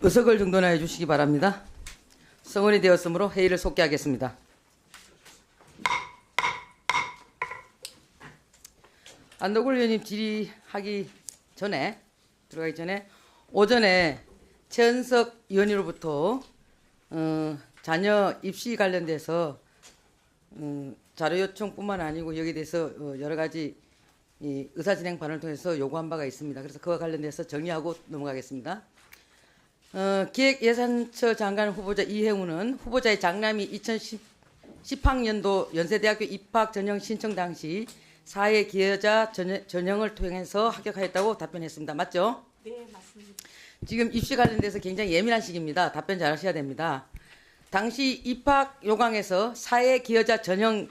의석을 정돈하여 주시기 바랍니다. 성원이 되었으므로 회의를 속개하겠습니다. 안덕골 의원님 질의하기 전에 들어가기 전에 오전에 최은석 의원으로부터 자녀 입시 관련돼서 자료 요청뿐만 아니고 여기에 대해서 여러 가지 이 의사진행반을 통해서 요구한 바가 있습니다. 그래서 그와 관련돼서 정리하고 넘어가겠습니다. 기획예산처 장관 후보자 이혜우는 후보자의 장남이 2010학년도 연세대학교 입학 전형 신청 당시 사회 기여자 전형을 통해서 합격하였다고 답변했습니다. 맞죠? 네, 맞습니다. 지금 입시 관련돼서 굉장히 예민한 시기입니다. 답변 잘 하셔야 됩니다. 당시 입학 요강에서 사회 기여자 전형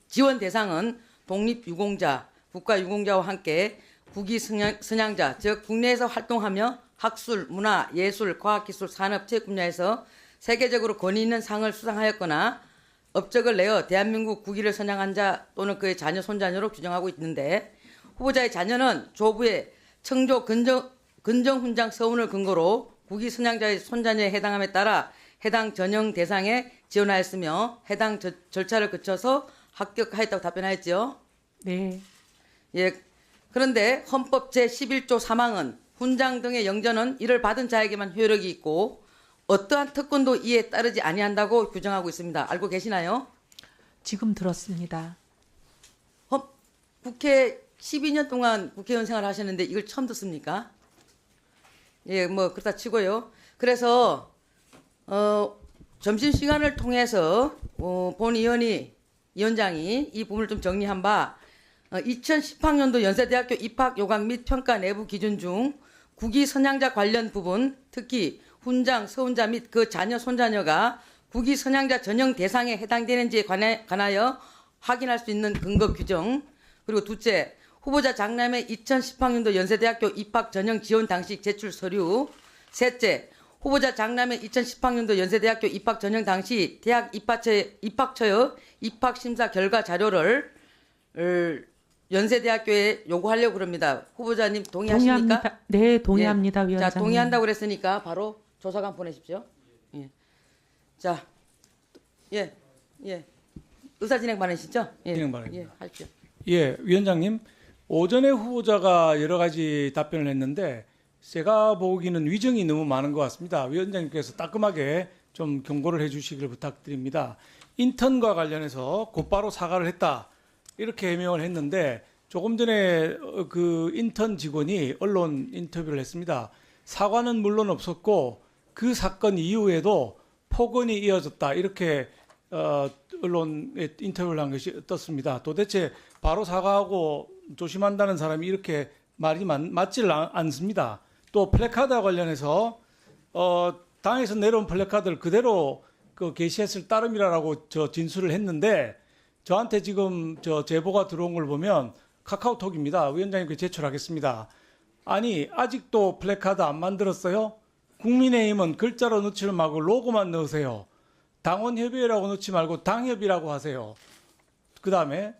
지원 대상은 독립유공자, 국가유공자와 함께 국위 선양자, 즉 국내에서 활동하며 학술, 문화, 예술, 과학기술, 산업, 체육 분야에서 세계적으로 권위 있는 상을 수상하였거나 업적을 내어 대한민국 국위를 선양한 자 또는 그의 자녀, 손자녀로 규정하고 있는데 후보자의 자녀는 조부의 청조 근정훈장 서운을 근거로 국위 선양자의 손자녀에 해당함에 따라 해당 전형 대상에 지원하였으며 해당 절차를 거쳐서 합격하였다고 답변하였죠. 네. 예. 그런데 헌법 제11조 3항은 훈장 등의 영전은 이를 받은 자에게만 효력이 있고 어떠한 특권도 이에 따르지 아니한다고 규정하고 있습니다. 알고 계시나요? 지금 들었습니다. 국회 12년 동안 국회의원 생활을 하셨는데 이걸 처음 듣습니까? 예, 뭐 그렇다 치고요. 그래서 점심시간을 통해서 본 위원장이 이 부분을 좀 정리한 바 2010학년도 연세대학교 입학 요강 및 평가 내부 기준 중 국위 선양자 관련 부분, 특히 훈장, 서훈자 및 그 자녀, 손자녀가 국위 선양자 전형 대상에 해당되는지에 관하여 확인할 수 있는 근거 규정, 그리고 둘째, 후보자 장남의 2010학년도 연세대학교 입학 전형 지원 당시 제출 서류, 셋째, 후보자 장남의 2010학년도 연세대학교 입학 전형 당시 대학 입학처의 입학 심사 결과 자료를 연세대학교에 요구하려고 그럽니다. 후보자님 동의하십니까? 동의합니다. 네, 동의합니다, 예. 위원장님. 자, 동의한다고 그랬으니까 바로 조사관 보내십시오. 예. 자, 예. 의사 진행 반응이시죠? 예. 진행 반응입니다. 예, 하십시오. 예, 위원장님. 오전에 후보자가 여러 가지 답변을 했는데 제가 보기에는 위정이 너무 많은 것 같습니다. 위원장님께서 따끔하게 좀 경고를 해 주시길 부탁드립니다. 인턴과 관련해서 곧바로 사과를 했다. 이렇게 해명을 했는데 조금 전에 그 인턴 직원이 언론 인터뷰를 했습니다. 사과는 물론 없었고 그 사건 이후에도 폭언이 이어졌다. 이렇게 언론에 인터뷰를 한 것이 떴습니다. 도대체 바로 사과하고 조심한다는 사람이 이렇게 말이 맞질 않습니다. 또 플래카드와 관련해서 당에서 내려온 플래카드를 그대로 그 게시했을 따름이라고 저 진술을 했는데 저한테 지금 저 제보가 들어온 걸 보면 카카오톡입니다. 위원장님께 제출하겠습니다. 아니 아직도 플래카드 안 만들었어요? 국민의힘은 글자로 넣지는 말고 로고만 넣으세요. 당원협의회라고 넣지 말고 당협이라고 하세요. 그 다음에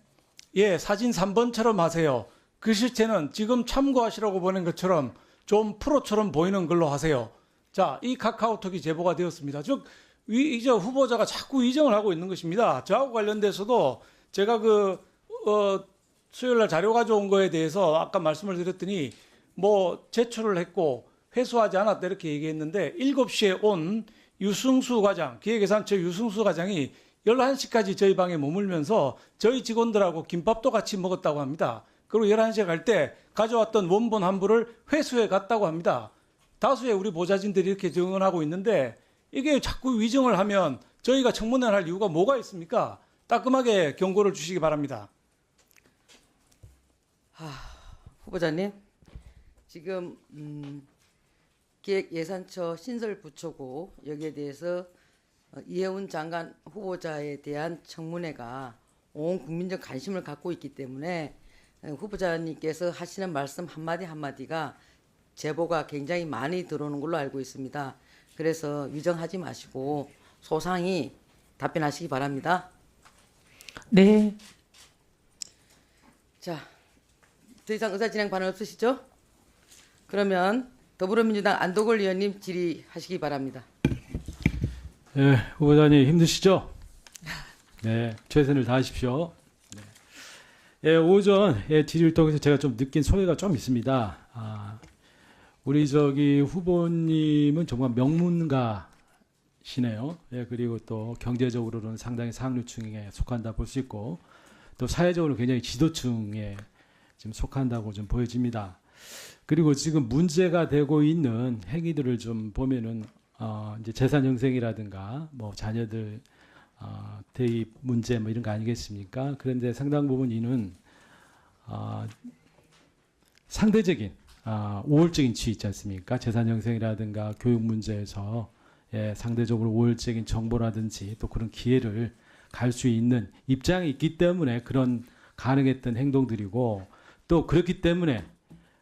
예 사진 3번처럼 하세요. 그 실체는 지금 참고하시라고 보낸 것처럼 좀 프로처럼 보이는 걸로 하세요. 자, 이 카카오톡이 제보가 되었습니다. 즉 이제 후보자가 자꾸 위정을 하고 있는 것입니다. 저하고 관련돼서도 제가 수요일날 자료 가져온 거에 대해서 아까 말씀을 드렸더니 뭐 제출을 했고 회수하지 않았다 이렇게 얘기했는데 7시에 온 유승수 과장, 기획예산처 유승수 과장이 11시까지 저희 방에 머물면서 저희 직원들하고 김밥도 같이 먹었다고 합니다. 그리고 11시에 갈 때 가져왔던 원본 한부를 회수해 갔다고 합니다. 다수의 우리 보좌진들이 이렇게 증언하고 있는데 이게 자꾸 위정을 하면 저희가 청문회를 할 이유가 뭐가 있습니까? 따끔하게 경고를 주시기 바랍니다. 후보자님, 지금 기획예산처 신설부처고 여기에 대해서 이혜훈 장관 후보자에 대한 청문회가 온 국민적 관심을 갖고 있기 때문에 후보자님께서 하시는 말씀 한마디 한마디가 제보가 굉장히 많이 들어오는 걸로 알고 있습니다. 그래서 위정하지 마시고 소상히 답변하시기 바랍니다. 네. 자, 더 이상 의사진행 반응 없으시죠? 그러면 더불어민주당 안도걸 의원님 질의하시기 바랍니다. 예, 후보자님 힘드시죠? 네, 최선을 다하십시오. 네. 예, 오전 질의를 통해서 제가 좀 느낀 소회가 좀 있습니다. 우리 후보님은 정말 명문가시네요. 예, 그리고 또 경제적으로는 상당히 상류층에 속한다 볼 수 있고, 또 사회적으로 굉장히 지도층에 지금 속한다고 좀 보여집니다. 그리고 지금 문제가 되고 있는 행위들을 좀 보면은 이제 재산 형성이라든가 뭐 자녀들 대입 문제 뭐 이런 거 아니겠습니까? 그런데 상당 부분 이는 상대적인 우월적인 지위 있지 않습니까? 재산 형성이라든가 교육 문제에서 상대적으로 우월적인 정보라든지 또 그런 기회를 갈 수 있는 입장이 있기 때문에 그런 가능했던 행동들이고, 또 그렇기 때문에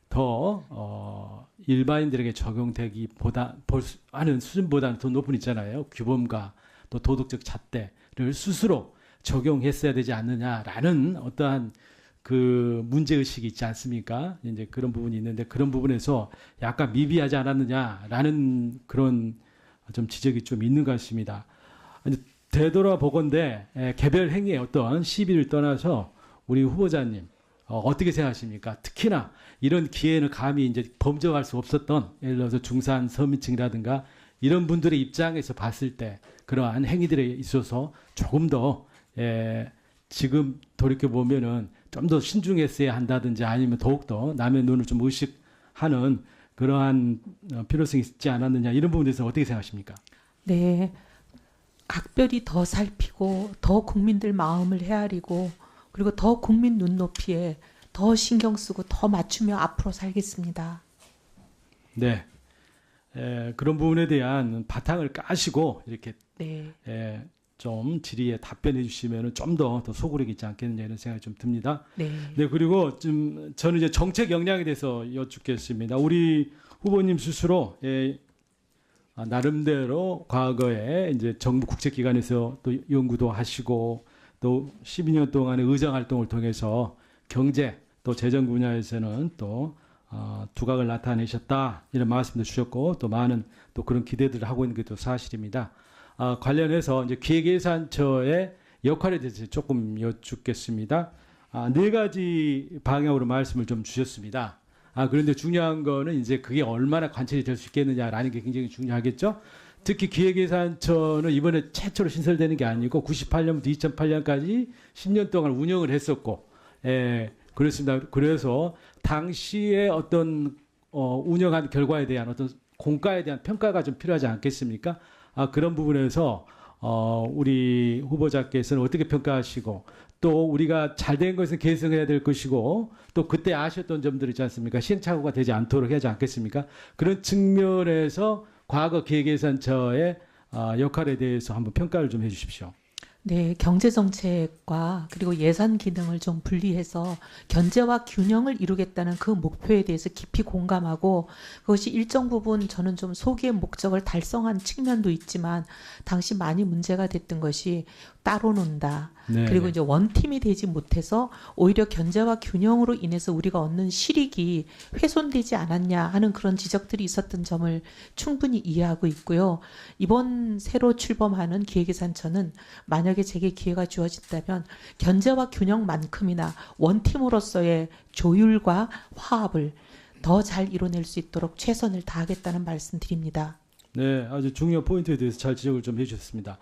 더 일반인들에게 적용되기보다 하는 수준보다는 더 높은 있잖아요. 규범과 또 도덕적 잣대를 스스로 적용했어야 되지 않느냐라는 어떠한 그 문제의식이 있지 않습니까? 이제 그런 부분이 있는데, 그런 부분에서 약간 미비하지 않았느냐라는 그런 좀 지적이 좀 있는 것 같습니다. 되돌아보건대 개별 행위의 어떤 시비를 떠나서 우리 후보자님 어떻게 생각하십니까? 특히나 이런 기회는 감히 이제 범접할 수 없었던, 예를 들어서 중산 서민층이라든가 이런 분들의 입장에서 봤을 때 그러한 행위들에 있어서 조금 더 지금 돌이켜 보면은 좀 더 신중했어야 한다든지 아니면 더욱더 남의 눈을 좀 의식하는 그러한 필요성이 있지 않았느냐, 이런 부분에 대해서 어떻게 생각하십니까? 네. 각별히 더 살피고 더 국민들 마음을 헤아리고 그리고 더 국민 눈높이에 더 신경 쓰고 더 맞추며 앞으로 살겠습니다. 네. 그런 부분에 대한 바탕을 까시고 이렇게 네. 좀 질의에 답변해 주시면 좀 더 소구력이 있지 않겠느냐, 이런 생각이 좀 듭니다. 네. 네, 그리고 좀 저는 이제 정책 역량에 대해서 여쭙겠습니다. 우리 후보님 스스로 나름대로 과거에 이제 정부 국책기관에서 또 연구도 하시고 또 12년 동안의 의정 활동을 통해서 경제 또 재정 분야에서는 또 두각을 나타내셨다, 이런 말씀도 주셨고, 또 많은 또 그런 기대들을 하고 있는 게 또 사실입니다. 관련해서 이제 기획예산처의 역할에 대해서 조금 여쭙겠습니다. 네 가지 방향으로 말씀을 좀 주셨습니다. 그런데 중요한 거는 이제 그게 얼마나 관철이 될 수 있겠느냐라는 게 굉장히 중요하겠죠. 특히 기획예산처는 이번에 최초로 신설되는 게 아니고 98년부터 2008년까지 10년 동안 운영을 했었고, 그렇습니다. 그래서 당시에 어떤 운영한 결과에 대한 어떤 공과에 대한 평가가 좀 필요하지 않겠습니까? 그런 부분에서 우리 후보자께서는 어떻게 평가하시고, 또 우리가 잘된 것은 개선해야 될 것이고, 또 그때 아셨던 점들 있지 않습니까? 시행착오가 되지 않도록 하지 않겠습니까? 그런 측면에서 과거 기획예산처의 역할에 대해서 한번 평가를 좀 해주십시오. 네, 경제정책과 그리고 예산 기능을 좀 분리해서 견제와 균형을 이루겠다는 그 목표에 대해서 깊이 공감하고, 그것이 일정 부분 저는 좀 소기의 목적을 달성한 측면도 있지만, 당시 많이 문제가 됐던 것이 따로 논다. 네, 그리고 네. 이제 원팀이 되지 못해서 오히려 견제와 균형으로 인해서 우리가 얻는 실익이 훼손되지 않았냐 하는 그런 지적들이 있었던 점을 충분히 이해하고 있고요. 이번 새로 출범하는 기획예산처는 만약에 제게 기회가 주어진다면 견제와 균형만큼이나 원팀으로서의 조율과 화합을 더 잘 이뤄낼 수 있도록 최선을 다하겠다는 말씀드립니다. 네, 아주 중요한 포인트에 대해서 잘 지적을 좀 해주셨습니다.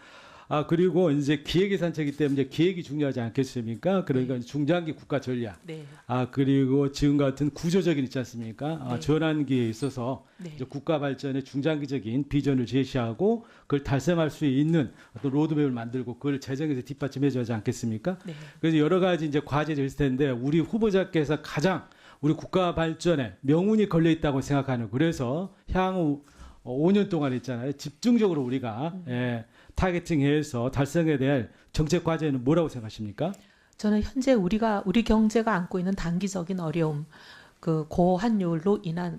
그리고 이제 기획예산처이기 때문에 기획이 중요하지 않겠습니까? 그러니까 중장기 국가 전략. 네. 그리고 지금 같은 구조적인 있지 않습니까? 네. 전환기에 있어서 네. 이제 국가 발전의 중장기적인 비전을 제시하고 그걸 달성할 수 있는 어떤 로드맵을 만들고 그걸 재정에서 뒷받침해줘야 하지 않겠습니까? 네. 그래서 여러 가지 이제 과제들이 있을 텐데, 우리 후보자께서 가장 우리 국가 발전에 명운이 걸려 있다고 생각하는, 그래서 향후 5년 동안 있잖아요. 집중적으로 우리가 타겟팅해서 달성해야 될 정책 과제는 뭐라고 생각하십니까? 저는 현재 우리 경제가 안고 있는 단기적인 어려움, 그 고환율로 인한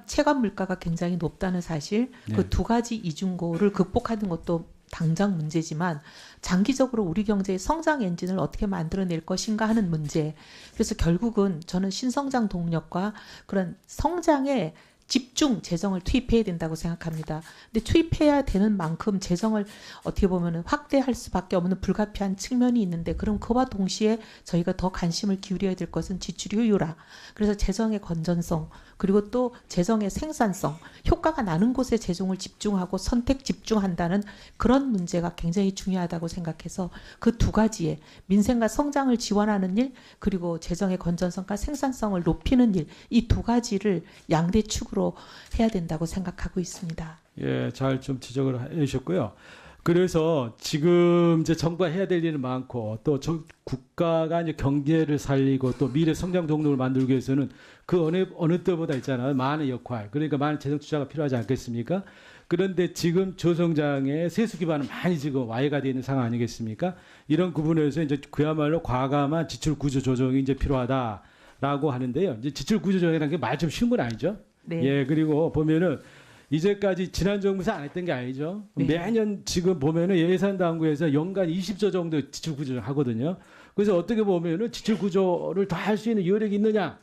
체감 물가가 굉장히 높다는 사실, 네. 그 두 가지 이중고를 극복하는 것도 당장 문제지만, 장기적으로 우리 경제의 성장 엔진을 어떻게 만들어낼 것인가 하는 문제. 그래서 결국은 저는 신성장 동력과 그런 성장의 집중 재정을 투입해야 된다고 생각합니다. 근데 투입해야 되는 만큼 재정을 어떻게 보면 확대할 수밖에 없는 불가피한 측면이 있는데, 그럼 그와 동시에 저희가 더 관심을 기울여야 될 것은 지출 효율화. 그래서 재정의 건전성, 그리고 또 재정의 생산성, 효과가 나는 곳에 재정을 집중하고 선택 집중한다는 그런 문제가 굉장히 중요하다고 생각해서 그 두 가지에 민생과 성장을 지원하는 일, 그리고 재정의 건전성과 생산성을 높이는 일, 이 두 가지를 양대 축으로 해야 된다고 생각하고 있습니다. 예, 잘 좀 지적을 해주셨고요. 그래서 지금 이제 정부가 해야 될 일은 많고, 또 국가가 이제 경제를 살리고 또 미래 성장 동력을 만들기 위해서는 그 어느 때보다 있잖아요. 많은 역할, 그러니까 많은 재정 투자가 필요하지 않겠습니까? 그런데 지금 조성장의 세수 기반은 많이 지금 와해가 되어 있는 상황 아니겠습니까? 이런 부분에서 이제 그야말로 과감한 지출 구조 조정이 이제 필요하다라고 하는데요. 이제 지출 구조 조정이라는 게 말 좀 쉬운 건 아니죠. 네. 예, 그리고 보면은 이제까지 지난 정부에서 안 했던 게 아니죠. 네. 매년 지금 보면은 예산 당국에서 연간 20조 정도 지출 구조를 하거든요. 그래서 어떻게 보면은 지출 구조를 더 할 수 있는 여력이 있느냐,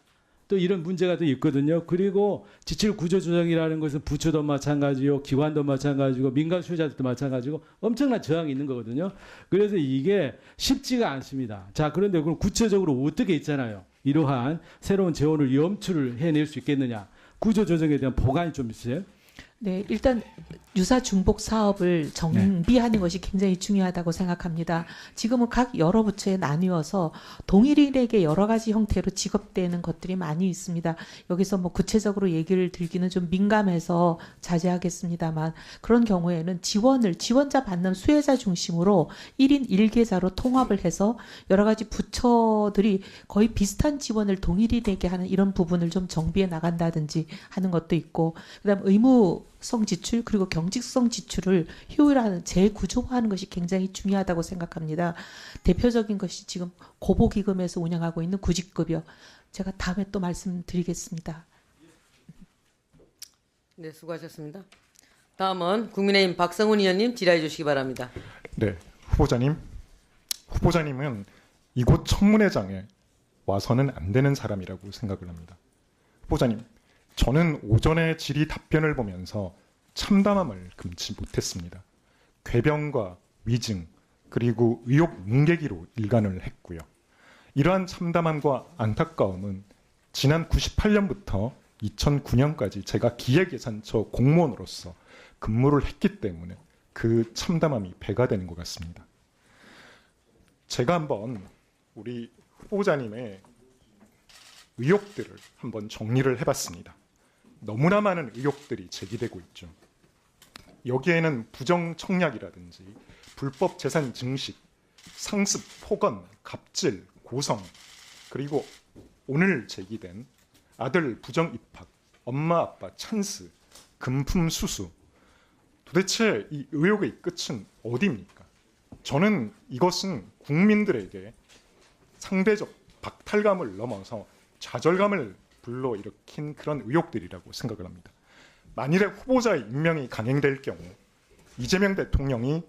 또 이런 문제가 또 있거든요. 그리고 지출 구조 조정이라는 것은 부처도 마찬가지요, 기관도 마찬가지고, 민간 수요자들도 마찬가지고 엄청난 저항이 있는 거거든요. 그래서 이게 쉽지가 않습니다. 자, 그런데 그럼 구체적으로 어떻게 있잖아요. 이러한 새로운 재원을 염출을 해낼 수 있겠느냐. 구조 조정에 대한 보관이 좀 있어요. 네, 일단 유사 중복 사업을 정비하는 것이 굉장히 중요하다고 생각합니다. 지금은 각 여러 부처에 나뉘어서 동일인에게 여러 가지 형태로 지급되는 것들이 많이 있습니다. 여기서 뭐 구체적으로 얘기를 드리기는 좀 민감해서 자제하겠습니다만, 그런 경우에는 지원자 받는 수혜자 중심으로 1인 1계좌로 통합을 해서 여러 가지 부처들이 거의 비슷한 지원을 동일인에게 하는 이런 부분을 좀 정비해 나간다든지 하는 것도 있고, 그다음 의무성 지출 그리고 경직성 지출을 효율화하는 재구조화하는 것이 굉장히 중요하다고 생각합니다. 대표적인 것이 지금 고보기금에서 운영하고 있는 구직급여. 제가 다음에 또 말씀드리겠습니다. 네, 수고하셨습니다. 다음은 국민의힘 박성훈 의원님 질의해 주시기 바랍니다. 네, 후보자님은 이곳 청문회장에 와서는 안 되는 사람이라고 생각을 합니다. 후보자님, 저는 오전에 질의 답변을 보면서 참담함을 금치 못했습니다. 궤변과 위증, 그리고 의혹 뭉개기로 일관을 했고요. 이러한 참담함과 안타까움은 지난 98년부터 2009년까지 제가 기획예산처 공무원으로서 근무를 했기 때문에 그 참담함이 배가 되는 것 같습니다. 제가 한번 우리 후보자님의 의혹들을 한번 정리를 해봤습니다. 너무나 많은 의혹들이 제기되고 있죠. 여기에는 부정 청약이라든지 불법 재산 증식, 상습, 폭언, 갑질, 고성, 그리고 오늘 제기된 아들 부정 입학, 엄마 아빠 찬스, 금품 수수. 도대체 이 의혹의 끝은 어디입니까? 저는 이것은 국민들에게 상대적 박탈감을 넘어서 좌절감을 불러일으킨 그런 의혹들이라고 생각을 합니다. 만일에 후보자의 임명이 강행될 경우 이재명 대통령이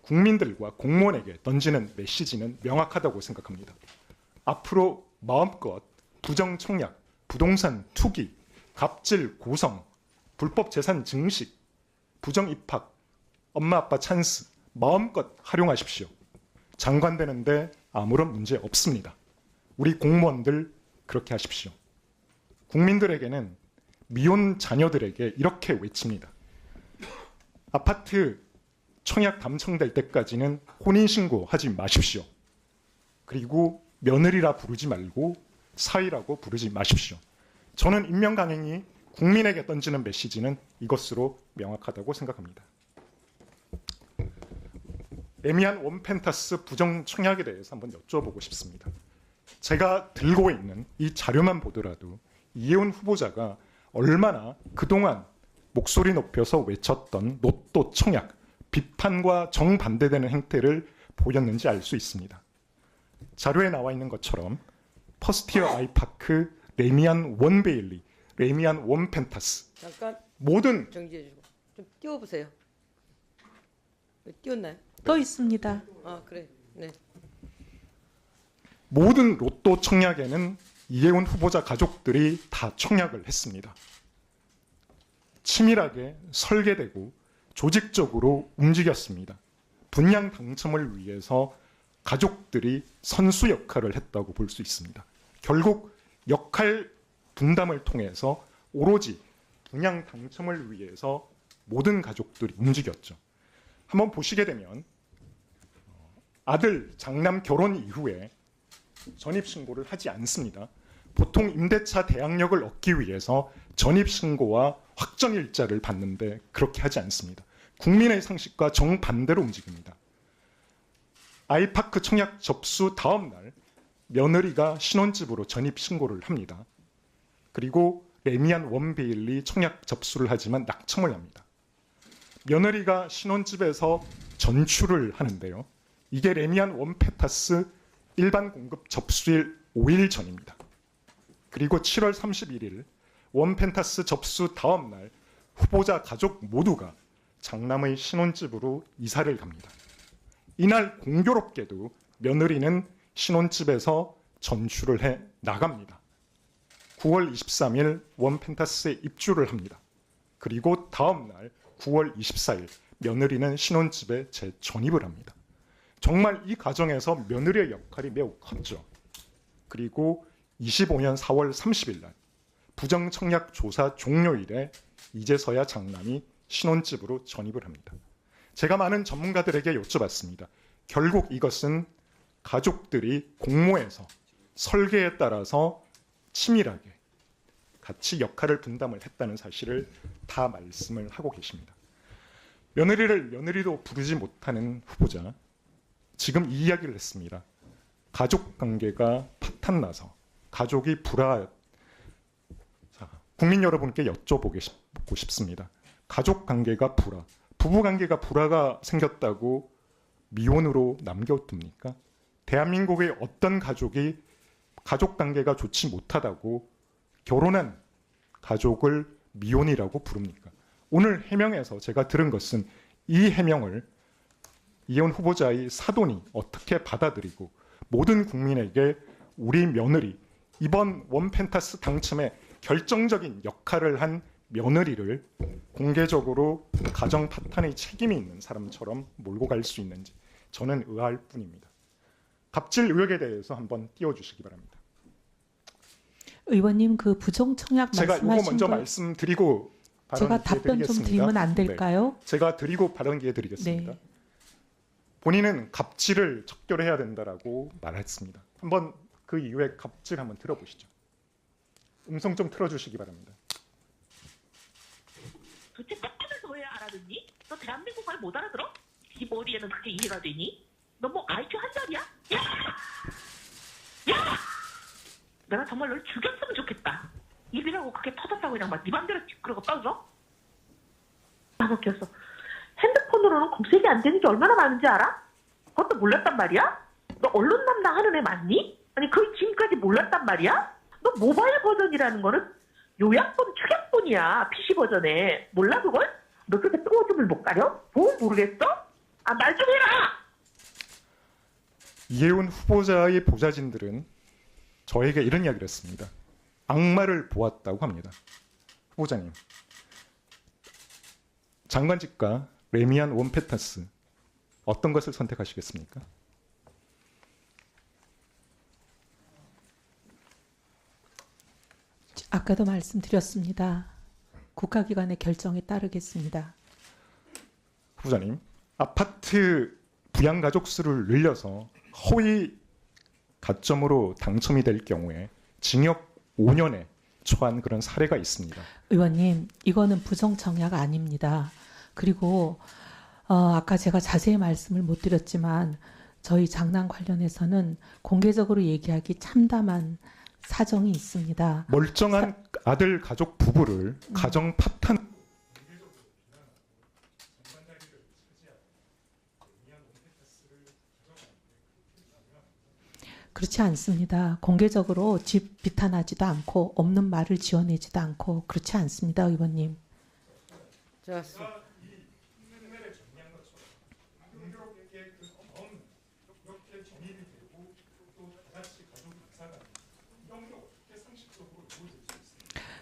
국민들과 공무원에게 던지는 메시지는 명확하다고 생각합니다. 앞으로 마음껏 부정 청약, 부동산 투기, 갑질, 고성, 불법 재산 증식, 부정 입학, 엄마 아빠 찬스 마음껏 활용하십시오. 장관 되는데 아무런 문제 없습니다. 우리 공무원들 그렇게 하십시오. 국민들에게는 미혼 자녀들에게 이렇게 외칩니다. 아파트 청약 당첨될 때까지는 혼인신고 하지 마십시오. 그리고 며느리라 부르지 말고 사위라고 부르지 마십시오. 저는 임명 강행이 국민에게 던지는 메시지는 이것으로 명확하다고 생각합니다. 애미안 원펜타스 부정 청약에 대해서 한번 여쭤보고 싶습니다. 제가 들고 있는 이 자료만 보더라도 이혜원 후보자가 얼마나 그동안 목소리 높여서 외쳤던 로또 청약, 비판과 정반대되는 행태를 보였는지 알 수 있습니다. 자료에 나와 있는 것처럼 퍼스티어 아이파크, 레미안 원베일리, 레미안 원펜타스 잠깐 모든 정지해 주고 좀 띄워보세요. 띄웠나요? 또 있습니다. 아, 그래. 네. 모든 로또 청약에는 이혜원 후보자 가족들이 다 청약을 했습니다. 치밀하게 설계되고 조직적으로 움직였습니다. 분양 당첨을 위해서 가족들이 선수 역할을 했다고 볼 수 있습니다. 결국 역할 분담을 통해서 오로지 분양 당첨을 위해서 모든 가족들이 움직였죠. 한번 보시게 되면 아들 장남 결혼 이후에 전입신고를 하지 않습니다. 보통 임대차 대항력을 얻기 위해서 전입신고와 확정일자를 받는데 그렇게 하지 않습니다. 국민의 상식과 정반대로 움직입니다. 아이파크 청약 접수 다음 날 며느리가 신혼집으로 전입신고를 합니다. 그리고 레미안 원베일리 청약 접수를 하지만 낙첨을 합니다. 며느리가 신혼집에서 전출을 하는데요. 이게 레미안 원페타스 일반 공급 접수일 5일 전입니다. 그리고 7월 31일 원펜타스 접수 다음 날 후보자 가족 모두가 장남의 신혼집으로 이사를 갑니다. 이날 공교롭게도 며느리는 신혼집에서 전출을 해 나갑니다. 9월 23일 원펜타스에 입주를 합니다. 그리고 다음 날 9월 24일 며느리는 신혼집에 재전입을 합니다. 정말 이 과정에서 며느리의 역할이 매우 컸죠. 그리고 25년 4월 30일 날 부정청약 조사 종료일에 이제서야 장남이 신혼집으로 전입을 합니다. 제가 많은 전문가들에게 여쭤봤습니다. 결국 이것은 가족들이 공모해서 설계에 따라서 치밀하게 같이 역할을 분담을 했다는 사실을 다 말씀을 하고 계십니다. 며느리를 며느리도 부르지 못하는 후보자, 지금 이 이야기를 했습니다. 가족 관계가 파탄나서 가족이 국민 여러분께 여쭤보고 싶습니다. 가족 관계가 부부 관계가 불화가 생겼다고 미혼으로 남겨둡니까? 대한민국의 어떤 가족이 가족 관계가 좋지 못하다고 결혼한 가족을 미혼이라고 부릅니까? 오늘 해명에서 제가 들은 것은 이 해명을 이혼 후보자의 사돈이 어떻게 받아들이고 모든 국민에게 우리 며느리, 이번 원펜타스 당첨에 결정적인 역할을 한 며느리를 공개적으로 가정 파탄의 책임이 있는 사람처럼 몰고 갈 수 있는지 저는 의아할 뿐입니다. 갑질 의혹에 대해서 한번 띄워주시기 바랍니다. 의원님 그 부정청약 제가 이거 말씀하신 먼저 거 말씀드리고 제가 답변 좀 드리면 안 될까요? 네, 제가 드리고 발언 기회 드리겠습니다. 네. 본인은 갑질을 척결해야 된다라고 말했습니다. 한번 그 이후에 갑질 한번 들어보시죠. 음성 좀 틀어주시기 바랍니다. 도대체 깜빡해서 왜 알아듣니? 너 대한민국 말 못 알아들어? 네 머리에는 그게 이해가 되니? 너 뭐 IQ 한 살이야? 야! 야! 내가 정말 널 죽였으면 좋겠다. 입이라고 그렇게 터졌다고 그냥 막 네 맘대로 그러고 떠들어? 나도 웃겼어. 핸드폰으로는 검색이 안 되는 게 얼마나 많은지 알아? 그것도 몰랐단 말이야? 너 언론 담당하는 애 맞니? 아니 그 지금까지 몰랐단 말이야? 너 모바일 버전이라는 거는 요약본 축약본이야. PC 버전에. 몰라 그걸? 너 그렇게 똥오줌을 못 가려? 모르겠어? 아 말 좀 해라! 이해운 후보자의 보좌진들은 저에게 이런 이야기를 했습니다. 악마를 보았다고 합니다. 후보자님, 장관직과 레미안 원페타스 어떤 것을 선택하시겠습니까? 아까도 말씀드렸습니다. 국가기관의 결정에 따르겠습니다. 후보자님, 아파트 부양가족 수를 늘려서 허위 가점으로 당첨이 될 경우에 징역 5년에 처한 그런 사례가 있습니다. 의원님, 이거는 부정청약 아닙니다. 그리고 아까 제가 자세히 말씀을 못 드렸지만 저희 장남 관련해서는 공개적으로 얘기하기 참담한 사정이 있습니다. 멀쩡한 아들 가족 부부를 가정 파탄 그렇지 않습니다. 공개적으로 집 비탄하지도 않고 없는 말을 지어내지도 않고 그렇지 않습니다, 의원님. 자,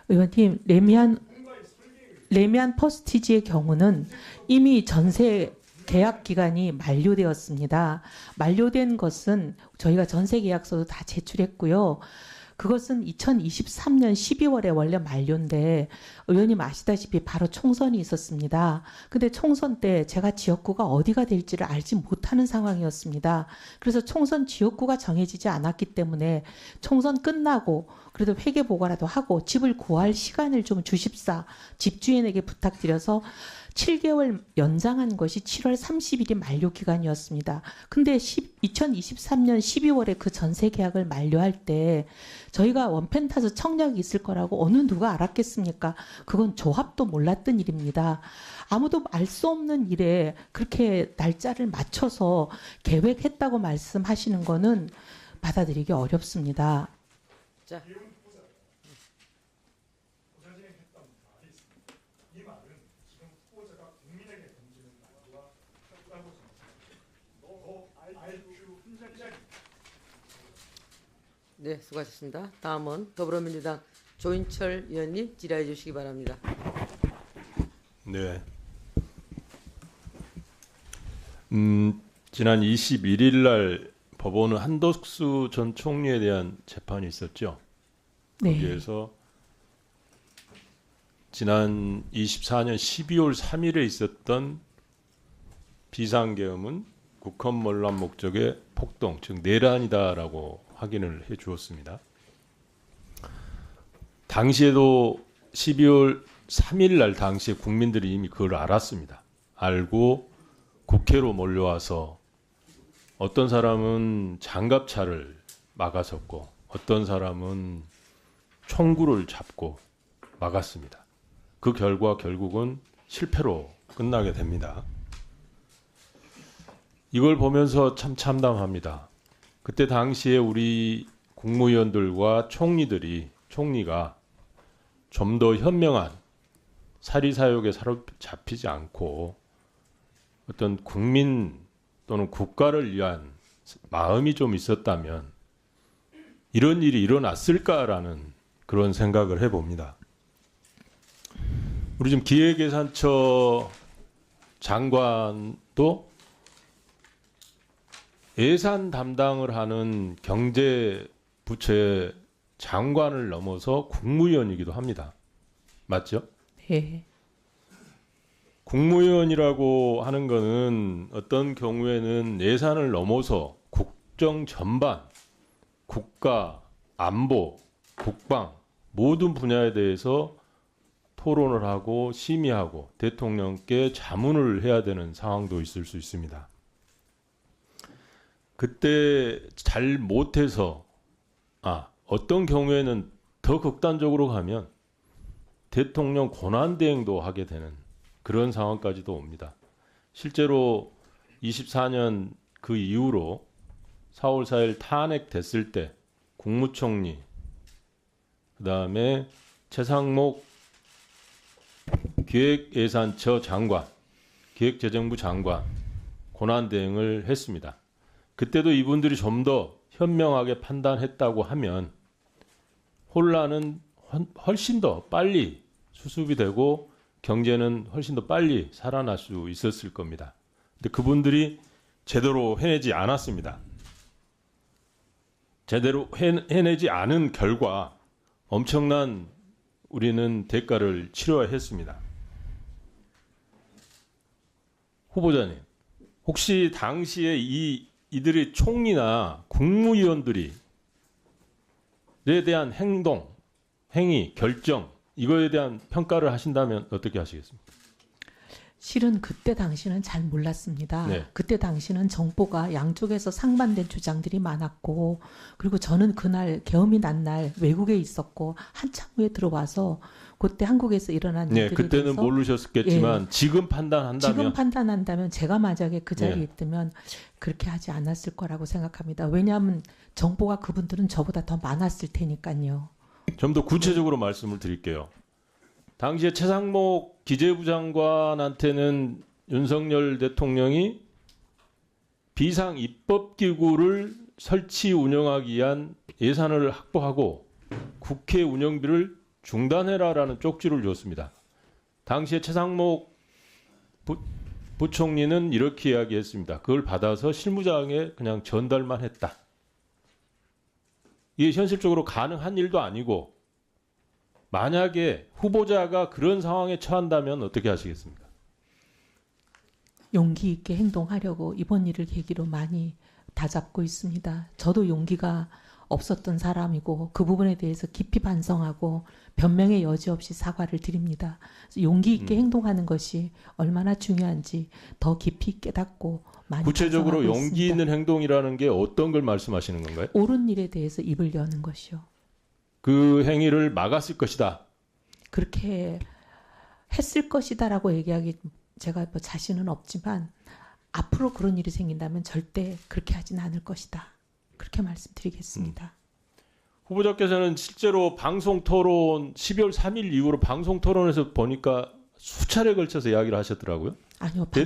의원님, 레미안 레미안 퍼스티지의 경우는 이미 전세 계약 기간이 만료되었습니다. 만료된 것은 저희가 전세 계약서도 다 제출했고요. 그것은 2023년 12월에 원래 만료인데 의원님 아시다시피 바로 총선이 있었습니다. 근데 총선 때 제가 지역구가 어디가 될지를 알지 못하는 상황이었습니다. 그래서 총선 지역구가 정해지지 않았기 때문에 총선 끝나고 그래도 회계 보고라도 하고 집을 구할 시간을 좀 주십사 집주인에게 부탁드려서 7개월 연장한 것이 7월 30일이 만료 기간이었습니다. 근데 2023년 12월에 그 전세 계약을 만료할 때 저희가 원펜타스 청약이 있을 거라고 어느 누가 알았겠습니까? 그건 조합도 몰랐던 일입니다. 아무도 알 수 없는 일에 그렇게 날짜를 맞춰서 계획했다고 말씀하시는 거는 받아들이기 어렵습니다. 자, 네, 수고하셨습니다. 다음은 더불어민주당 조인철 의원님 질의해 주시기 바랍니다. 네. 지난 21일 날 법원은 한덕수 전 총리에 대한 재판이 있었죠. 네. 거기에서 지난 24년 12월 3일에 있었던 비상계엄은 국헌몰란 목적의 폭동, 즉 내란이다라고 확인을 해 주었습니다. 당시에도 12월 3일 날 당시에 국민들이 이미 그걸 알았습니다. 알고 국회로 몰려와서 어떤 사람은 장갑차를 막아섰고 어떤 사람은 총구를 잡고 막았습니다. 그 결과 결국은 실패로 끝나게 됩니다. 이걸 보면서 참 참담합니다. 그때 당시에 우리 국무위원들과 총리가 좀 더 현명한 사리사욕에 사로잡히지 않고 어떤 국민 또는 국가를 위한 마음이 좀 있었다면 이런 일이 일어났을까라는 그런 생각을 해봅니다. 우리 지금 기획예산처 장관도 예산 담당을 하는 경제부처의 장관을 넘어서 국무위원이기도 합니다. 맞죠? 네. 국무위원이라고 하는 거는 어떤 경우에는 예산을 넘어서 국정 전반, 국가, 안보, 국방 모든 분야에 대해서 토론을 하고 심의하고 대통령께 자문을 해야 되는 상황도 있을 수 있습니다. 그때 잘 못해서 어떤 경우에는 더 극단적으로 가면 대통령 권한대행도 하게 되는 그런 상황까지도 옵니다. 실제로 24년 그 이후로 4월 4일 탄핵됐을 때 국무총리, 그 다음에 최상목 기획예산처 장관, 기획재정부 장관 권한대행을 했습니다. 그때도 이분들이 좀 더 현명하게 판단했다고 하면 혼란은 훨씬 더 빨리 수습이 되고 경제는 훨씬 더 빨리 살아날 수 있었을 겁니다. 근데 그분들이 제대로 해내지 않았습니다. 제대로 해내지 않은 결과 엄청난 우리는 대가를 치러야 했습니다. 후보자님, 혹시 당시에 이들의 총리나 국무위원들이 에 대한 행동, 행위, 결정 이거에 대한 평가를 하신다면 어떻게 하시겠습니까? 실은 그때 당시는 잘 몰랐습니다. 네. 그때 당시는 정보가 양쪽에서 상반된 주장들이 많았고 그리고 저는 그날 계엄이 난 날 외국에 있었고 한참 후에 들어와서 그때 한국에서 일어난 네, 일들에 그때는 대해서 모르셨겠지만 지금 판단한다면 지금 판단한다면 제가 만약에 그 자리에 네. 있다면 그렇게 하지 않았을 거라고 생각합니다. 왜냐하면 정보가 그분들은 저보다 더 많았을 테니까요. 좀 더 구체적으로 말씀을 드릴게요. 당시에 최상목 기재부 장관한테는 윤석열 대통령이 비상 입법기구를 설치 운영하기 위한 예산을 확보하고 국회 운영비를 중단해라라는 쪽지를 줬습니다. 당시에 최상목 부총리는 이렇게 이야기했습니다. 그걸 받아서 실무장에 그냥 전달만 했다. 이게 현실적으로 가능한 일도 아니고 만약에 후보자가 그런 상황에 처한다면 어떻게 하시겠습니까? 용기 있게 행동하려고 이번 일을 계기로 많이 다잡고 있습니다. 저도 용기가 없었던 사람이고 그 부분에 대해서 깊이 반성하고 변명의 여지 없이 사과를 드립니다. 그래서 용기 있게 행동하는 것이 얼마나 중요한지 더 깊이 깨닫고 많이 구체적으로 반성하고 용기 있습니다. 있는 행동이라는 게 어떤 걸 말씀하시는 건가요? 옳은 일에 대해서 입을 여는 것이요. 그 행위를 막았을 것이다. 그렇게 했을 것이다라고 얘기하기 제가 뭐 자신은 없지만 앞으로 그런 일이 생긴다면 절대 그렇게 하진 않을 것이다. 그렇게 말씀드리겠습니다. 후보자께서는 실제로 방송 토론 12월 3일 이후로 방송 토론에서 보니까 수차례 걸쳐서 이야기를 하셨더라고요. 아니요, 네?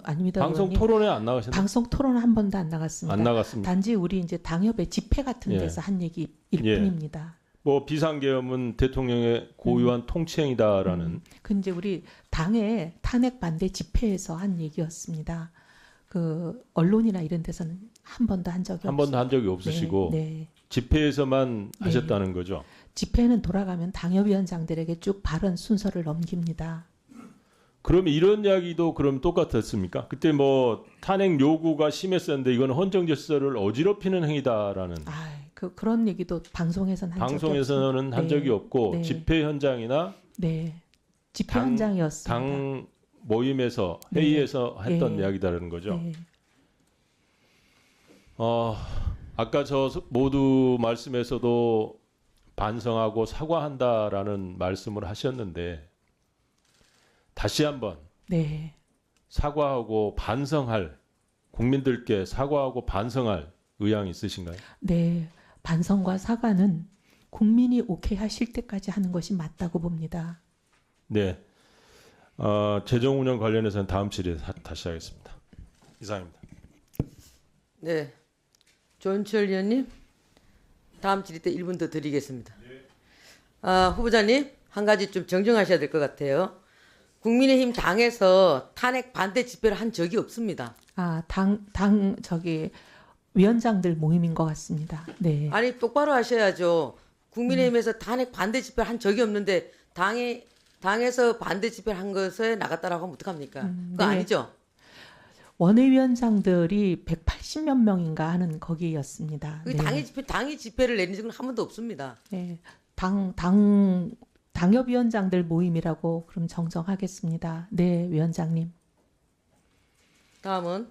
아닙니다. 방송 의원님. 토론에 안 나가셨나요? 방송 토론 한 번도 안 나갔습니다. 안 나갔습니다. 단지 우리 이제 당협의 집회 같은 예. 데서 한 얘기일 예. 뿐입니다. 뭐 비상계엄은 대통령의 고유한 통치행위다라는 그 이제 우리 당의 탄핵 반대 집회에서 한 얘기였습니다. 그 언론이나 이런 데서는 한 번도 한 적이 한 번도 한 적이 없으시고 네, 네. 집회에서만 네. 하셨다는 거죠. 집회는 돌아가면 당협위원장들에게 쭉 발언 순서를 넘깁니다. 그럼 이런 이야기도 그럼 똑같았습니까? 그때 뭐 탄핵 요구가 심했었는데 이건 헌정질서를 어지럽히는 행위다라는 그런 얘기도 방송에서는 한 적이 방송에서는 없습니다. 한 적이 없고 네. 집회 현장이나 네. 집회 당- 현장이었습니다. 당 모임에서 네. 회의에서 했던 네. 이야기다라는 거죠. 네. 아까 저 모두 말씀에서도 반성하고 사과한다라는 말씀을 하셨는데 다시 한번 네. 사과하고 반성할 국민들께 사과하고 반성할 의향이 있으신가요? 네. 반성과 사과는 국민이 오케이 하실 때까지 하는 것이 맞다고 봅니다. 네. 재정 운영 관련해서는 다음 질의에 다시 하겠습니다. 이상입니다. 네. 조은철 의원님, 다음 질의 때 1분 더 드리겠습니다. 후보자님, 한 가지 좀 정정하셔야 될 것 같아요. 국민의힘 당에서 탄핵 반대 집회를 한 적이 없습니다. 위원장들 모임인 것 같습니다. 네. 아니, 똑바로 하셔야죠. 국민의힘에서 탄핵 반대 집회를 한 적이 없는데 당에서 반대 집회를 한 것에 나갔다라고 하면 어떡합니까? 그거 네. 아니죠? 원외위원장들이 180몇 명인가 하는 거기였습니다. 그 당이 집회를 내린 적은 한 번도 없습니다. 네. 당협위원장들 모임이라고 그럼 정정하겠습니다. 네, 위원장님. 다음은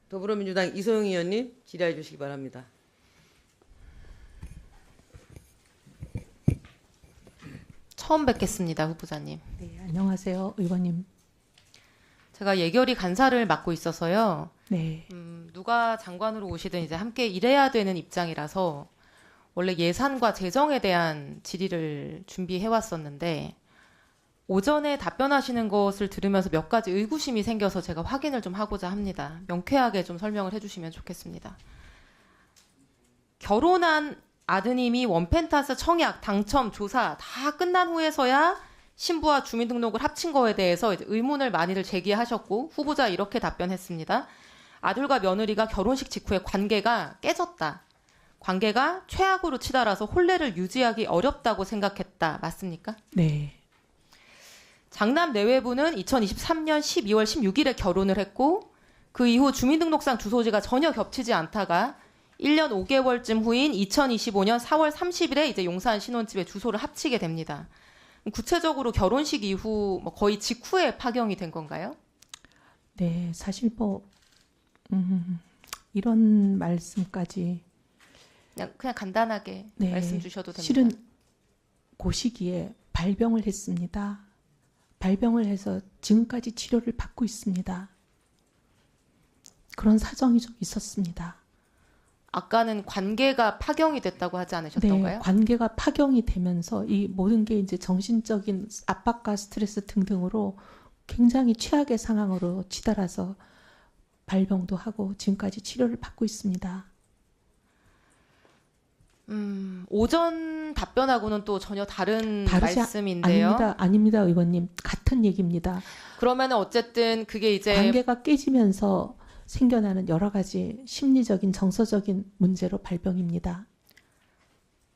더불어민주당 이소영 의원님 질의해 주시기 바랍니다. 처음 뵙겠습니다, 후보자님. 네, 안녕하세요, 의원님. 제가 예결위 간사를 맡고 있어서요. 네. 누가 장관으로 오시든 이제 함께 일해야 되는 입장이라서 원래 예산과 재정에 대한 질의를 준비해 왔었는데 오전에 답변하시는 것을 들으면서 몇 가지 의구심이 생겨서 제가 확인을 좀 하고자 합니다. 명쾌하게 좀 설명을 해주시면 좋겠습니다. 결혼한 아드님이 원펜타스 청약, 당첨, 조사 다 끝난 후에서야 신부와 주민등록을 합친 거에 대해서 이제 의문을 많이들 제기하셨고 후보자 이렇게 답변했습니다. 아들과 며느리가 결혼식 직후에 관계가 깨졌다. 관계가 최악으로 치달아서 혼례를 유지하기 어렵다고 생각했다. 맞습니까? 네. 장남 내외부는 2023년 12월 16일에 결혼을 했고 그 이후 주민등록상 주소지가 전혀 겹치지 않다가 1년 5개월쯤 후인 2025년 4월 30일에 이제 용산 신혼집에 주소를 합치게 됩니다. 구체적으로 결혼식 이후 거의 직후에 파경이 된 건가요? 네, 사실 이런 말씀까지 그냥 간단하게 네, 말씀 주셔도 됩니다. 실은 그 시기에 발병을 했습니다. 발병을 해서 지금까지 치료를 받고 있습니다. 그런 사정이 좀 있었습니다. 아까는 관계가 파경이 됐다고 하지 않으셨던가요? 네, 관계가 파경이 되면서 이 모든 게 이제 정신적인 압박과 스트레스 등등으로 굉장히 최악의 상황으로 치달아서 발병도 하고 지금까지 치료를 받고 있습니다. 오전 답변하고는 또 전혀 다른 말씀인데요. 아닙니다, 의원님. 같은 같은 얘기입니다. 그러면 어쨌든 그게 이제 관계가 깨지면서 생겨나는 여러 가지 심리적인 정서적인 문제로 발병입니다.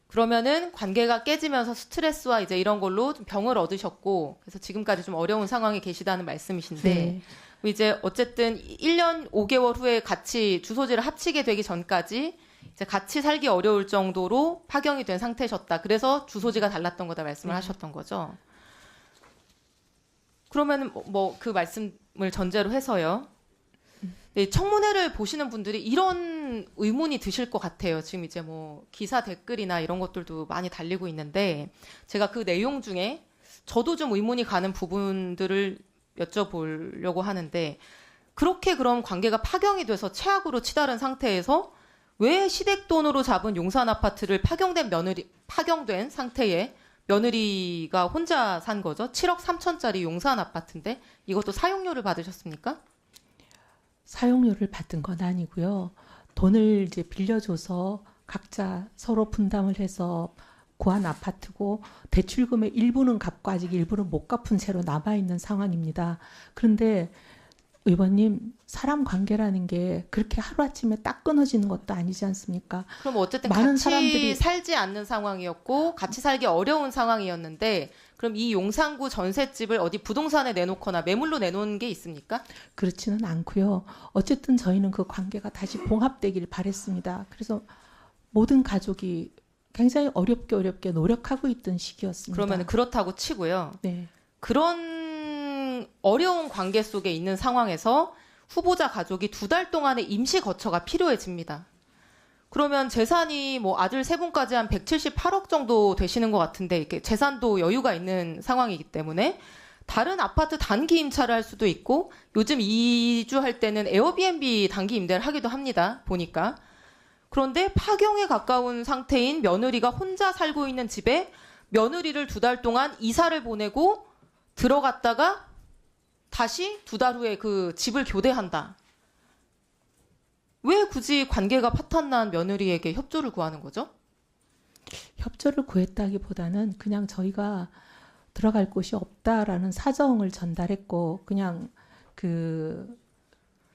그러면은 관계가 깨지면서 스트레스와 이제 이런 걸로 좀 병을 얻으셨고 그래서 지금까지 좀 어려운 상황에 계시다는 말씀이신데 네. 이제 어쨌든 1년 5개월 후에 같이 주소지를 합치게 되기 전까지 이제 같이 살기 어려울 정도로 파경이 된 상태셨다. 그래서 주소지가 달랐던 거다 말씀을 하셨던 거죠. 그러면 뭐 그 말씀을 전제로 해서요. 네, 청문회를 보시는 분들이 이런 의문이 드실 것 같아요. 지금 이제 뭐 기사 댓글이나 이런 것들도 많이 달리고 있는데 제가 그 내용 중에 저도 좀 의문이 가는 부분들을 여쭤보려고 하는데 그렇게 그럼 관계가 파경이 돼서 최악으로 치달은 상태에서 왜 시댁 돈으로 잡은 용산 아파트를 파경된 상태에 며느리가 혼자 산 거죠? 7억 3천짜리 용산 아파트인데 이것도 사용료를 받으셨습니까? 사용료를 받은 건 아니고요. 돈을 이제 빌려줘서 각자 서로 분담을 해서 구한 아파트고 대출금의 일부는 갚고 아직 일부는 못 갚은 채로 남아있는 상황입니다. 그런데 의원님, 사람 관계라는 게 그렇게 하루아침에 딱 끊어지는 것도 아니지 않습니까? 그럼 어쨌든 많은 같이 사람들이- 살지 않는 상황이었고 같이 살기 어려운 상황이었는데 그럼 이 용산구 전셋집을 어디 부동산에 내놓거나 매물로 내놓은 게 있습니까? 그렇지는 않고요. 어쨌든 저희는 그 관계가 다시 봉합되길 바랬습니다. 그래서 모든 가족이 굉장히 어렵게 노력하고 있던 시기였습니다. 그러면 그렇다고 치고요. 네. 그런 어려운 관계 속에 있는 상황에서 후보자 가족이 2달 동안의 임시 거처가 필요해집니다. 그러면 재산이 뭐 아들 3분까지 한 178억 정도 되시는 것 같은데 이렇게 재산도 여유가 있는 상황이기 때문에 다른 아파트 단기 임차를 할 수도 있고 요즘 이주할 때는 에어비앤비 단기 임대를 하기도 합니다. 보니까. 그런데 파경에 가까운 상태인 며느리가 혼자 살고 있는 집에 며느리를 2달 동안 이사를 보내고 들어갔다가 다시 2달 후에 그 집을 교대한다. 왜 굳이 관계가 파탄난 며느리에게 협조를 구하는 거죠? 협조를 구했다기보다는 그냥 저희가 들어갈 곳이 없다라는 사정을 전달했고 그냥 그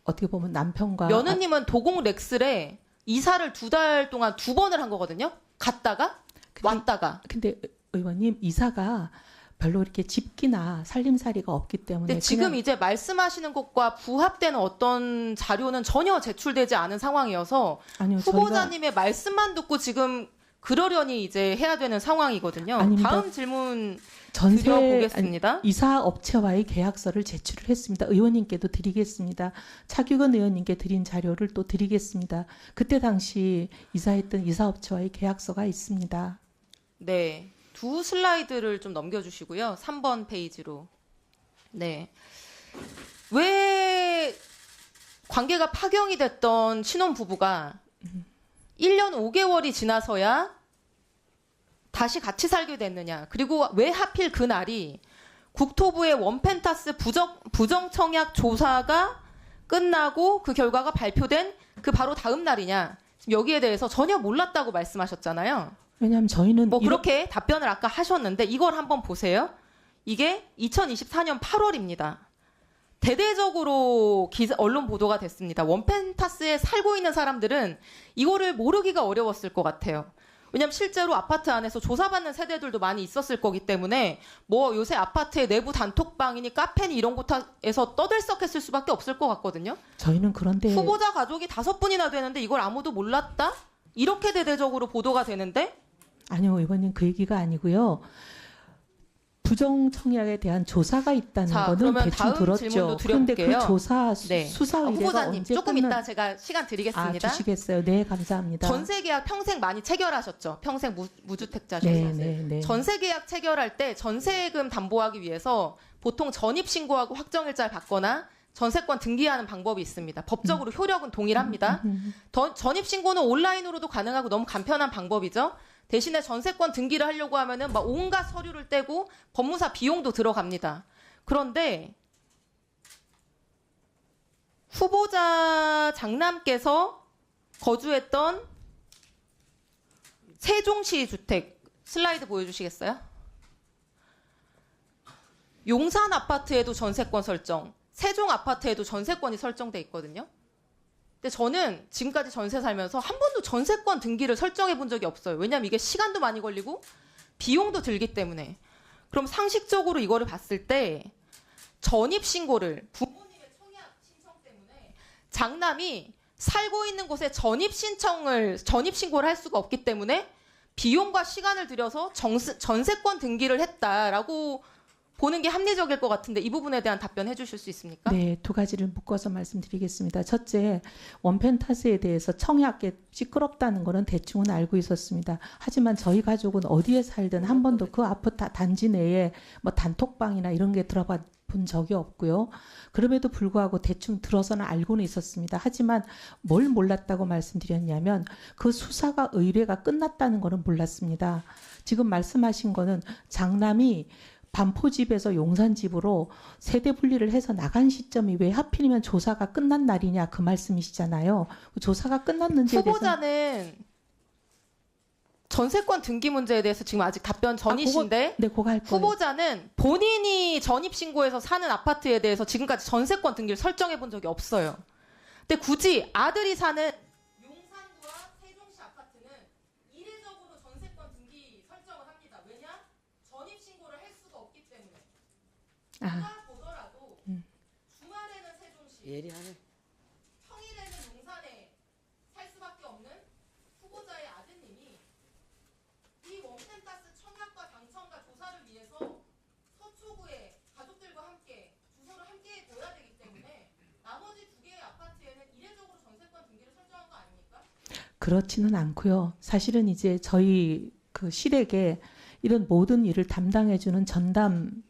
어떻게 보면 남편과 며느님은 도공 렉슬에 이사를 2달 동안 2번을 한 거거든요. 갔다가 왔다가. 근데 의원님 이사가 별로 이렇게 집기나 살림살이가 없기 때문에 근데 지금 그냥 이제 말씀하시는 것과 부합되는 어떤 자료는 전혀 제출되지 않은 상황이어서 아니요, 후보자님의 말씀만 듣고 지금 그러려니 이제 해야 되는 상황이거든요. 아닙니다. 다음 질문 전세 드려보겠습니다. 이사 업체와의 계약서를 제출을 했습니다. 의원님께도 드리겠습니다. 차규근 의원님께 드린 자료를 또 드리겠습니다. 그때 당시 이사했던 이사업체와의 계약서가 있습니다. 네. 2 슬라이드를 좀 넘겨주시고요. 3번 페이지로. 네. 왜 관계가 파경이 됐던 신혼부부가 1년 5개월이 지나서야 다시 같이 살게 됐느냐. 그리고 왜 하필 그날이 국토부의 원펜타스 부정 청약 조사가 끝나고 그 결과가 발표된 그 바로 다음 날이냐. 지금 여기에 대해서 전혀 몰랐다고 말씀하셨잖아요. 왜냐하면 저희는 뭐 그렇게 답변을 아까 하셨는데 이걸 한번 보세요. 이게 2024년 8월입니다. 대대적으로 언론 보도가 됐습니다. 원펜타스에 살고 있는 사람들은 이거를 모르기가 어려웠을 것 같아요. 왜냐하면 실제로 아파트 안에서 조사받는 세대들도 많이 있었을 거기 때문에 뭐 요새 아파트의 내부 단톡방이니 카페니 이런 곳에서 떠들썩했을 수밖에 없을 것 같거든요. 저희는 그런데 후보자 가족이 5분이나 되는데 이걸 아무도 몰랐다? 이렇게 대대적으로 보도가 되는데 아니요, 의원님 그 얘기가 아니고요. 부정 청약에 대한 조사가 있다는 자, 거는 그러면 대충 다음 들었죠. 질문도 그런데 그 드려볼게요. 조사 네. 수사 의뢰가 후보자님 언제 조금 끝나? 이따 제가 시간 드리겠습니다. 주시겠어요? 네, 감사합니다. 전세 계약 평생 많이 체결하셨죠? 평생 무주택자셔서. 네. 전세 계약 체결할 때 전세금 담보하기 위해서 보통 전입 신고하고 확정일자를 받거나 전세권 등기하는 방법이 있습니다. 법적으로 효력은 동일합니다. 전입 신고는 온라인으로도 가능하고 너무 간편한 방법이죠. 대신에 전세권 등기를 하려고 하면은 막 온갖 서류를 떼고 법무사 비용도 들어갑니다. 그런데 후보자 장남께서 거주했던 세종시 주택 슬라이드 보여주시겠어요? 용산 아파트에도 전세권 설정, 세종 아파트에도 전세권이 설정돼 있거든요. 근데 저는 지금까지 전세 살면서 한 번도 전세권 등기를 설정해 본 적이 없어요. 왜냐하면 이게 시간도 많이 걸리고 비용도 들기 때문에. 그럼 상식적으로 이거를 봤을 때 전입신고를 부모님의 청약 신청 때문에 장남이 살고 있는 곳에 전입신고를 할 수가 없기 때문에 비용과 시간을 들여서 전세권 등기를 했다라고 보는 게 합리적일 것 같은데 이 부분에 대한 답변해 주실 수 있습니까? 네, 두 가지를 묶어서 말씀드리겠습니다. 첫째, 원펜타스에 대해서 청약에 시끄럽다는 거는 대충은 알고 있었습니다. 하지만 저희 가족은 어디에 살든 한 번도 그 아파트 단지 내에 뭐 단톡방이나 이런 게 들어봐 본 적이 없고요. 그럼에도 불구하고 대충 들어서는 알고는 있었습니다. 하지만 뭘 몰랐다고 말씀드렸냐면 그 수사가 의뢰가 끝났다는 거는 몰랐습니다. 지금 말씀하신 거는 장남이 반포집에서 용산집으로 세대 분리를 해서 나간 시점이 왜 하필이면 조사가 끝난 날이냐 그 말씀이시잖아요. 조사가 끝났는지에 대해서 후보자는 전세권 등기 문제에 대해서 지금 아직 답변 전이신데 네, 그거 할 거예요. 후보자는 본인이 전입신고해서 사는 아파트에 대해서 지금까지 전세권 등기를 설정해 본 적이 없어요. 근데 굳이 아들이 사는 용산구와 세종시 아파트는 이례적으로 전세권 등기 설정을 합니다. 왜냐? 전입신고를 할 수가 없기 때문에. 누가 보더라도 주말에는 세종시, 예리하네. 평일에는 용산에 살 수밖에 없는 후보자의 아드님이 이 원펜타스 청약과 당첨과 조사를 위해서 서초구에 가족들과 함께 주소를 함께 둬야 되기 때문에 나머지 두 개의 아파트에는 이례적으로 전세권 등기를 설정한 거 아닙니까? 그렇지는 않고요. 사실은 이제 저희 그 실에게 이런 모든 일을 담당해주는 전담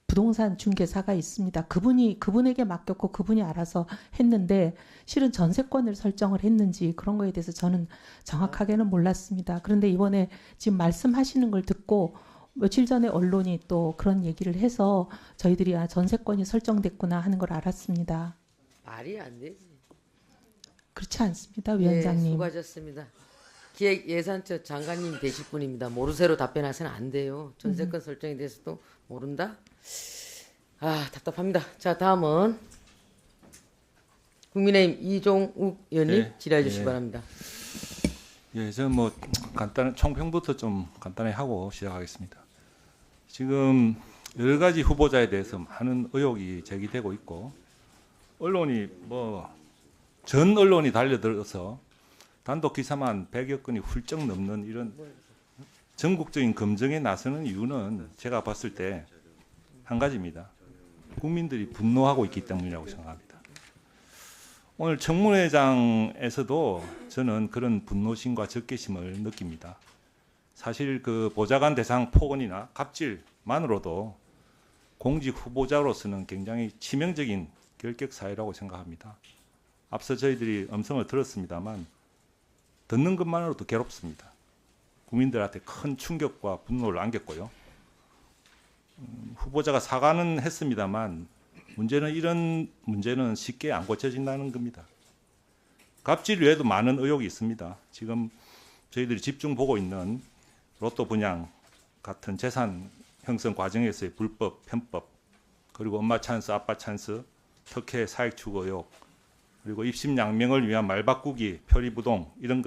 부동산 중개사가 있습니다. 그분에게 맡겼고 그분이 알아서 했는데 실은 전세권을 설정을 했는지 그런 거에 대해서 저는 정확하게는 몰랐습니다. 그런데 이번에 지금 말씀하시는 걸 듣고 며칠 전에 언론이 또 그런 얘기를 해서 저희들이 전세권이 설정됐구나 하는 걸 알았습니다. 말이 안 되지. 그렇지 않습니다, 위원장님. 네, 수고하셨습니다. 기획예산처 장관님 되실 분입니다. 모르쇠로 답변하시면 안 돼요. 전세권 설정에 대해서도 모른다? 아, 답답합니다. 자, 다음은 국민의힘 이종욱 의원님 네, 질의해 주시기 네. 바랍니다. 예, 저는 뭐 간단 총평부터 좀 간단히 하고 시작하겠습니다. 지금 여러 가지 후보자에 대해서 많은 의혹이 제기되고 있고 언론이 뭐 전 언론이 달려들어서 단독 기사만 100여 건이 훌쩍 넘는 이런 전국적인 검증에 나서는 이유는 제가 봤을 때 한 가지입니다. 국민들이 분노하고 있기 때문이라고 생각합니다. 오늘 청문회장에서도 저는 그런 분노심과 적개심을 느낍니다. 사실 그 보좌관 대상 폭언이나 갑질만으로도 공직 후보자로서는 굉장히 치명적인 결격 사유라고 생각합니다. 앞서 저희들이 음성을 들었습니다만 듣는 것만으로도 괴롭습니다. 국민들한테 큰 충격과 분노를 안겼고요. 후보자가 사과는 했습니다만 이런 문제는 쉽게 안 고쳐진다는 겁니다. 갑질 외에도 많은 의혹이 있습니다. 지금 저희들이 집중 보고 있는 로또 분양 같은 재산 형성 과정에서의 불법, 편법, 그리고 엄마 찬스, 아빠 찬스, 특혜 사익 추구 의혹, 그리고 입심 양명을 위한 말 바꾸기, 표리부동 이런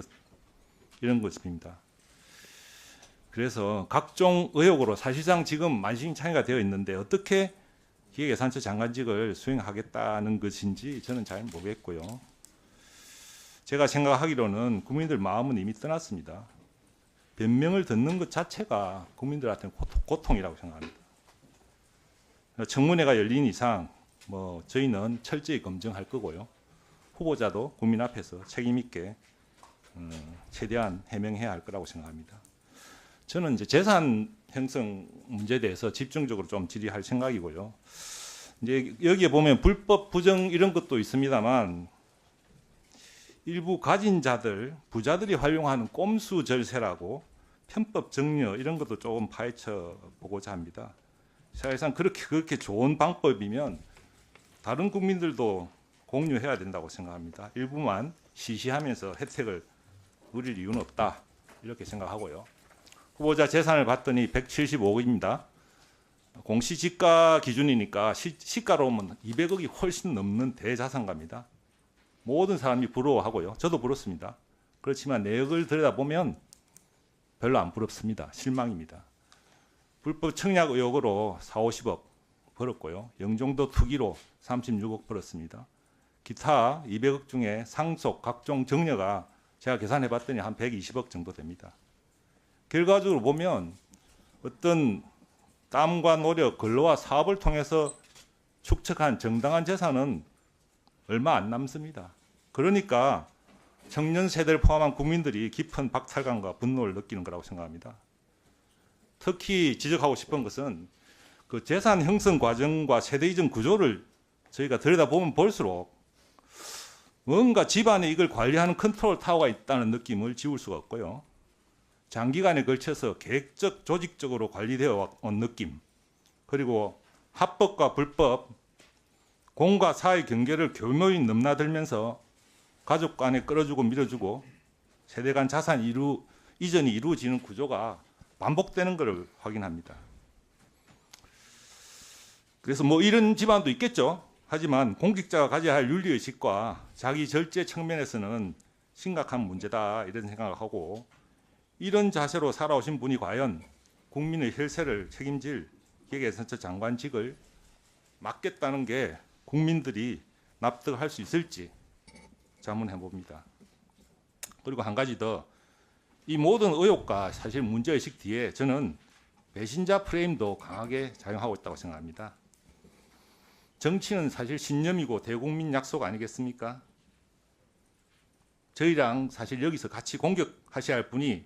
것입니다. 그래서 각종 의혹으로 사실상 지금 만신창이가 되어 있는데 어떻게 기획예산처 장관직을 수행하겠다는 것인지 저는 잘 모르겠고요. 제가 생각하기로는 국민들 마음은 이미 떠났습니다. 변명을 듣는 것 자체가 국민들한테는 고통이라고 생각합니다. 청문회가 열린 이상 뭐 저희는 철저히 검증할 거고요. 후보자도 국민 앞에서 책임 있게 최대한 해명해야 할 거라고 생각합니다. 저는 이제 재산 형성 문제에 대해서 집중적으로 좀 질의할 생각이고요. 이제 여기에 보면 불법 부정 이런 것도 있습니다만 일부 가진 자들, 부자들이 활용하는 꼼수 절세라고 편법 정려 이런 것도 조금 파헤쳐 보고자 합니다. 사실상 그렇게 좋은 방법이면 다른 국민들도 공유해야 된다고 생각합니다. 일부만 시시하면서 혜택을 누릴 이유는 없다 이렇게 생각하고요. 후보자 재산을 봤더니 175억입니다. 공시지가 기준이니까 시가로 보면 200억이 훨씬 넘는 대자산가입니다. 모든 사람이 부러워하고요. 저도 부럽습니다. 그렇지만 내역을 들여다보면 별로 안 부럽습니다. 실망입니다. 불법 청약 의혹으로 4, 50억 벌었고요. 영종도 투기로 36억 벌었습니다. 기타 200억 중에 상속, 각종 정려가 제가 계산해 봤더니 한 120억 정도 됩니다. 결과적으로 보면 어떤 땀과 노력, 근로와 사업을 통해서 축적한 정당한 재산은 얼마 안 남습니다. 그러니까 청년 세대를 포함한 국민들이 깊은 박탈감과 분노를 느끼는 거라고 생각합니다. 특히 지적하고 싶은 것은 그 재산 형성 과정과 세대 이전 구조를 저희가 들여다보면 볼수록 뭔가 집안에 이걸 관리하는 컨트롤 타워가 있다는 느낌을 지울 수가 없고요. 장기간에 걸쳐서 계획적, 조직적으로 관리되어 온 느낌, 그리고 합법과 불법, 공과 사의 경계를 교묘히 넘나들면서 가족 간에 끌어주고 밀어주고 세대 간 자산 이전이 이루어지는 구조가 반복되는 것을 확인합니다. 그래서 뭐 이런 집안도 있겠죠. 하지만 공직자가 가져야 할 윤리의식과 자기 절제 측면에서는 심각한 문제다 이런 생각을 하고, 이런 자세로 살아오신 분이 과연 국민의 혈세를 책임질 기획예산처 장관직을 맡겠다는 게 국민들이 납득할 수 있을지 자문해 봅니다. 그리고 한 가지 더, 이 모든 의혹과 사실 문제의식 뒤에 저는 배신자 프레임도 강하게 작용하고 있다고 생각합니다. 정치는 사실 신념이고 대국민 약속 아니겠습니까? 저희랑 사실 여기서 같이 공격하셔야 할 분이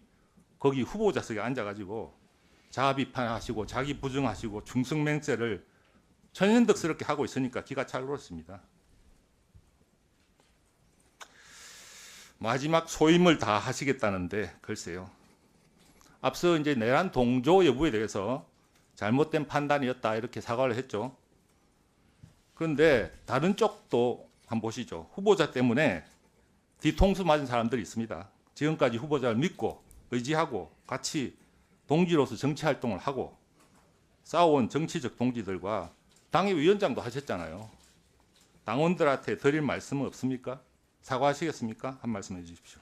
거기 후보자석에 앉아가지고 자아 비판하시고 자기 부정하시고 중성맹세를 천연덕스럽게 하고 있으니까 기가 찰그렇습니다. 마지막 소임을 다 하시겠다는데 글쎄요. 앞서 이제 내란 동조 여부에 대해서 잘못된 판단이었다 이렇게 사과를 했죠. 그런데 다른 쪽도 한번 보시죠. 후보자 때문에 뒤통수 맞은 사람들이 있습니다. 지금까지 후보자를 믿고 의지하고 같이 동지로서 정치 활동을 하고 싸워온 정치적 동지들과 당의 위원장도 하셨잖아요. 당원들한테 드릴 말씀은 없습니까? 사과하시겠습니까? 한 말씀 해주십시오.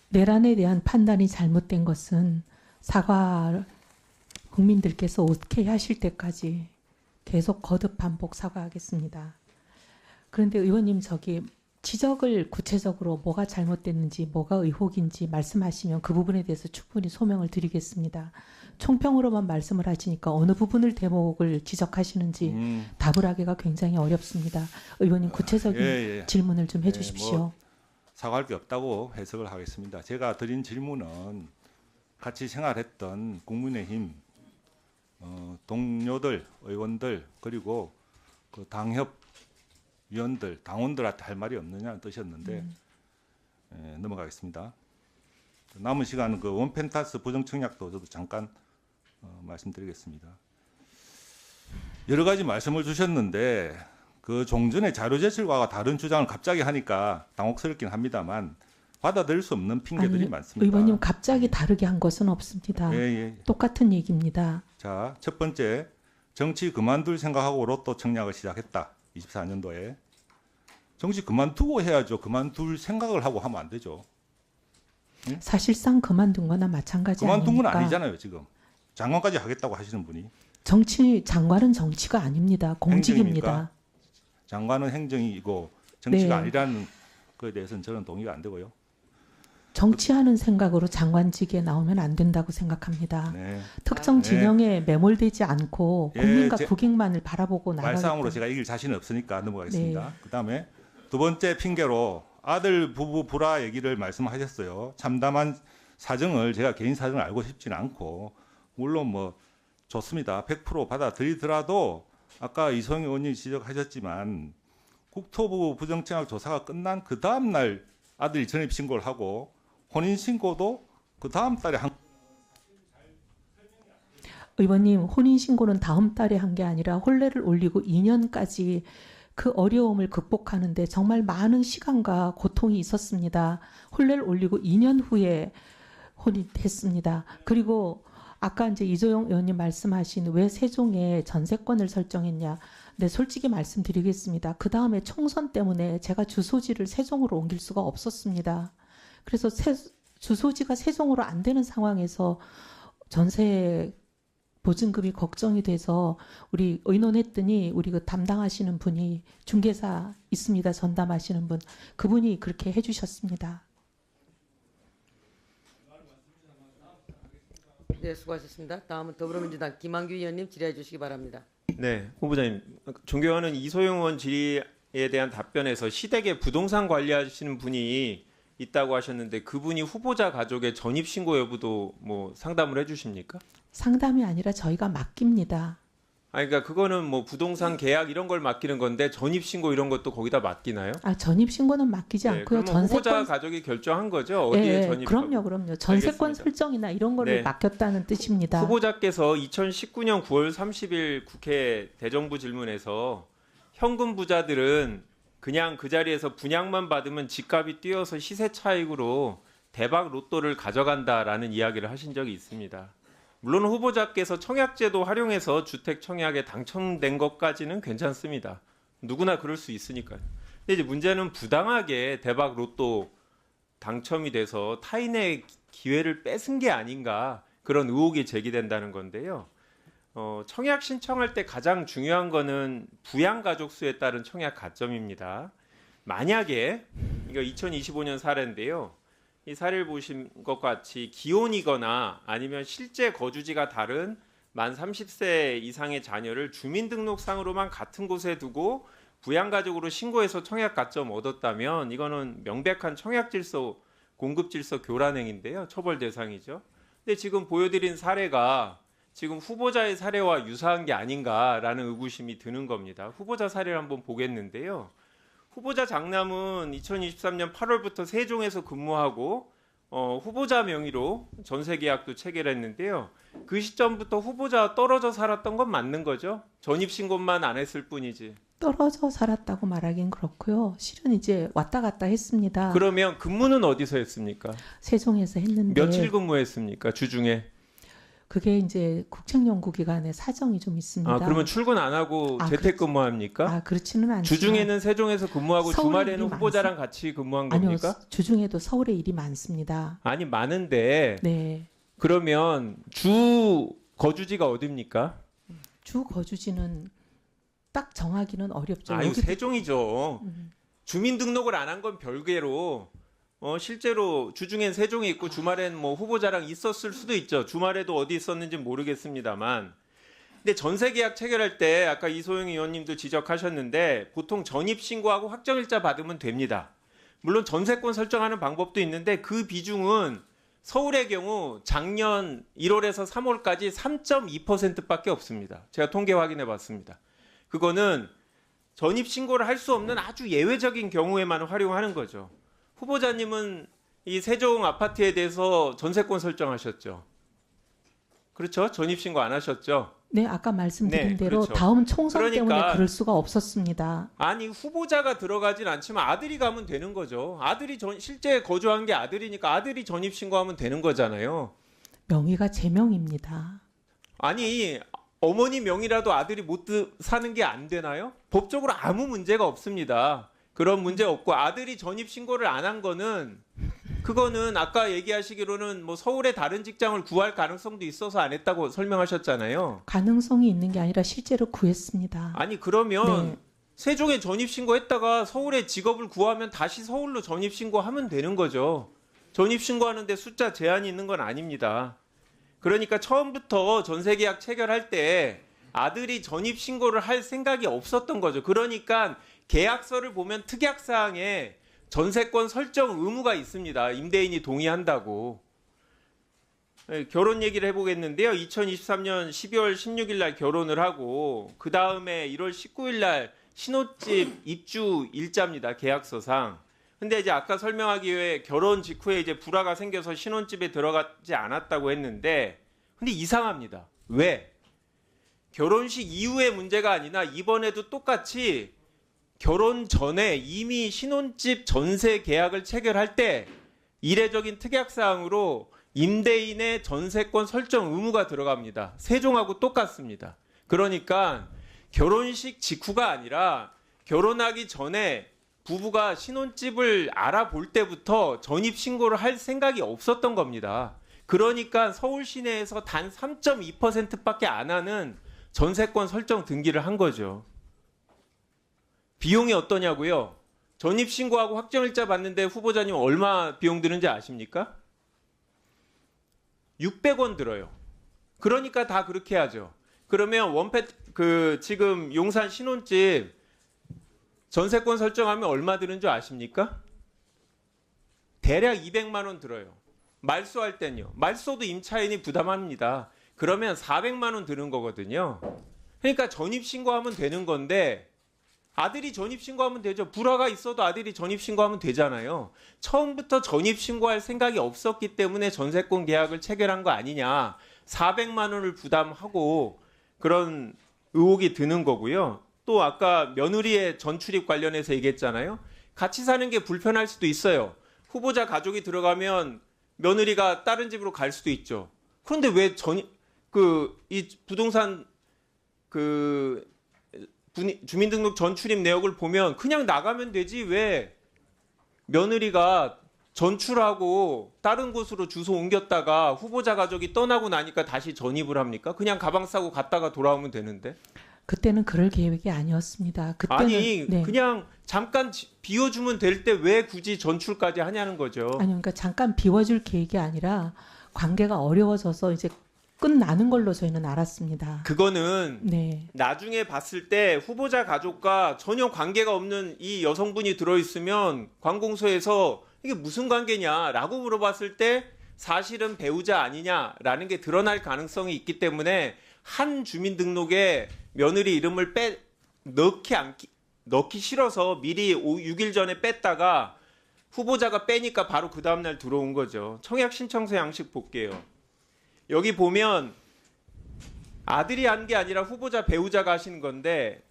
내란에 대한 판단이 잘못된 것은 사과 국민들께서 오케이 하실 때까지 계속 거듭 반복 사과하겠습니다. 그런데 의원님 저기 지적을 구체적으로 뭐가 잘못됐는지 뭐가 의혹인지 말씀하시면 그 부분에 대해서 충분히 소명을 드리겠습니다. 총평으로만 말씀을 하시니까 어느 부분을 대목을 지적하시는지 답을 하기가 굉장히 어렵습니다. 의원님 구체적인 질문을 좀 해주십시오. 뭐 사과할 게 없다고 해석을 하겠습니다. 제가 드린 질문은 같이 생활했던 국민의힘 동료들, 의원들 그리고 그 당협 위원들, 당원들한테 할 말이 없느냐는 뜻이었는데 넘어가겠습니다. 남은 시간은 그 원펜타스 부정청약도 저도 잠깐 말씀드리겠습니다. 여러 가지 말씀을 주셨는데 그 종전의 자료 제출과가 다른 주장을 갑자기 하니까 당혹스럽긴 합니다만 받아들일 수 없는 핑계들이 아니, 많습니다. 의원님 갑자기 다르게 한 것은 없습니다. 예. 똑같은 얘기입니다. 자, 첫 번째, 정치 그만둘 생각하고 로또 청약을 시작했다. 24년도에. 정치 그만두고 해야죠. 그만둘 생각을 하고 하면 안 되죠. 사실상 그만둔 거나 마찬가지 그만둔 건 아닙니까? 아니잖아요. 지금. 장관까지 하겠다고 하시는 분이. 장관은 정치가 아닙니다. 공직입니다. 행정입니까? 장관은 행정이고 정치가 네. 아니라는 것에 대해서는 저는 동의가 안 되고요. 정치하는 생각으로 장관직에 나오면 안 된다고 생각합니다. 네. 특정 네. 진영에 매몰되지 않고 예, 국민과 국익만을 바라보고 나가겠다. 말싸움으로 제가 이길 자신은 없으니까 넘어가겠습니다. 네. 그다음에 두 번째 핑계로 아들 부부 불화 얘기를 말씀하셨어요. 참담한 사정을 제가 개인 사정을 알고 싶지는 않고 물론 뭐 좋습니다. 100% 받아들이더라도 아까 이성희 의원이 지적하셨지만 국토부 부정청약 조사가 끝난 그 다음 날 아들이 전입 신고를 하고 혼인 신고도 그 다음 달에 한. 의원님 혼인 신고는 다음 달에 한 게 아니라 혼례를 올리고 2년까지 그 어려움을 극복하는데 정말 많은 시간과 고통이 있었습니다. 혼례를 올리고 2년 후에 혼인했습니다. 그리고 아까 이제 이조영 의원님 말씀하신 왜 세종에 전세권을 설정했냐. 네, 솔직히 말씀드리겠습니다. 그 다음에 총선 때문에 제가 주소지를 세종으로 옮길 수가 없었습니다. 그래서 주소지가 세종으로 안 되는 상황에서 전세 보증금이 걱정이 돼서 우리 의논했더니 우리 그 담당하시는 분이 중개사 있습니다. 전담하시는 분. 그분이 그렇게 해주셨습니다. 네, 수고하셨습니다. 다음은 더불어민주당 김한규 의원님 질의해 주시기 바랍니다. 네, 후보자님. 존경하는 이소영 의원 질의에 대한 답변에서 시댁에 부동산 관리하시는 분이 있다고 하셨는데 그분이 후보자 가족의 전입신고 여부도 뭐 상담을 해주십니까? 상담이 아니라 저희가 맡깁니다. 아니, 그러니까 그거는 뭐 부동산 계약 이런 걸 맡기는 건데 전입신고 이런 것도 거기다 맡기나요? 전입신고는 맡기지 네, 않고요. 그러면 후보자 가족이 결정한 거죠? 어디에 전입? 그럼요. 전세권 알겠습니다. 설정이나 이런 거를 네. 맡겼다는 뜻입니다. 후보자께서 2019년 9월 30일 국회 대정부 질문에서 현금 부자들은 그냥 그 자리에서 분양만 받으면 집값이 뛰어서 시세 차익으로 대박 로또를 가져간다라는 이야기를 하신 적이 있습니다. 물론 후보자께서 청약제도 활용해서 주택 청약에 당첨된 것까지는 괜찮습니다. 누구나 그럴 수 있으니까요. 근데 이제 문제는 부당하게 대박 로또 당첨이 돼서 타인의 기회를 뺏은 게 아닌가 그런 의혹이 제기된다는 건데요. 청약 신청할 때 가장 중요한 거는 부양 가족 수에 따른 청약 가점입니다. 만약에 이거 2025년 사례인데요. 이 사례를 보신 것 같이 기혼이거나 아니면 실제 거주지가 다른 만 30세 이상의 자녀를 주민등록상으로만 같은 곳에 두고 부양가족으로 신고해서 청약 가점 얻었다면 이거는 명백한 청약질서, 공급질서 교란행위인데요. 처벌 대상이죠. 근데 지금 보여드린 사례가 지금 후보자의 사례와 유사한 게 아닌가라는 의구심이 드는 겁니다. 후보자 사례를 한번 보겠는데요. 후보자 장남은 2023년 8월부터 세종에서 근무하고 후보자 명의로 전세 계약도 체결했는데요. 그 시점부터 후보자와 떨어져 살았던 건 맞는 거죠? 전입 신고만 안 했을 뿐이지. 떨어져 살았다고 말하긴 그렇고요. 실은 이제 왔다 갔다 했습니다. 그러면 근무는 어디서 했습니까? 세종에서 했는데 며칠 근무했습니까? 주중에? 그게 이제 국책연구기관의 사정이 좀 있습니다. 그러면 출근 안 하고 재택근무합니까? 그렇지는 않습니다. 주중에는 세종에서 근무하고 주말에는 일이 후보자랑 같이 근무한 아니요, 겁니까? 주중에도 서울에 일이 많습니다. 아니 많은데 네. 그러면 주 거주지가 어디입니까? 주 거주지는 딱 정하기는 어렵죠. 아유 여기 세종이죠. 주민등록을 안 한 건 별개로 실제로 주중엔 세종에 있고 주말엔 뭐 후보자랑 있었을 수도 있죠. 주말에도 어디 있었는지 모르겠습니다만. 근데 전세 계약 체결할 때 아까 이소영 의원님도 지적하셨는데 보통 전입 신고하고 확정일자 받으면 됩니다. 물론 전세권 설정하는 방법도 있는데 그 비중은 서울의 경우 작년 1월에서 3월까지 3.2%밖에 없습니다. 제가 통계 확인해 봤습니다. 그거는 전입 신고를 할 수 없는 아주 예외적인 경우에만 활용하는 거죠. 후보자님은 이 세종 아파트에 대해서 전세권 설정하셨죠. 그렇죠? 전입신고 안 하셨죠? 네, 아까 말씀드린 네, 대로 그렇죠. 다음 총선 그러니까 때문에 그럴 수가 없었습니다. 아니 후보자가 들어가진 않지만 아들이 가면 되는 거죠. 아들이 실제 거주한 게 아들이니까 아들이 전입신고하면 되는 거잖아요. 명의가 제 명입니다. 아니 어머니 명의라도 아들이 못 사는 게 안 되나요? 법적으로 아무 문제가 없습니다. 그런 문제 없고 아들이 전입 신고를 안 한 거는 그거는 아까 얘기하시기로는 뭐 서울에 다른 직장을 구할 가능성도 있어서 안 했다고 설명하셨잖아요. 가능성이 있는 게 아니라 실제로 구했습니다. 아니 그러면 네. 세종에 전입 신고했다가 서울에 직업을 구하면 다시 서울로 전입 신고하면 되는 거죠. 전입 신고하는데 숫자 제한이 있는 건 아닙니다. 그러니까 처음부터 전세 계약 체결할 때 아들이 전입 신고를 할 생각이 없었던 거죠. 그러니까 계약서를 보면 특약사항에 전세권 설정 의무가 있습니다. 임대인이 동의한다고. 결혼 얘기를 해보겠는데요. 2023년 12월 16일 날 결혼을 하고 그 다음에 1월 19일 날 신혼집 입주 일자입니다. 계약서상. 근데 이제 아까 설명하기 위해 결혼 직후에 이제 불화가 생겨서 신혼집에 들어가지 않았다고 했는데 근데 이상합니다. 왜? 결혼식 이후의 문제가 아니라 이번에도 똑같이 결혼 전에 이미 신혼집 전세 계약을 체결할 때 이례적인 특약사항으로 임대인의 전세권 설정 의무가 들어갑니다. 세종하고 똑같습니다. 그러니까 결혼식 직후가 아니라 결혼하기 전에 부부가 신혼집을 알아볼 때부터 전입신고를 할 생각이 없었던 겁니다. 그러니까 서울 시내에서 단 3.2%밖에 안 하는 전세권 설정 등기를 한 거죠. 비용이 어떠냐고요? 전입신고하고 확정일자 받는데 후보자님 얼마 비용 드는지 아십니까? 600원 들어요. 그러니까 다 그렇게 하죠. 그러면 지금 용산 신혼집 전세권 설정하면 얼마 드는 줄 아십니까? 대략 200만 원 들어요. 말소할 땐요. 말소도 임차인이 부담합니다. 그러면 400만 원 드는 거거든요. 그러니까 전입신고하면 되는 건데 아들이 전입신고하면 되죠. 불화가 있어도 아들이 전입신고하면 되잖아요. 처음부터 전입신고할 생각이 없었기 때문에 전세권 계약을 체결한 거 아니냐. 400만 원을 부담하고 그런 의혹이 드는 거고요. 또 아까 며느리의 전출입 관련해서 얘기했잖아요. 같이 사는 게 불편할 수도 있어요. 후보자 가족이 들어가면 며느리가 다른 집으로 갈 수도 있죠. 그런데 왜 이 부동산 주민등록 전출입 내역을 보면 그냥 나가면 되지 왜 며느리가 전출하고 다른 곳으로 주소 옮겼다가 후보자 가족이 떠나고 나니까 다시 전입을 합니까? 그냥 가방 싸고 갔다가 돌아오면 되는데. 그때는 그럴 계획이 아니었습니다. 그때는 아니 네. 그냥 잠깐 비워주면 될 때 왜 굳이 전출까지 하냐는 거죠. 아니 그러니까 잠깐 비워줄 계획이 아니라 관계가 어려워져서 이제 끝나는 걸로 저희는 알았습니다. 그거는 네. 나중에 봤을 때 후보자 가족과 전혀 관계가 없는 이 여성분이 들어있으면 관공서에서 이게 무슨 관계냐라고 물어봤을 때 사실은 배우자 아니냐라는 게 드러날 가능성이 있기 때문에 한 주민등록에 며느리 이름을 넣기 싫어서 미리 6일 전에 뺐다가 후보자가 빼니까 바로 그 다음날 들어온 거죠. 청약 신청서 양식 볼게요. 여기 보면 아들이 한 게 아니라 후보자 배우자가 하시는 건데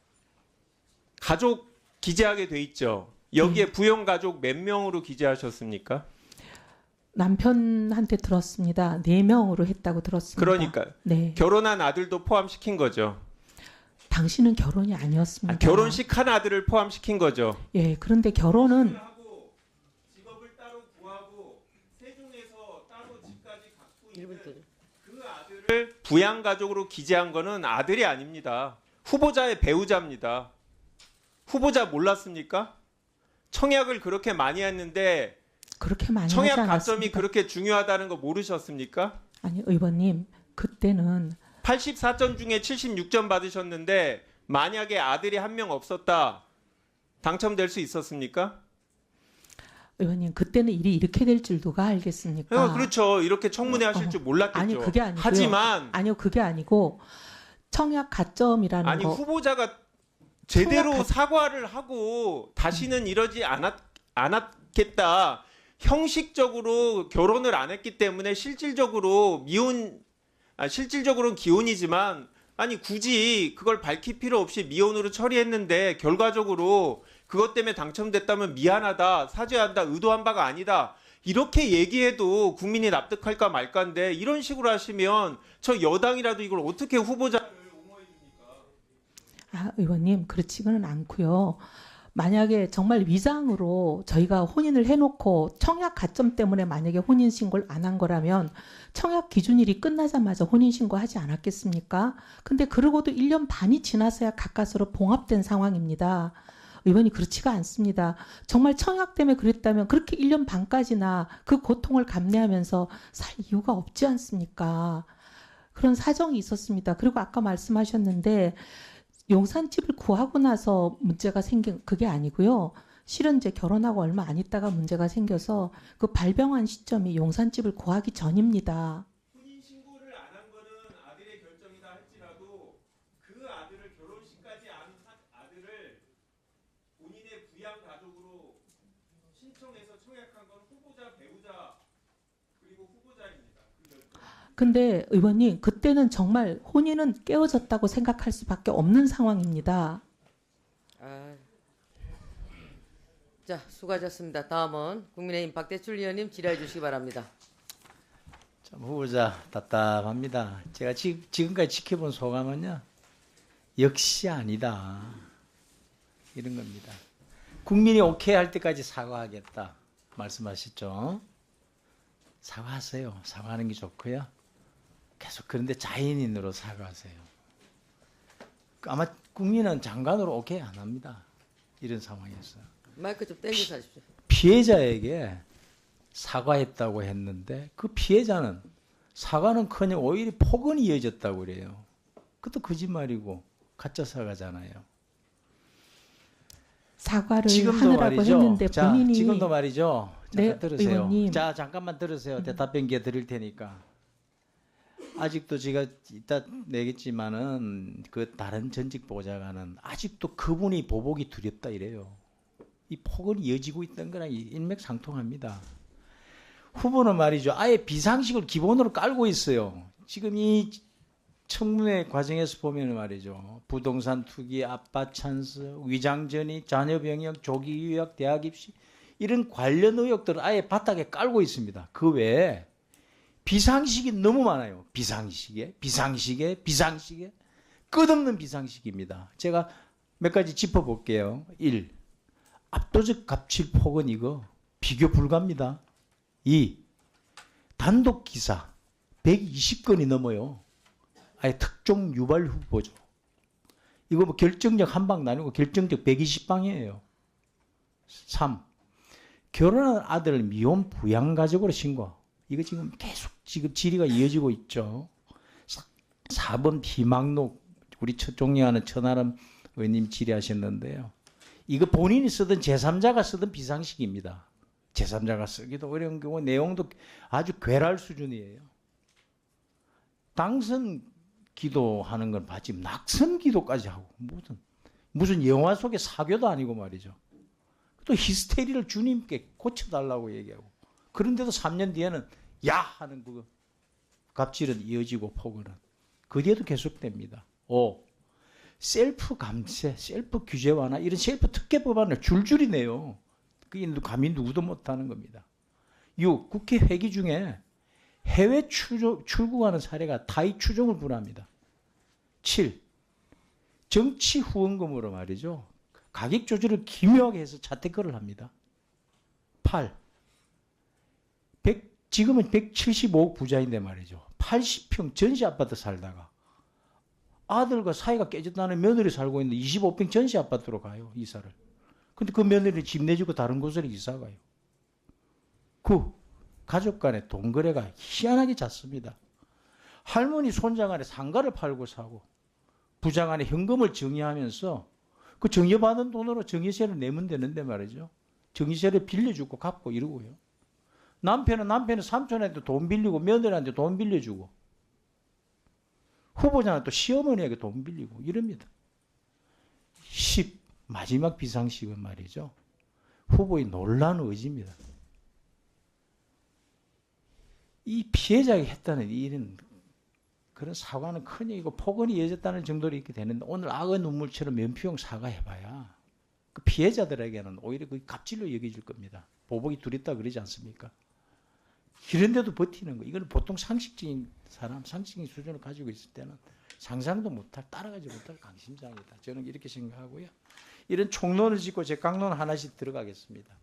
가족 기재하게 돼 있죠. 여기에 부영가족 몇 명으로 기재하셨습니까? 남편한테 들었습니다. 4명으로 했다고 들었습니다. 그러니까 네. 결혼한 아들도 포함시킨 거죠. 당신은 결혼이 아니었습니다. 결혼식 한 아들을 포함시킨 거죠. 예, 그런데 결혼은 직업을 따로 구하고 세종에서 따로 집까지 갖고 있는 그 아들을 부양가족으로 기재한 거는 아들이 아닙니다. 후보자의 배우자입니다. 후보자 몰랐습니까? 청약을 그렇게 많이 했는데 그렇게 많이 청약 하지 가점이 않았습니다. 그렇게 중요하다는 거 모르셨습니까? 아니 의원님 그때는 84점 중에 76점 받으셨는데 만약에 아들이 한 명 없었다 당첨될 수 있었습니까? 의원님 그때는 일이 이렇게 될 줄 누가 알겠습니까? 그렇죠. 이렇게 청문회 하실 줄 몰랐겠죠. 아니 그게 아니고요. 하지만 아니요 그게 아니고 청약 가점이라는 아니 거 후보자가 제대로 청약 사과를 하고 다시는 이러지 않았겠다. 형식적으로 결혼을 안 했기 때문에 실질적으로는 기혼이지만 아니 굳이 그걸 밝힐 필요 없이 미혼으로 처리했는데 결과적으로 그것 때문에 당첨됐다면 미안하다, 사죄한다, 의도한 바가 아니다. 이렇게 얘기해도 국민이 납득할까 말까인데 이런 식으로 하시면 저 여당이라도 이걸 어떻게 후보자를 옹호해 줍니까? 의원님 그렇지는 않고요. 만약에 정말 위장으로 저희가 혼인을 해놓고 청약 가점 때문에 만약에 혼인신고를 안 한 거라면 청약 기준일이 끝나자마자 혼인신고하지 않았겠습니까? 근데 그러고도 1년 반이 지나서야 가까스로 봉합된 상황입니다. 의원이 그렇지가 않습니다. 정말 청약 때문에 그랬다면 그렇게 1년 반까지나 그 고통을 감내하면서 살 이유가 없지 않습니까? 그런 사정이 있었습니다. 그리고 아까 말씀하셨는데 용산집을 구하고 나서 문제가 생긴 그게 아니고요. 실은 이제 결혼하고 얼마 안 있다가 문제가 생겨서 그 발병한 시점이 용산집을 구하기 전입니다. 혼인 신고를 안 한 거는 아들의 결정이다 할지라도 그 아들을 결혼식까지 안 한 아들을 본인의 부양 가족으로 신청해서 청약한 건 후보자, 배우자 그리고 후보자입니다. 근데 의원님 그때는 정말 혼인은 깨어졌다고 생각할 수밖에 없는 상황입니다. 자, 수고하셨습니다. 다음은 국민의힘 박대출 의원님 질의해 주시기 바랍니다. 참 후보자 답답합니다. 제가 지금까지 지켜본 소감은요. 역시 아니다. 이런 겁니다. 국민이 오케이 할 때까지 사과하겠다 말씀하셨죠. 사과하세요. 사과하는 게 좋고요. 계속 그런데 자연인으로 사과하세요. 아마 국민은 장관으로 오케이 안 합니다. 이런 상황에서. 마이크 좀 땡겨서 하십시오. 피해자에게 사과했다고 했는데 그 피해자는 사과는커녕 오히려 폭언이 이어졌다고 그래요. 그것도 거짓말이고 가짜 사과잖아요. 사과를 지금도 하느라고 말이죠. 했는데 자, 본인이 지금도 말이죠. 잠깐 네, 들으세요. 의원님. 자, 잠깐만 들으세요. 대답변 기회 드릴 테니까. 아직도 제가 이따 내겠지만은 그 다른 전직 보좌관은 아직도 그분이 보복이 두렵다 이래요. 이 폭언이 이어지고 있던 거랑 일맥상통합니다. 후보는 말이죠. 아예 비상식을 기본으로 깔고 있어요. 지금 이 청문회 과정에서 보면 말이죠. 부동산 투기, 아빠 찬스, 위장전이, 자녀병역, 조기 유학, 대학 입시 이런 관련 의혹들을 아예 바닥에 깔고 있습니다. 그 외에 비상식이 너무 많아요. 비상식에 끝없는 비상식입니다. 제가 몇 가지 짚어볼게요. 1. 압도적 갑질 폭언 이거 비교 불가합니다. 2. 단독 기사 120건이 넘어요. 아예 특종 유발 후보죠. 이거 뭐 결정적 한 방 나뉘고 결정적 120방이에요. 3. 결혼한 아들을 미혼 부양가족으로 신고. 이거 지금 계속 지금 질의가 이어지고 있죠. 4번 비망록 우리 존경하는 천하람 의원님 질의하셨는데요. 이거 본인이 쓰던 제3자가 쓰던 비상식입니다. 제3자가 쓰기도 어려운 경우 내용도 아주 괴랄 수준이에요. 당선 기도하는 건 봤지 낙선 기도까지 하고 무슨 영화 속의 사교도 아니고 말이죠. 또 히스테리를 주님께 고쳐달라고 얘기하고 그런데도 3년 뒤에는 야 하는 그 갑질은 이어지고 폭언은 그 뒤에도 계속됩니다. 5. 셀프 감세, 셀프 규제 완화 이런 셀프 특혜 법안을 줄줄이 내요. 그게 감히 누구도 못하는 겁니다. 6. 국회 회기 중에 해외 출국하는 사례가 타의 추종을 불허합니다. 7. 정치 후원금으로 말이죠. 가격 조절을 기묘하게 해서 자택거래를 합니다. 8. 지금은 175억 부자인데 말이죠. 80평 전시 아파트 살다가 아들과 사이가 깨졌다는 며느리 살고 있는데 25평 전시 아파트로 가요. 이사를. 근데 그 며느리 집 내주고 다른 곳으로 이사 가요. 9. 가족 간의 돈 거래가 희한하게 잦습니다. 할머니 손자 간에 상가를 팔고 사고 부자 간에 현금을 정의하면서 그 정의받은 돈으로 정의세를 내면 되는데 말이죠. 정의세를 빌려주고 갚고 이러고요. 남편은 삼촌한테 돈 빌리고 며느리한테 돈 빌려주고 후보자는 또 시어머니에게 돈 빌리고 이럽니다. 10. 마지막 비상식은 말이죠. 후보의 놀라운 의지입니다. 이 피해자가 했다는 이런 그런 사과는 큰 얘기고 폭언이 이어졌다는 정도로 이렇게 되는데 오늘 악의 눈물처럼 면피용 사과해봐야 그 피해자들에게는 오히려 그 갑질로 여겨질 겁니다. 보복이 두렵다 그러지 않습니까? 이런데도 버티는 거 이거는 보통 상식적인 사람, 상식적인 수준을 가지고 있을 때는 상상도 못할, 따라가지 못할 강심장이다. 저는 이렇게 생각하고요. 이런 총론을 짓고 제 강론 하나씩 들어가겠습니다.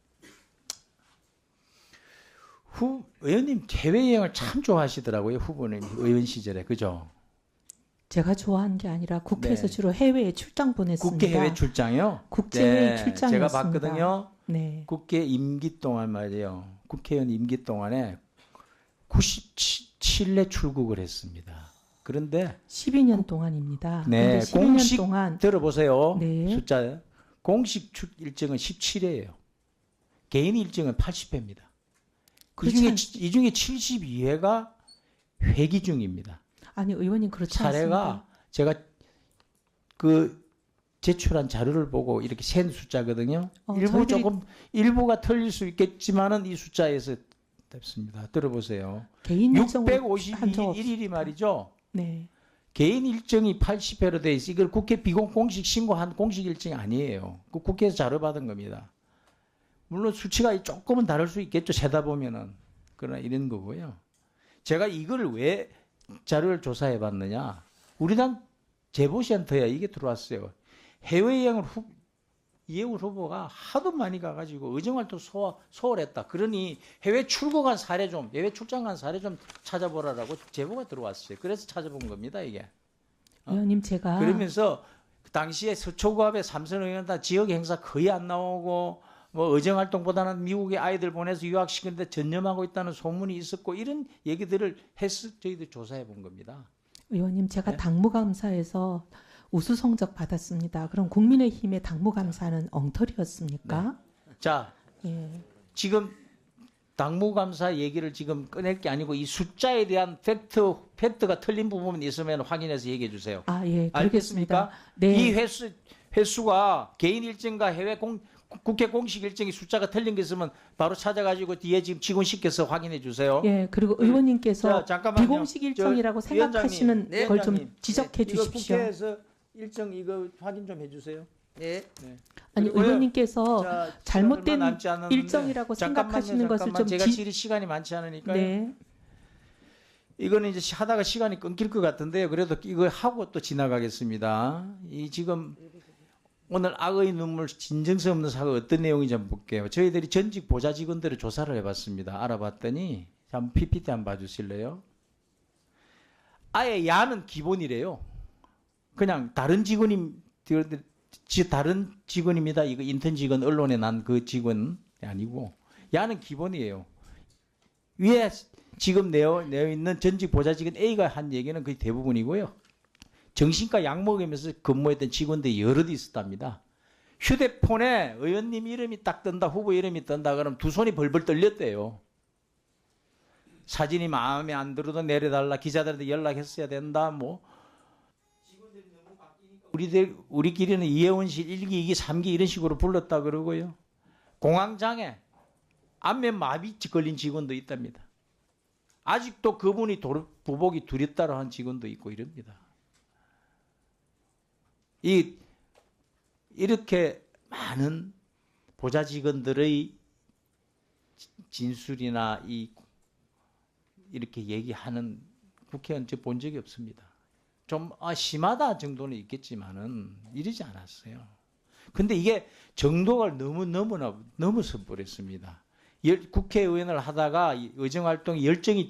의원님 해외여행을 참 좋아하시더라고요. 후보님 의원 시절에. 그죠? 제가 좋아한 게 아니라 국회에서 네. 주로 해외에 출장 보냈습니다. 국회 해외 출장이요? 국제회의 출장이었습니다. 제가 봤거든요. 네. 국회 임기 동안 말이에요. 국회의원 임기 동안에 97회 출국을 했습니다. 그런데 12년 동안입니다. 네, 12년 공식 동안 들어보세요. 네. 숫자 공식 일정은 17회예요. 개인 일정은 80회입니다. 이 중에 72회가 회기 중입니다. 아니 의원님 그렇지 사례가 않습니다. 제가 그 제출한 자료를 보고 이렇게 센 숫자거든요. 일부가 틀릴 수 있겠지만은 이 숫자에서 됐습니다. 들어보세요. 개인 일정으로 651일이 말이죠. 네. 개인 일정이 80회로 돼 있어. 이걸 국회 비공식 신고한 공식 일정이 아니에요. 그 국회에서 자료 받은 겁니다. 물론 수치가 조금은 다를 수 있겠죠. 세다 보면은. 그러나 이런 거고요. 제가 이걸 왜 자료를 조사해 봤느냐. 우리 당 제보센터에 이게 들어왔어요. 해외여행을 이해훈 후보가 하도 많이 가가지고 의정활동 소홀했다. 그러니 해외 출국 간 사례 좀, 해외 출장 간 사례 좀 찾아보라라고 제보가 들어왔어요. 그래서 찾아본 겁니다, 이게. 의원님 제가 그러면서 당시에 서초구합의 삼선 의원 다 지역 행사 거의 안 나오고 뭐 의정활동보다는 미국에 아이들 보내서 유학시키는데 전념하고 있다는 소문이 있었고 이런 얘기들을 해서 저희들 조사해 본 겁니다. 의원님 제가 네? 당무감사에서 우수 성적 받았습니다. 그럼 국민의힘의 당무감사는 엉터리였습니까? 자, 예. 지금 당무감사 얘기를 지금 꺼낼 게 아니고 이 숫자에 대한 팩트가 틀린 부분이 있으면 확인해서 얘기해 주세요. 아, 예, 알겠습니까? 그러겠습니다. 네. 이 횟수가 개인 일정과 해외 국회 공식 일정이 숫자가 틀린 게 있으면 바로 찾아가지고 뒤에 지금 직원시켜서 확인해 주세요. 예, 그리고 의원님께서 자, 잠깐만요. 비공식 일정이라고 저 생각하시는 위원장님, 걸 좀 위원장님. 지적해 이거 주십시오. 국회에서 일정 이거 확인 좀 해주세요. 네. 아니 그리고요. 의원님께서 자, 잘못된 시간 얼마 남지 않았는데 일정이라고 생각하시는 것을 좀 제가 질의 시간이 많지 않으니까요. 네. 이거는 이제 하다가 시간이 끊길 것 같은데요. 그래도 이거 하고 또 지나가겠습니다. 이 지금 오늘 악의 눈물 진정성 없는 사과 어떤 내용인지 한번 볼게요. 저희들이 전직 보좌 직원들을 조사를 해봤습니다. 알아봤더니 한번 PPT 한번 봐주실래요? 아예 야는 기본이래요. 그냥 다른 직원입니다. 이거 인턴 직원 언론에 난 그 직원이 아니고 야는 기본이에요. 위에 지금 내어 있는 전직 보좌 직원 A가 한 얘기는 거의 대부분이고요. 정신과 약 먹으면서 근무했던 직원들이 여럿 있었답니다. 휴대폰에 의원님 이름이 딱 뜬다, 후보 이름이 뜬다 그러면 두 손이 벌벌 떨렸대요. 사진이 마음에 안 들어도 내려달라, 기자들한테 연락했어야 된다, 뭐. 우리끼리는 이혜원실 1기, 2기, 3기 이런 식으로 불렀다 그러고요. 공황장애, 안면 마비 걸린 직원도 있답니다. 아직도 그분이 부복이 두렵다고 한 직원도 있고 이럽니다. 이렇게 많은 보좌 직원들의 진술이나 이렇게 얘기하는 국회의원 저 본 적이 없습니다. 좀 심하다 정도는 있겠지만은 이러지 않았어요. 근데 이게 정도가 너무 넘어서 버렸습니다. 국회의원을 하다가 의정활동이 열정이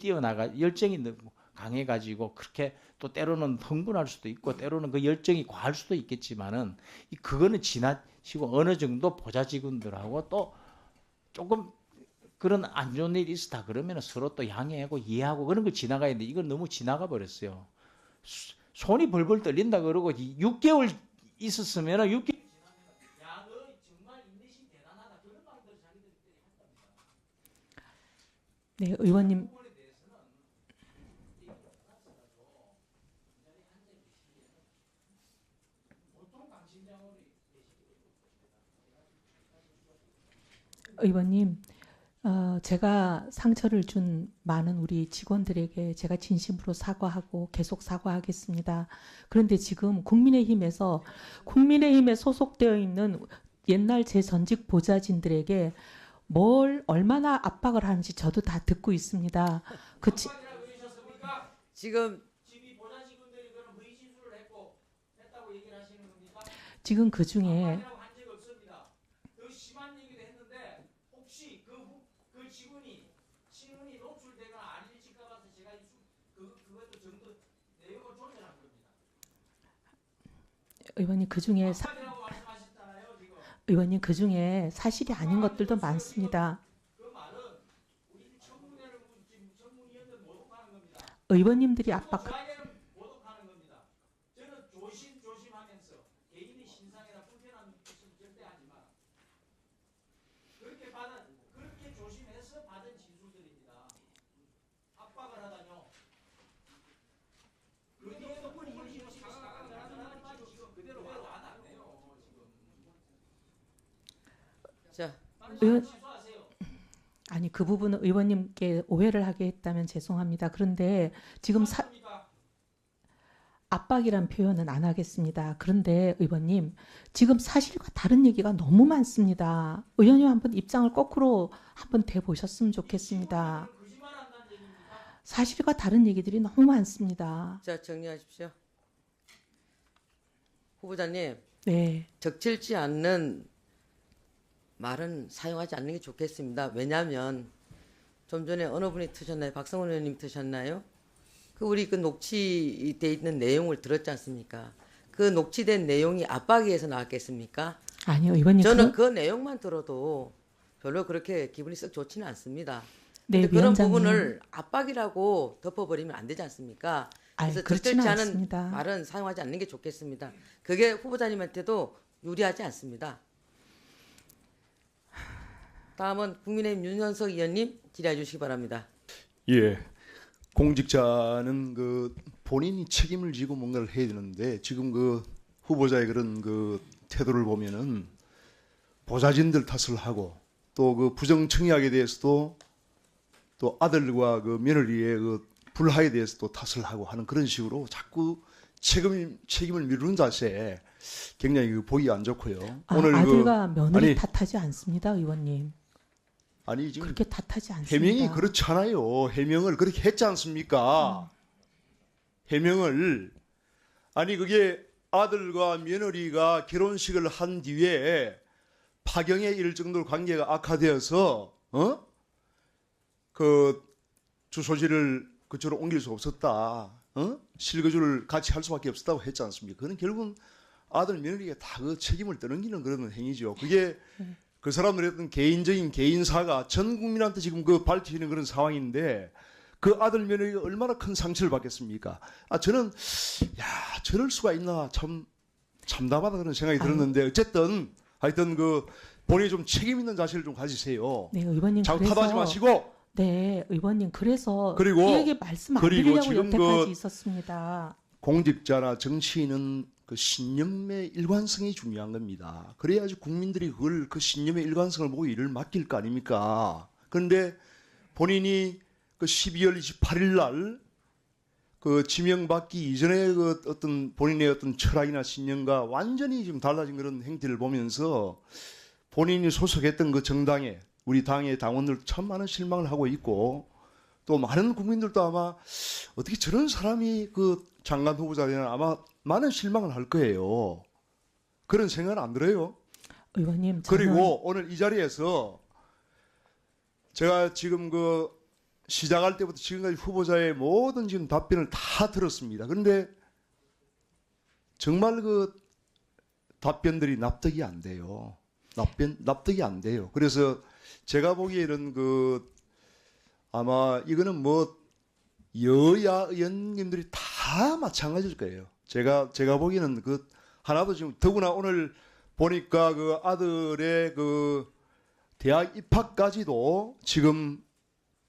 너무 강해가지고 그렇게 또 때로는 흥분할 수도 있고 때로는 그 열정이 과할 수도 있겠지만은 그거는 지나치고 어느 정도 보좌 직원들하고 또 조금 그런 안 좋은 일이 있었다 그러면 서로 또 양해하고 이해하고 그런 걸 지나가야 되는데 이건 너무 지나가 버렸어요. 손이 벌벌 떨린다 그러고 6개월 있었으면 6개월 야, 너 정말 인내심 대단하다. 그런 말들 자기들이 한답니다. 네, 의원님. 의원님, 제가 상처를 준 많은 우리 직원들에게 제가 진심으로 사과하고 계속 사과하겠습니다. 그런데 지금 국민의힘에 소속되어 있는 옛날 제 전직 보좌진들에게 뭘 얼마나 압박을 하는지 저도 다 듣고 있습니다. 지금 그 중에 의원님 그 중에 사실이 아닌 것들도 많습니다. 의원님들이 압박. 아니 그 부분은 의원님께 오해를 하게 했다면 죄송합니다. 그런데 지금 압박이란 표현은 안 하겠습니다. 그런데 의원님 지금 사실과 다른 얘기가 너무 많습니다. 의원님 한번 입장을 거꾸로 한번 대보셨으면 좋겠습니다. 사실과 다른 얘기들이 너무 많습니다. 자, 정리하십시오. 후보자님, 네. 적절치 않는 말은 사용하지 않는 게 좋겠습니다. 왜냐하면 좀 전에 어느 분이 트셨나요? 박성훈 의원님 트셨나요? 우리 녹취돼 있는 내용을 들었지 않습니까? 그 녹취된 내용이 압박위에서 나왔겠습니까? 아니요, 의원님. 저는 그 내용만 들어도 별로 그렇게 기분이 썩 좋지는 않습니다. 네, 그런 위원장님. 부분을 압박이라고 덮어버리면 안 되지 않습니까? 그래서 그렇지는 적절치 않은 않습니다. 말은 사용하지 않는 게 좋겠습니다. 그게 후보자님한테도 유리하지 않습니다. 다음은 국민의힘 윤현석 의원님 질의해 주시기 바랍니다. 예. 공직자는 그 본인이 책임을 지고 뭔가를 해야 되는데 지금 그 후보자의 그런 그 태도를 보면은 보좌진들 탓을 하고 또 그 부정 청약에 대해서도 또 아들과 그 며느리의 그 불화에 대해서도 탓을 하고 하는 그런 식으로 자꾸 책임을 미루는 자세 굉장히 그 보기 안 좋고요. 오늘 아들과 며느리 아니, 탓하지 않습니다, 의원님. 아니 지금 그렇게 탓하지 않습니다. 해명이 그렇잖아요. 해명을 그렇게 했지 않습니까? 해명을 아니 그게 아들과 며느리가 결혼식을 한 뒤에 파경에 이를 정도로 관계가 악화되어서 그 주소지를 그쪽으로 옮길 수 없었다. 실거주를 같이 할 수밖에 없었다고 했지 않습니까? 그건 결국은 아들 며느리가 다 그 책임을 떠넘기는 그런 행위죠. 그게 그 사람들의 어떤 개인적인 개인사가 전 국민한테 지금 그 밝히는 그런 상황인데 그 아들 며느리가 얼마나 큰 상처를 받겠습니까? 저는 저럴 수가 있나 참 참담하다 그런 생각이 들었는데 어쨌든 하여튼 그 본인이 좀 책임 있는 자세를 좀 가지세요. 네, 의원님. 자꾸 그래서 타도하지 마시고. 네, 의원님. 그래서 그리고 이 얘기 말씀 안 그리고 드리려고 지금 여태까지 그 있었습니다. 공직자나 정치인은 그 신념의 일관성이 중요한 겁니다. 그래야지 국민들이 그걸 그 신념의 일관성을 보고 일을 맡길 거 아닙니까? 그런데 본인이 그 12월 28일 날 그 지명받기 이전에 그 어떤 본인의 어떤 철학이나 신념과 완전히 지금 달라진 그런 행태를 보면서 본인이 소속했던 그 정당에 우리 당의 당원들도 참 많은 실망을 하고 있고 또 많은 국민들도 아마 어떻게 저런 사람이 그 장관 후보자 되나 아마 많은 실망을 할 거예요. 그런 생각은 안 들어요. 의원님. 그리고 오늘 이 자리에서 제가 지금 그 시작할 때부터 지금까지 후보자의 모든 지금 답변을 다 들었습니다. 그런데 정말 그 답변들이 납득이 안 돼요. 납득이 안 돼요. 그래서 제가 보기에는 그 아마 이거는 뭐 여야 의원님들이 다 마찬가지일 거예요. 제가 보기에는 그 하나도 지금 더구나 오늘 보니까 그 아들의 그 대학 입학까지도 지금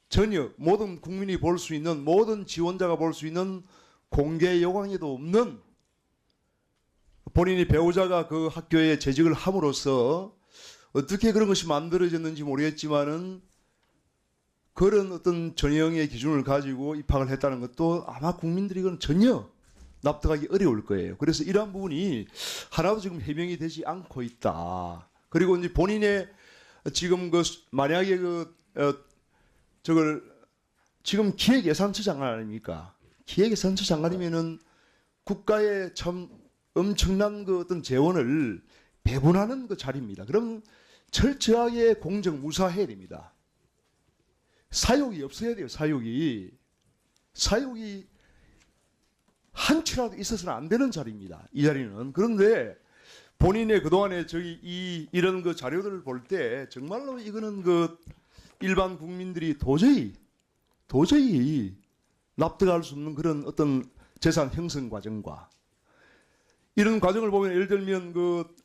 전혀 모든 국민이 볼 수 있는 모든 지원자가 볼 수 있는 공개 요강에도 없는 본인이 배우자가 그 학교에 재직을 함으로써 어떻게 그런 것이 만들어졌는지 모르겠지만은 그런 어떤 전형의 기준을 가지고 입학을 했다는 것도 아마 국민들이 그건 전혀 납득하기 어려울 거예요. 그래서 이러한 부분이 하나도 지금 해명이 되지 않고 있다. 그리고 이제 본인의 지금 그 만약에 저걸 지금 기획예산처 장관 아닙니까? 기획예산처 장관이면은 국가의 참 엄청난 그 어떤 재원을 배분하는 그 자리입니다. 그럼 철저하게 공정 무사해야 됩니다. 사욕이 없어야 돼요. 사욕이 한치라도 있어서는 안 되는 자리입니다. 이 자리는. 그런데 본인의 그동안에 이런 그 자료들을 볼 때 정말로 이거는 그 일반 국민들이 도저히 납득할 수 없는 그런 어떤 재산 형성 과정과 이런 과정을 보면 예를 들면 그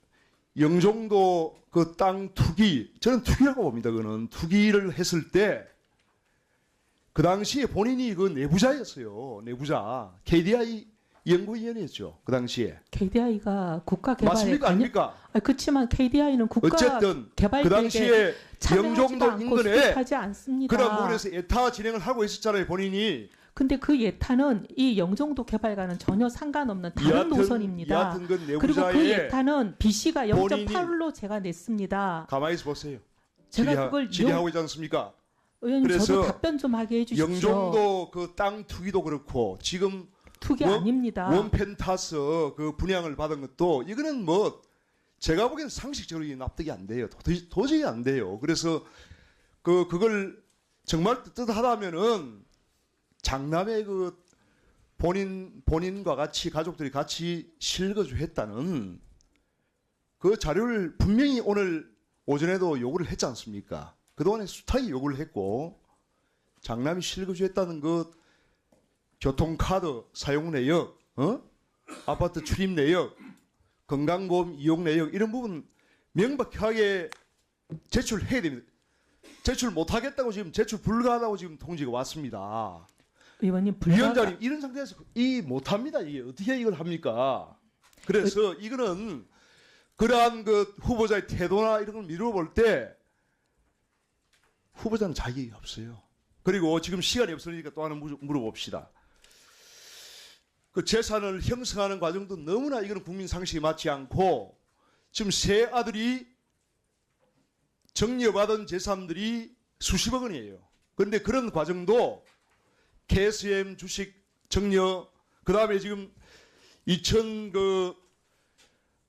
영종도 그 땅 투기, 저는 투기라고 봅니다. 그거는 투기를 했을 때 그 당시에 본인이 그 내부자였어요. 내부자. KDI 연구위원이었죠. 그 당시에. KDI가 국가 개발에 맞습니까? 아닙니까? 그렇지만 KDI는 국가 어쨌든 개발 그 당시에 영종도 인근에 하지 않습니다. 그런 부분에서 예타 진행을 하고 있었잖아요. 본인이. 근데 그 예타는 이 영종도 개발과는 전혀 상관없는 다른 노선입니다. 여하튼 그 내부자의 그리고 그 예타는 BC가 본인이 0.8로 제가 냈습니다. 가만히 있어 보세요. 제가 그걸 질의하고 있지 않습니까? 의원님 저도 그래서 답변 좀 하게 해주십시오. 영종도 그 땅 투기도 그렇고 지금 투기 아닙니다. 원펜타스 그 분양을 받은 것도 이거는 뭐 제가 보기엔 상식적으로 납득이 안 돼요. 도저히 안 돼요. 그래서 그걸 정말 뜻하다면은 장남의 그 본인과 같이 가족들이 같이 실거주했다는 그 자료를 분명히 오늘 오전에도 요구를 했지 않습니까? 그동안에 숱하게 요구를 했고 장남이 실거주했다는 그 교통카드 사용 내역, 아파트 출입 내역, 건강보험 이용 내역 이런 부분 명백하게 제출해야 됩니다. 제출 못하겠다고 지금 제출 불가하다고 지금 통지가 왔습니다. 의원님 위원장님 이런 상태에서 이 못합니다. 이게 어떻게 이걸 합니까? 그래서 이거는 그러한 그 후보자의 태도나 이런 걸 미뤄볼 때 후보자는 자격이 없어요. 그리고 지금 시간이 없으니까 또 하나 물어봅시다. 그 재산을 형성하는 과정도 너무나 이거는 국민 상식에 맞지 않고 지금 세 아들이 정려받은 재산들이 수십억 원이에요. 그런데 그런 과정도 KSM 주식 정려 그 다음에 지금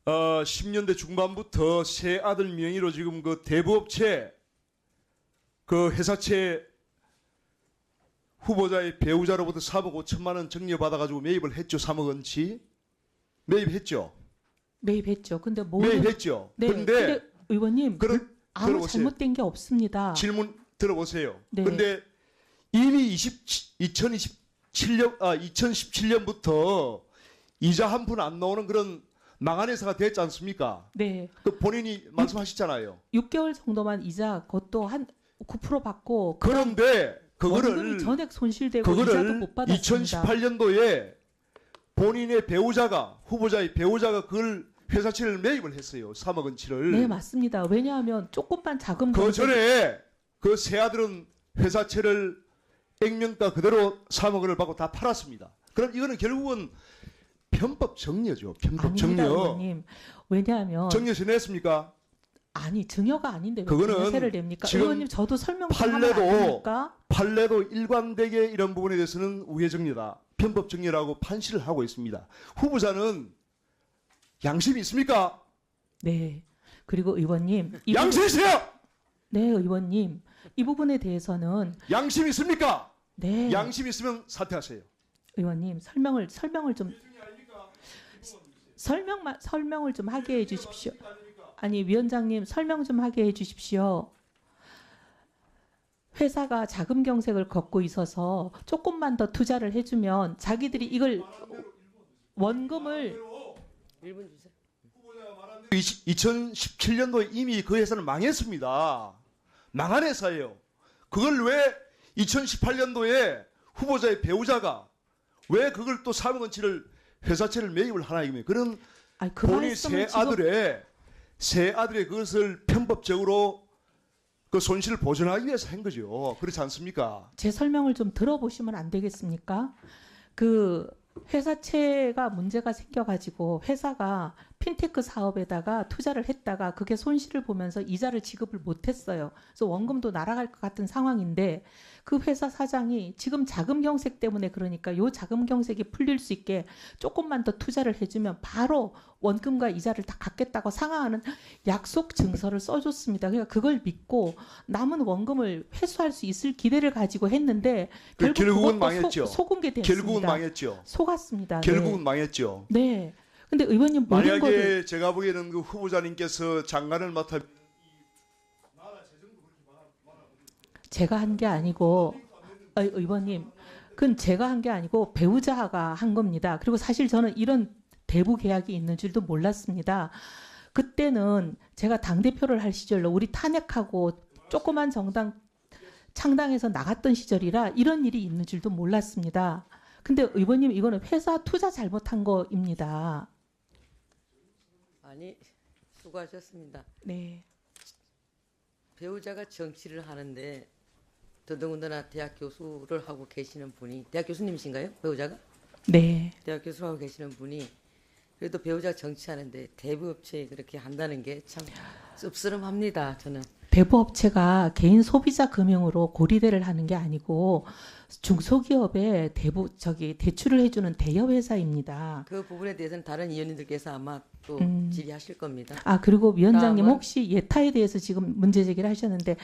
10년대 중반부터 세 아들 명의로 지금 그 대부업체 그 회사채 후보자의 배우자로부터 4억 5천만 원 정려받아가지고 매입을 했죠. 3억 원치. 매입했죠. 매입했죠. 근데 매입했죠. 네. 근데 의원님 아무 들어보세요. 잘못된 게 없습니다. 질문 들어보세요. 네. 근데 이미 2017년부터 이자 한 푼 안 나오는 그런 망한 회사가 됐지 않습니까? 네. 그 본인이 말씀하셨잖아요. 6개월 정도만 이자 그것도 한 9% 받고 그런데 원금이 그거를 전액 손실되고 이자도 못 받았습니다. 2018년도에 본인의 배우자가 후보자의 배우자가 그걸 회사채를 매입을 했어요. 3억 원치를. 네, 맞습니다. 왜냐하면 조금만 자금 그 경색 전에 그 세 아들은 회사채를 액면가 그대로 3억 원을 받고 다 팔았습니다. 그럼 이거는 결국은 편법 정려죠. 편법 아닙니다, 정려. 의원님. 왜냐하면 정려세 냈습니까? 아니 증여가 아닌데 왜 그거는 증여세를 냅니까? 지금 의원님 저도 설명 좀 하면 안 됩니까? 판례도 일관되게 이런 부분에 대해서는 우회 정려다. 편법 정려라고 판시를 하고 있습니다. 후보자는 양심이 있습니까? 네. 그리고 의원님 양심 있어요? 네, 의원님. 이 부분에 대해서는 양심 있습니까? 네. 양심 있으면 사퇴하세요. 의원님 설명을 좀 설명을 좀 하게 해 주십시오. 아니, 위원장님 설명 좀 하게 해 주십시오. 회사가 자금 경색을 겪고 있어서 조금만 더 투자를 해주면 자기들이 이걸 원금을 1분 주세요. 2017년도에 이미 그 회사는 망했습니다. 망한 회사예요. 그걸 왜 2018년도에 후보자의 배우자가 왜 그걸 또 3억 원치를 회사채를 매입을 하나 이거예요. 그런 그 본인 세 아들의 그것을 편법적으로 그 손실을 보전하기 위해서 한 거죠. 그렇지 않습니까? 제 설명을 좀 들어보시면 안 되겠습니까? 그 회사채가 문제가 생겨가지고 회사가 핀테크 사업에다가 투자를 했다가 그게 손실을 보면서 이자를 지급을 못했어요. 그래서 원금도 날아갈 것 같은 상황인데 그 회사 사장이 지금 자금 경색 때문에 그러니까 요 자금 경색이 풀릴 수 있게 조금만 더 투자를 해주면 바로 원금과 이자를 다 갚겠다고 상하하는 약속 증서를 써줬습니다. 그러니까 그걸 믿고 남은 원금을 회수할 수 있을 기대를 가지고 했는데 결국은 그것도 망했죠. 속은게 됐습니다. 결국은 망했죠. 속았습니다. 결국은 네. 망했죠. 네. 근데 의원님 모든 만약에 거를 제가 보기에는 그 후보자님께서 장관을 맡아 제가 한 게 아니고 의원님 그건 제가 한 게 아니고 배우자가 한 겁니다. 그리고 사실 저는 이런 대부 계약이 있는 줄도 몰랐습니다. 그때는 제가 당대표를 할 시절로 우리 탄핵하고 조그만 정당 창당해서 나갔던 시절이라 이런 일이 있는 줄도 몰랐습니다. 근데 의원님 이거는 회사 투자 잘못한 거입니다. 아니, 수고하셨습니다. 네. 배우자가 정치를 하는데 더더군다나 대학 교수를 하고 계시는 분이 대학 교수님이신가요? 배우자가? 네. 대학 교수를 하고 계시는 분이 그래도 배우자가 정치하는데 대부업체에 그렇게 한다는 게 참 씁쓸합니다. 저는. 대부업체가 개인 소비자 금융으로 고리대를 하는 게 아니고 중소기업에 대출을 해주는 대여 회사입니다. 그 부분에 대해서는 다른 위원님들께서 아마 또 질의하실 겁니다. 그리고 위원장님 다음은- 혹시 예타에 대해서 지금 문제 제기를 하셨는데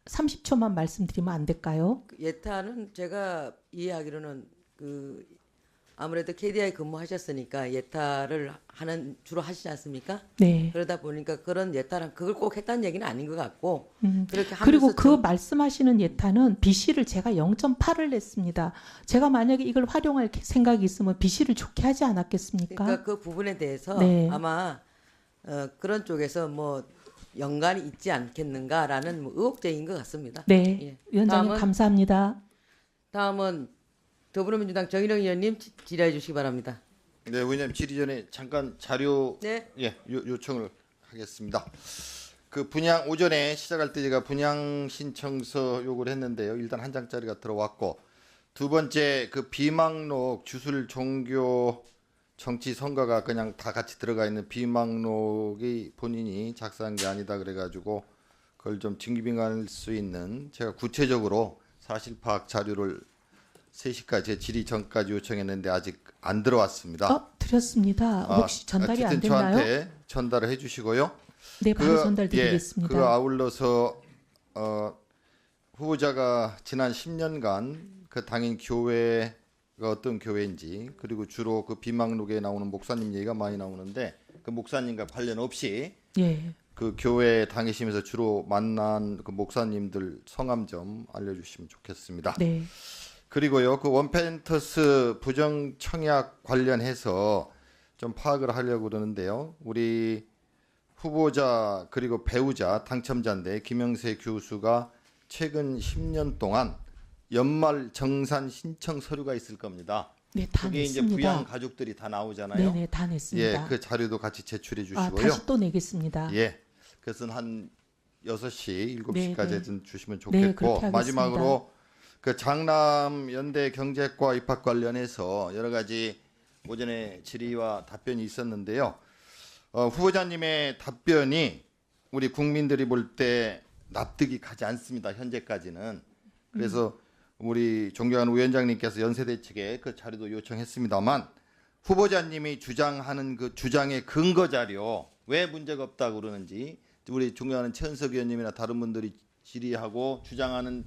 30초만 말씀드리면 안 될까요? 예타는 제가 이해하기로는 아무래도 KDI 근무하셨으니까 예타를 주로 하시지 않습니까? 네. 그러다 보니까 그런 예타랑 그걸 꼭 했다는 얘기는 아닌 것 같고 그렇게 하면서 그리고 그 말씀하시는 예타는 BC를 제가 0.8을 냈습니다. 제가 만약에 이걸 활용할 생각이 있으면 BC를 좋게 하지 않았겠습니까? 그러니까 그 부분에 대해서 네. 아마 그런 쪽에서 뭐 연관이 있지 않겠는가라는 의혹적인 것 같습니다. 네. 예. 위원장님 감사합니다. 다음은 더불어민주당 정일영 의원님 질의해 주시기 바랍니다. 네, 의원님 질의 전에 잠깐 자료 네. 요청을 하겠습니다. 그 분양 오전에 시작할 때 제가 분양 신청서 요구를 했는데요. 일단 한 장짜리가 들어왔고 두 번째 그 비망록 주술 종교 정치 선거가 그냥 다 같이 들어가 있는 비망록이 본인이 작성한 게 아니다 그래가지고 그걸 좀 징계빙할 수 있는 제가 구체적으로 사실 파악 자료를 3시까지 제 질의 전까지 요청했는데 아직 안 들어왔습니다. 드렸습니다. 혹시 전달이 안 어쨌든 됐나요? 저한테 전달을 해주시고요. 네, 바로 전달드리겠습니다. 그 아울러서 후보자가 지난 10년간 그 당인 교회가 어떤 교회인지 그리고 주로 그 비망록에 나오는 목사님 얘기가 많이 나오는데 그 목사님과 관련 없이 예. 그 교회 다니시면서 주로 만난 그 목사님들 성함 좀 알려주시면 좋겠습니다. 네. 그리고요, 그 원펜터스 부정 청약 관련해서 좀 파악을 하려고 그러는데요. 우리 후보자 그리고 배우자 당첨자인데 김영세 교수가 최근 10년 동안 연말 정산 신청 서류가 있을 겁니다. 네, 다 그게 냈습니다. 이제 부양 가족들이 다 나오잖아요. 네, 다 냈습니다. 예, 그 자료도 같이 제출해 주시고요. 다시 또 내겠습니다. 예. 그것은 한 6시, 7시까지 네, 좀 주시면 네, 좋겠고 그렇게 하겠습니다. 마지막으로 그 장남 연대 경제과 입학 관련해서 여러 가지 오전에 질의와 답변이 있었는데요. 후보자님의 답변이 우리 국민들이 볼 때 납득이 가지 않습니다. 현재까지는. 그래서 우리 존경하는 위원장님께서 연세대 측에 그 자료도 요청했습니다만 후보자님이 주장하는 그 주장의 근거 자료 왜 문제가 없다고 그러는지 우리 존경하는 최은석 의원님이나 다른 분들이 질의하고 주장하는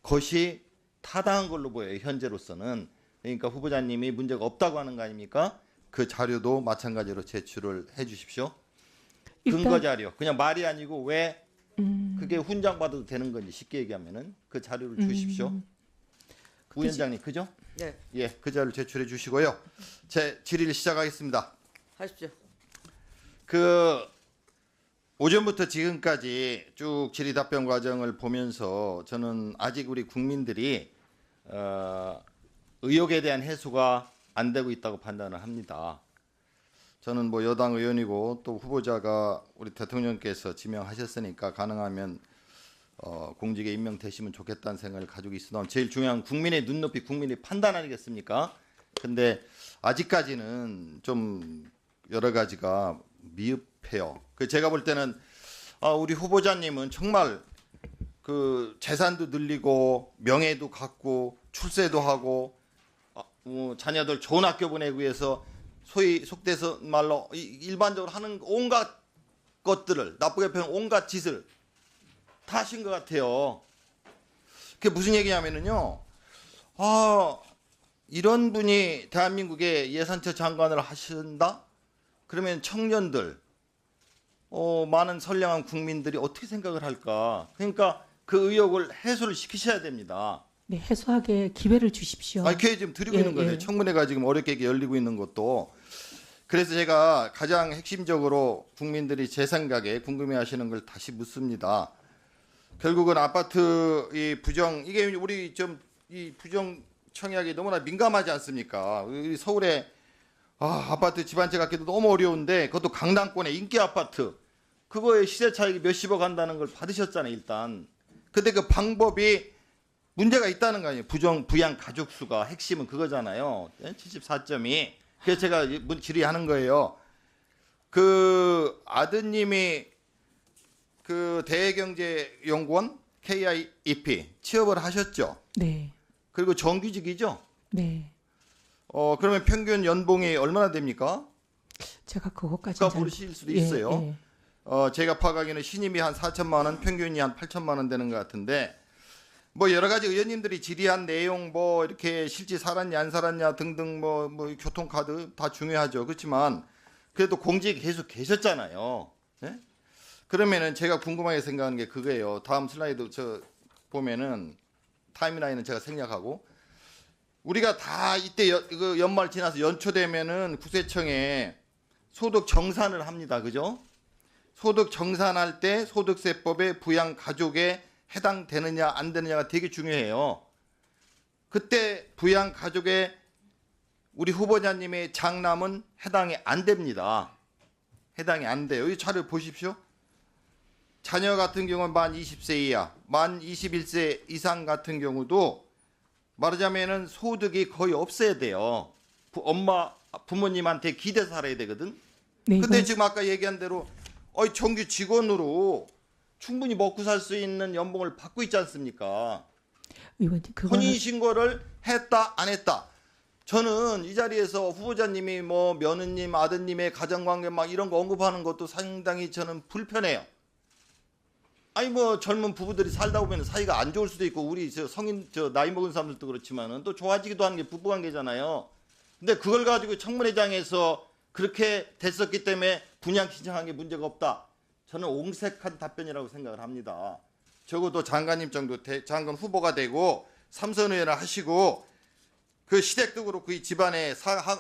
것이 타당한 걸로 보여요. 현재로서는. 그러니까 후보자님이 문제가 없다고 하는 거 아닙니까? 그 자료도 마찬가지로 제출을 해 주십시오. 근거 자료. 그냥 말이 아니고 왜 그게 훈장받아도 되는 건지 쉽게 얘기하면은 그 자료를 주십시오. 위원장님, 그죠? 네. 예, 그 자료를 제출해 주시고요. 제 질의를 시작하겠습니다. 하십시오. 그 오전부터 지금까지 쭉 질의 답변 과정을 보면서 저는 아직 우리 국민들이 의혹에 대한 해소가 안 되고 있다고 판단을 합니다. 저는 뭐 여당 의원이고 또 후보자가 우리 대통령께서 지명하셨으니까 가능하면 공직에 임명되시면 좋겠다는 생각을 가지고 있으나 제일 중요한 국민의 눈높이, 국민의 판단 아니겠습니까? 근데 아직까지는 좀 여러 가지가 미흡해요. 그 제가 볼 때는 우리 후보자님은 정말 그 재산도 늘리고 명예도 갖고 출세도 하고 자녀들 좋은 학교 보내기 위해서 소위 속돼서 말로 일반적으로 하는 온갖 것들을 나쁘게 표현 온갖 짓을 다 하신 것 같아요. 그게 무슨 얘기냐면은요. 이런 분이 대한민국의 예산처 장관을 하신다? 그러면 청년들, 많은 선량한 국민들이 어떻게 생각을 할까? 그러니까 그 의혹을 해소를 시키셔야 됩니다. 네, 해소하게 기회를 주십시오. 기회 지금 드리고 있는 거예요. 청문회가 지금 어렵게 열리고 있는 것도. 그래서 제가 가장 핵심적으로 국민들이 제 생각에 궁금해하시는 걸 다시 묻습니다. 결국은 아파트 이 부정 이게 우리 좀 이 부정 청약이 너무나 민감하지 않습니까? 우리 서울에 아파트 집 한 채 갖기도 너무 어려운데 그것도 강남권의 인기 아파트 그거에 시세 차익이 몇십억 한다는 걸 받으셨잖아요. 일단. 근데 그 방법이 문제가 있다는 거 아니에요. 부양 가족 수가 핵심은 그거잖아요. 74.2. 그래서 제가 질의하는 거예요. 그 아드님이 그 대경제연구원 KIEP 취업을 하셨죠? 네. 그리고 정규직이죠? 네. 그러면 평균 연봉이 얼마나 됩니까? 제가 그것까지 그러니까 모르실 수도 있어요. 예. 제가 파악하기에는 신임이 한 4천만 원, 평균이 한 8천만 원 되는 것 같은데 뭐 여러 가지 의원님들이 질의한 내용 뭐 이렇게 실제 살았냐 안 살았냐 등등 뭐 교통카드 다 중요하죠. 그렇지만 그래도 공직에 계속 계셨잖아요. 네? 그러면은 제가 궁금하게 생각하는 게 그거예요. 다음 슬라이드 저 보면은 타임라인은 제가 생략하고 우리가 다 이때 그 연말 지나서 연초되면은 국세청에 소득 정산을 합니다. 그죠? 소득 정산할 때 소득세법에 부양 가족에 해당되느냐 안 되느냐가 되게 중요해요. 그때 부양 가족에 우리 후보자님의 장남은 해당이 안 됩니다. 해당이 안 돼요. 이 차를 보십시오. 자녀 같은 경우는 만 20세 이하, 만 21세 이상 같은 경우도 말하자면은 소득이 거의 없어야 돼요. 부모님한테 기대 살아야 되거든. 네, 근데 지금 아까 얘기한 대로 정규 직원으로 충분히 먹고 살 수 있는 연봉을 받고 있지 않습니까? 의원님 그거는 혼인신고를 했다 안 했다. 저는 이 자리에서 후보자님이 뭐 며느님 아드님의 가정관계 막 이런 거 언급하는 것도 상당히 저는 불편해요. 아니 뭐 젊은 부부들이 살다 보면 사이가 안 좋을 수도 있고 우리 저 성인 저 나이 먹은 사람들도 그렇지만은 또 좋아지기도 하는 게 부부관계잖아요. 근데 그걸 가지고 청문회장에서 그렇게 됐었기 때문에 분양 신청한 게 문제가 없다. 저는 옹색한 답변이라고 생각을 합니다. 적어도 장관님 정도 장관 후보가 되고 삼선 의원을 하시고 그 시댁도 그렇고 이 집안의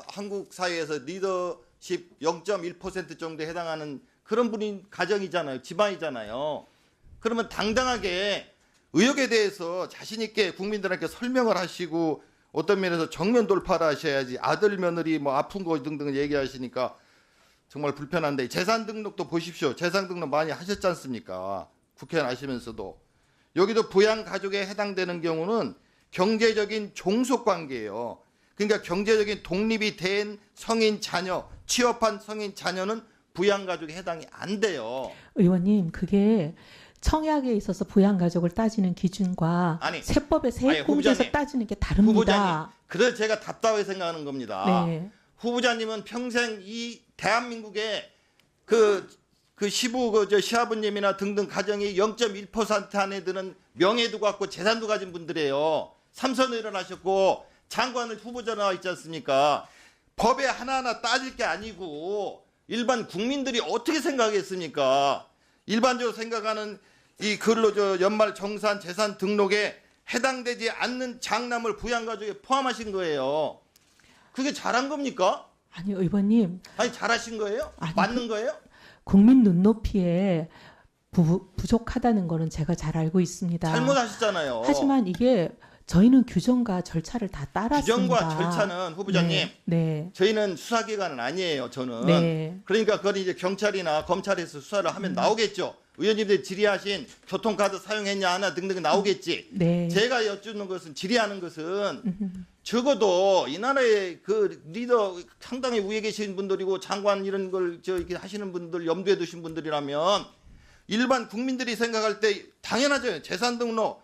한국 사회에서 리더십 0.1% 정도에 해당하는 그런 분인 가정이잖아요. 집안이잖아요. 그러면 당당하게 의혹에 대해서 자신 있게 국민들한테 설명을 하시고 어떤 면에서 정면 돌파를 하셔야지 아들 며느리 뭐 아픈 거 등등 얘기하시니까 정말 불편한데 재산 등록도 보십시오. 재산 등록 많이 하셨지 않습니까? 국회의원 하시면서도. 여기도 부양 가족에 해당되는 경우는 경제적인 종속 관계예요. 그러니까 경제적인 독립이 된 성인 자녀, 취업한 성인 자녀는 부양 가족에 해당이 안 돼요. 의원님 그게 청약에 있어서 부양가족을 따지는 기준과 세법의 세액공제에서 따지는 게 다릅니다. 후보자님, 그래서 제가 답답하게 생각하는 겁니다. 네. 후보자님은 평생 이 대한민국의 그 시부 시아버님이나 등등 가정이 0.1% 안에 드는 명예도 갖고 재산도 가진 분들이에요. 삼선 의원을 하셨고 장관을 후보자 나와 있지 않습니까? 법에 하나하나 따질 게 아니고 일반 국민들이 어떻게 생각하겠습니까? 일반적으로 생각하는 이 근로 연말 정산 재산 등록에 해당되지 않는 장남을 부양가족에 포함하신 거예요. 그게 잘한 겁니까? 아니 의원님. 아니 잘하신 거예요? 아니, 맞는 거예요? 국민 눈높이에 부족하다는 거는 제가 잘 알고 있습니다. 잘못하셨잖아요. 하지만 이게 저희는 규정과 절차를 다 따랐습니다. 규정과 절차는 후보자님, 네. 저희는 수사기관은 아니에요. 저는. 네. 그러니까 그건 이제 경찰이나 검찰에서 수사를 하면 나오겠죠. 의원님들이 질의하신 교통카드 사용했냐 하나 등등 나오겠지. 네. 제가 여쭙는 것은 질의하는 것은 적어도 이 나라의 그 리더 상당히 위에 계신 분들이고 장관 이런 걸 이렇게 하시는 분들 염두에 두신 분들이라면 일반 국민들이 생각할 때 당연하죠. 재산 등록,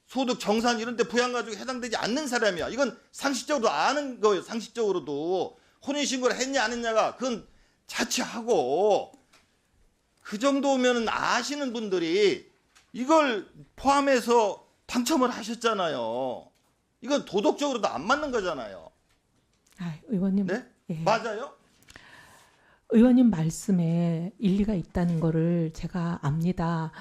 소득 정산 이런 데 부양가족에 해당되지 않는 사람이야. 이건 상식적으로 아는 거예요. 상식적으로도 혼인신고를 했냐 안 했냐가 그건 자체하고 그 정도면 아시는 분들이 이걸 포함해서 당첨을 하셨잖아요. 이건 도덕적으로도 안 맞는 거잖아요. 의원님. 네? 예. 맞아요? 의원님 말씀에 일리가 있다는 거를 제가 압니다.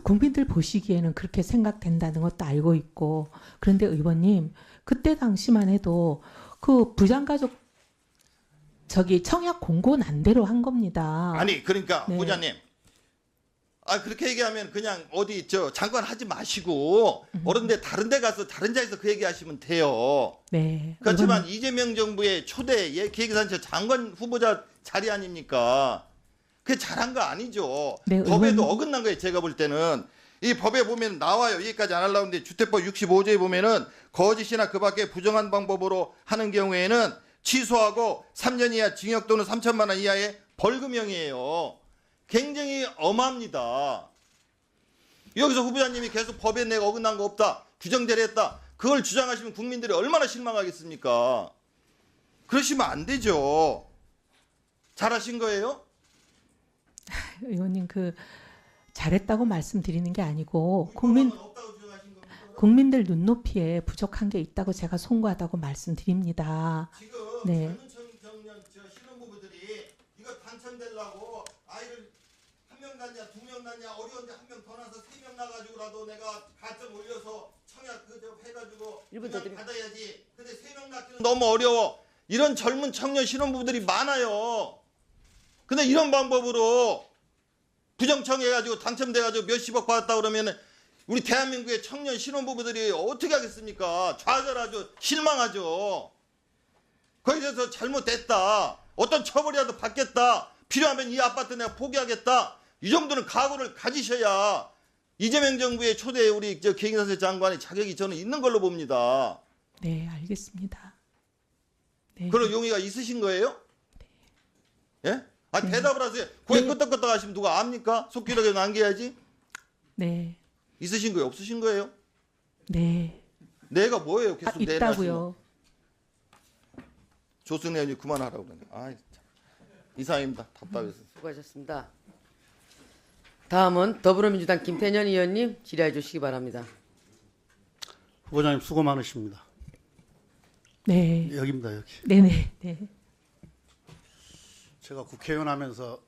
국민들 보시기에는 그렇게 생각된다는 것도 알고 있고 그런데 의원님 그때 당시만 해도 그 부양가족 청약 공고 난대로 한 겁니다. 아니 그러니까 네. 후보자님 그렇게 얘기하면 그냥 어디 장관 하지 마시고 어른데 다른 데 가서 다른 자리에서 그 얘기하시면 돼요. 네. 그렇지만 이재명 정부의 초대 기획사는 장관 후보자 자리 아닙니까? 그게 잘한 거 아니죠. 네, 법에도 어긋난 거예요. 제가 볼 때는 이 법에 보면 나와요. 여기까지 안 하려고 하는데 주택법 65조에 보면은 거짓이나 그 밖에 부정한 방법으로 하는 경우에는 취소하고 3년 이하 징역 또는 3천만 원 이하의 벌금형이에요. 굉장히 엄합니다. 여기서 후보자님이 계속 법에 내가 어긋난 거 없다, 규정대로 했다, 그걸 주장하시면 국민들이 얼마나 실망하겠습니까? 그러시면 안 되죠. 잘하신 거예요? 의원님 잘했다고 말씀드리는 게 아니고 국민들 눈높이에 부족한 게 있다고 제가 송구하다고 말씀드립니다. 지금 네. 젊은 청년 신혼부부들이 이거 당첨되려고 아이를 한 명 낳냐, 두 명 낳냐, 어려운데 한 명 더 낳아서 3명 낳아가지고라도 내가 가점 올려서 청약 해가지고 그냥 받아야지. 근데 3명 낳기는 너무 어려워. 이런 젊은 청년 신혼부부들이 많아요. 근데 이런 방법으로 부정청해가지고 당첨돼가지고 몇십억 받았다 그러면은 우리 대한민국의 청년 신혼부부들이 어떻게 하겠습니까? 좌절하죠. 실망하죠. 거기에 대해서 잘못됐다, 어떤 처벌이라도 받겠다, 필요하면 이 아파트 내가 포기하겠다, 이 정도는 각오를 가지셔야 이재명 정부의 초대 우리 계획사세 장관의 자격이 저는 있는 걸로 봅니다. 네, 알겠습니다. 네. 그런 용의가 있으신 거예요? 예? 대답을 하세요. 고개 끄덕끄덕 하시면 누가 압니까? 속기록에 남겨야지. 네. 있으신 거예요? 없으신 거예요? 네. 내가 뭐예요? 계속 내일 있다고요. 조승래 의원님 그만하라고 그러네. 이상입니다. 답답해서. 수고하셨습니다. 다음은 더불어민주당 김태년 의원님 질의해 주시기 바랍니다. 후보자님 수고 많으십니다. 네. 여기입니다, 여기. 네네. 네. 제가 국회의원 하면서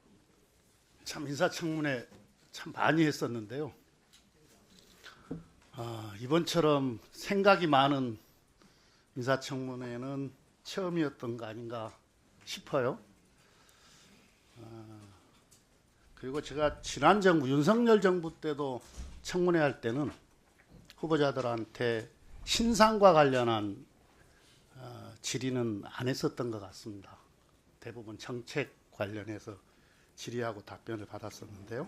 참 인사청문회 참 많이 했었는데요. 이번처럼 생각이 많은 인사청문회는 처음이었던 거 아닌가 싶어요. 그리고 제가 지난 정부, 윤석열 정부 때도 청문회 할 때는 후보자들한테 신상과 관련한 질의는 안 했었던 것 같습니다. 대부분 정책 관련해서 질의하고 답변을 받았었는데요.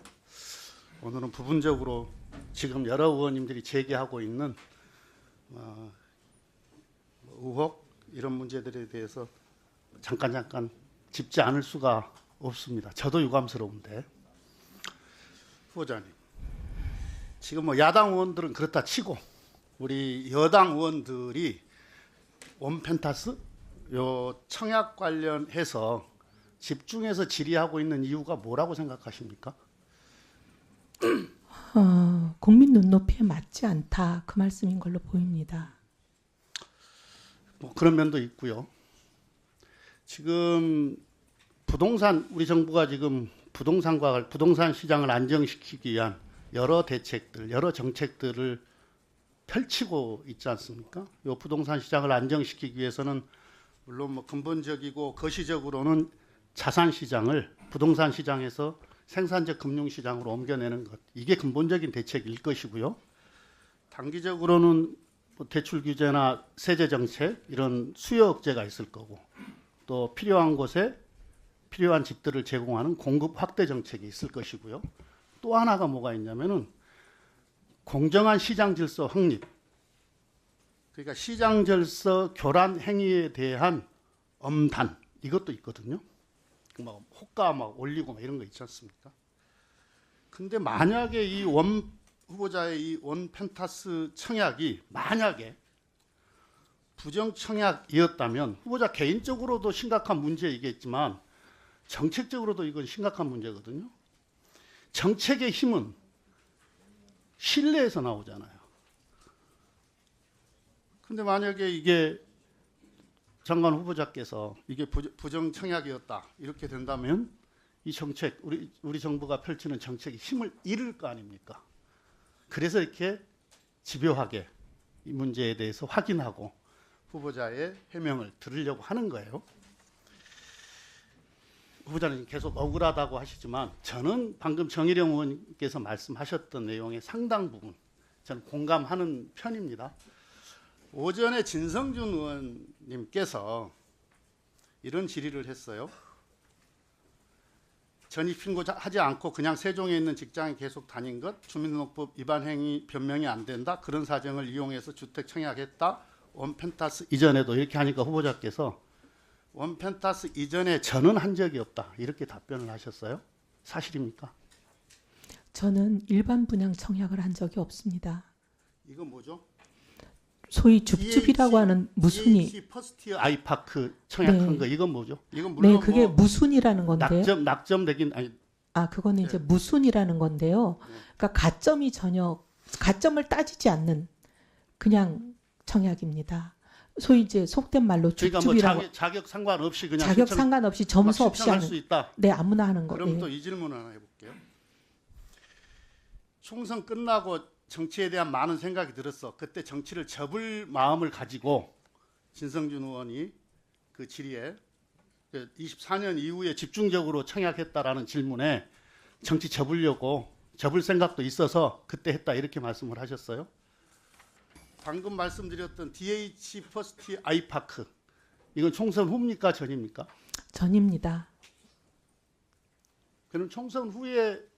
오늘은 부분적으로 지금 여러 의원님들이 제기하고 있는 의혹 이런 문제들에 대해서 잠깐 짚지 않을 수가 없습니다. 저도 유감스러운데. 후보자님, 지금 야당 의원들은 그렇다 치고 우리 여당 의원들이 원펜타스 요 청약 관련해서 집중해서 질의하고 있는 이유가 뭐라고 생각하십니까? 국민 눈높이에 맞지 않다, 그 말씀인 걸로 보입니다. 그런 면도 있고요. 지금 우리 정부가 지금 부동산 시장을 안정시키기 위한 여러 대책들, 여러 정책들을 펼치고 있지 않습니까? 이 부동산 시장을 안정시키기 위해서는 물론 근본적이고 거시적으로는 자산 시장을 부동산 시장에서 생산적 금융 시장으로 옮겨내는 것, 이게 근본적인 대책일 것이고요. 단기적으로는 대출 규제나 세제 정책 이런 수요 억제가 있을 거고, 또 필요한 곳에 필요한 집들을 제공하는 공급 확대 정책이 있을 것이고요. 또 하나가 뭐가 있냐면은 공정한 시장 질서 확립. 그러니까 시장 질서 교란 행위에 대한 엄단, 이것도 있거든요. 호가 올리고 이런 거 있지 않습니까? 근데 만약에 이 후보자의 이 원펜타스 청약이 만약에 부정 청약이었다면 후보자 개인적으로도 심각한 문제이겠지만 정책적으로도 이건 심각한 문제거든요. 정책의 힘은 신뢰에서 나오잖아요. 근데 만약에 이게 장관 후보자께서 이게 부정 청약이었다 이렇게 된다면 이 정책, 우리 정부가 펼치는 정책이 힘을 잃을 거 아닙니까? 그래서 이렇게 집요하게 이 문제에 대해서 확인하고 후보자의 해명을 들으려고 하는 거예요. 후보자는 계속 억울하다고 하시지만 저는 방금 정일영 의원께서 말씀하셨던 내용의 상당 부분 저는 공감하는 편입니다. 오전에 진성준 의원님께서 이런 질의를 했어요. 전입 신고하지 않고 그냥 세종에 있는 직장에 계속 다닌 것, 주민등록법 위반 행위 변명이 안 된다. 그런 사정을 이용해서 주택 청약했다. 원펜타스 이전에도 이렇게 하니까 후보자께서 원펜타스 이전에 저는 한 적이 없다. 이렇게 답변을 하셨어요. 사실입니까? 저는 일반 분양 청약을 한 적이 없습니다. 이건 뭐죠? 소위 줍줍이라고 하는 무순이. DH 퍼스트 아이파크 청약한 네. 거 이건 뭐죠? 이건 물론 네, 그게 뭐 무순이라는 건데요. 낙점되긴 아니. 그거는 이제 네. 무순이라는 건데요. 그러니까 가점이 전혀 가점을 따지지 않는 그냥 청약입니다. 소위 이제 속된 말로 그러니까 뭐 줍줍이라고. 자격 상관없이 그냥 자격 신청- 상관없이 점수 없이 신청할 하는. 수 있다. 네, 아무나 하는 거. 그럼 네. 또 이 질문 하나 해볼게요. 총선 끝나고 정치에 대한 많은 생각이 들었어. 그때 정치를 접을 마음을 가지고 진성준 의원이 그 질의에 24년 이후에 집중적으로 청약했다라는 질문에 정치 접으려고 접을 생각도 있어서 그때 했다 이렇게 말씀을 하셨어요. 방금 말씀드렸던 DH 퍼스트 아이파크 이건 총선 후입니까 전입니까? 전입니다. 그럼 총선 후에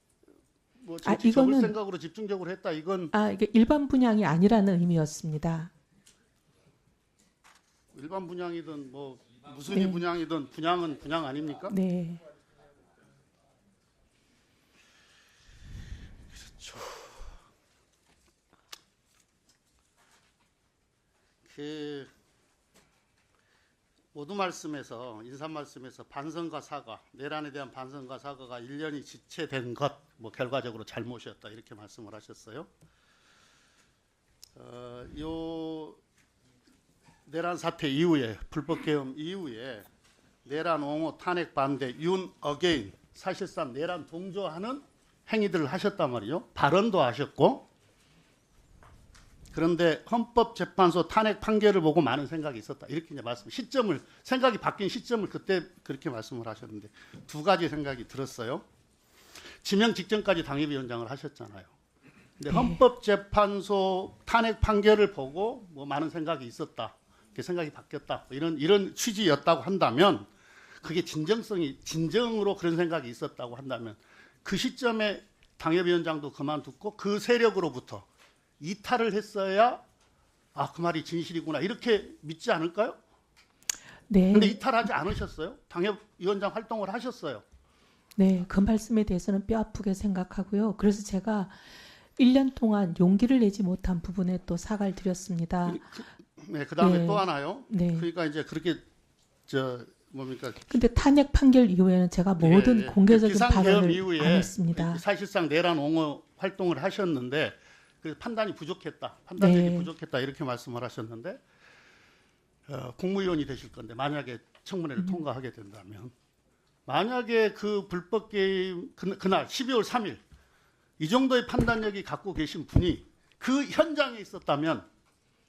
뭐 정치 접을 이거는- 생각으로 집중적으로 했다 이건 이게 일반 분양이 아니라는 의미였습니다. 일반 분양이든 뭐 무슨 네. 분양이든 분양은 분양 아닙니까? 네. 그 모두 말씀에서 인사 말씀에서 반성과 사과, 내란에 대한 반성과 사과가 1년이 지체된 것, 뭐 결과적으로 잘못이었다 이렇게 말씀을 하셨어요. 요 내란 사태 이후에 불법 계엄 이후에 내란 옹호 탄핵 반대 윤 어게인 사실상 내란 동조하는 행위들을 하셨단 말이죠. 발언도 하셨고 그런데 헌법재판소 탄핵 판결을 보고 많은 생각이 있었다. 이렇게 이제 생각이 바뀐 시점을 그때 그렇게 말씀을 하셨는데 두 가지 생각이 들었어요. 지명 직전까지 당협위원장을 하셨잖아요. 근데 헌법재판소 탄핵 판결을 보고 뭐 많은 생각이 있었다. 그 생각이 바뀌었다. 이런 취지였다고 한다면 그게 진정으로 그런 생각이 있었다고 한다면 그 시점에 당협위원장도 그만두고 그 세력으로부터 이탈을 했어야 그 말이 진실이구나 이렇게 믿지 않을까요? 네. 근데 이탈하지 않으셨어요? 당협위원장 활동을 하셨어요. 네, 그 말씀에 대해서는 뼈아프게 생각하고요. 그래서 제가 1년 동안 용기를 내지 못한 부분에 또 사과를 드렸습니다. 네, 그다음에 네. 또 하나요. 네. 그러니까 이제 그렇게 뭡니까? 근데 탄핵 판결 이후에는 제가 모든 공개적인 비상계엄 발언을 이후에 안 했습니다. 사실상 내란 옹호 활동을 하셨는데 그 판단이 부족했다. 판단력이 네. 부족했다. 이렇게 말씀을 하셨는데 국무위원이 되실 건데 만약에 청문회를 통과하게 된다면 만약에 그 불법 게임 그날 12월 3일 이 정도의 판단력이 갖고 계신 분이 그 현장에 있었다면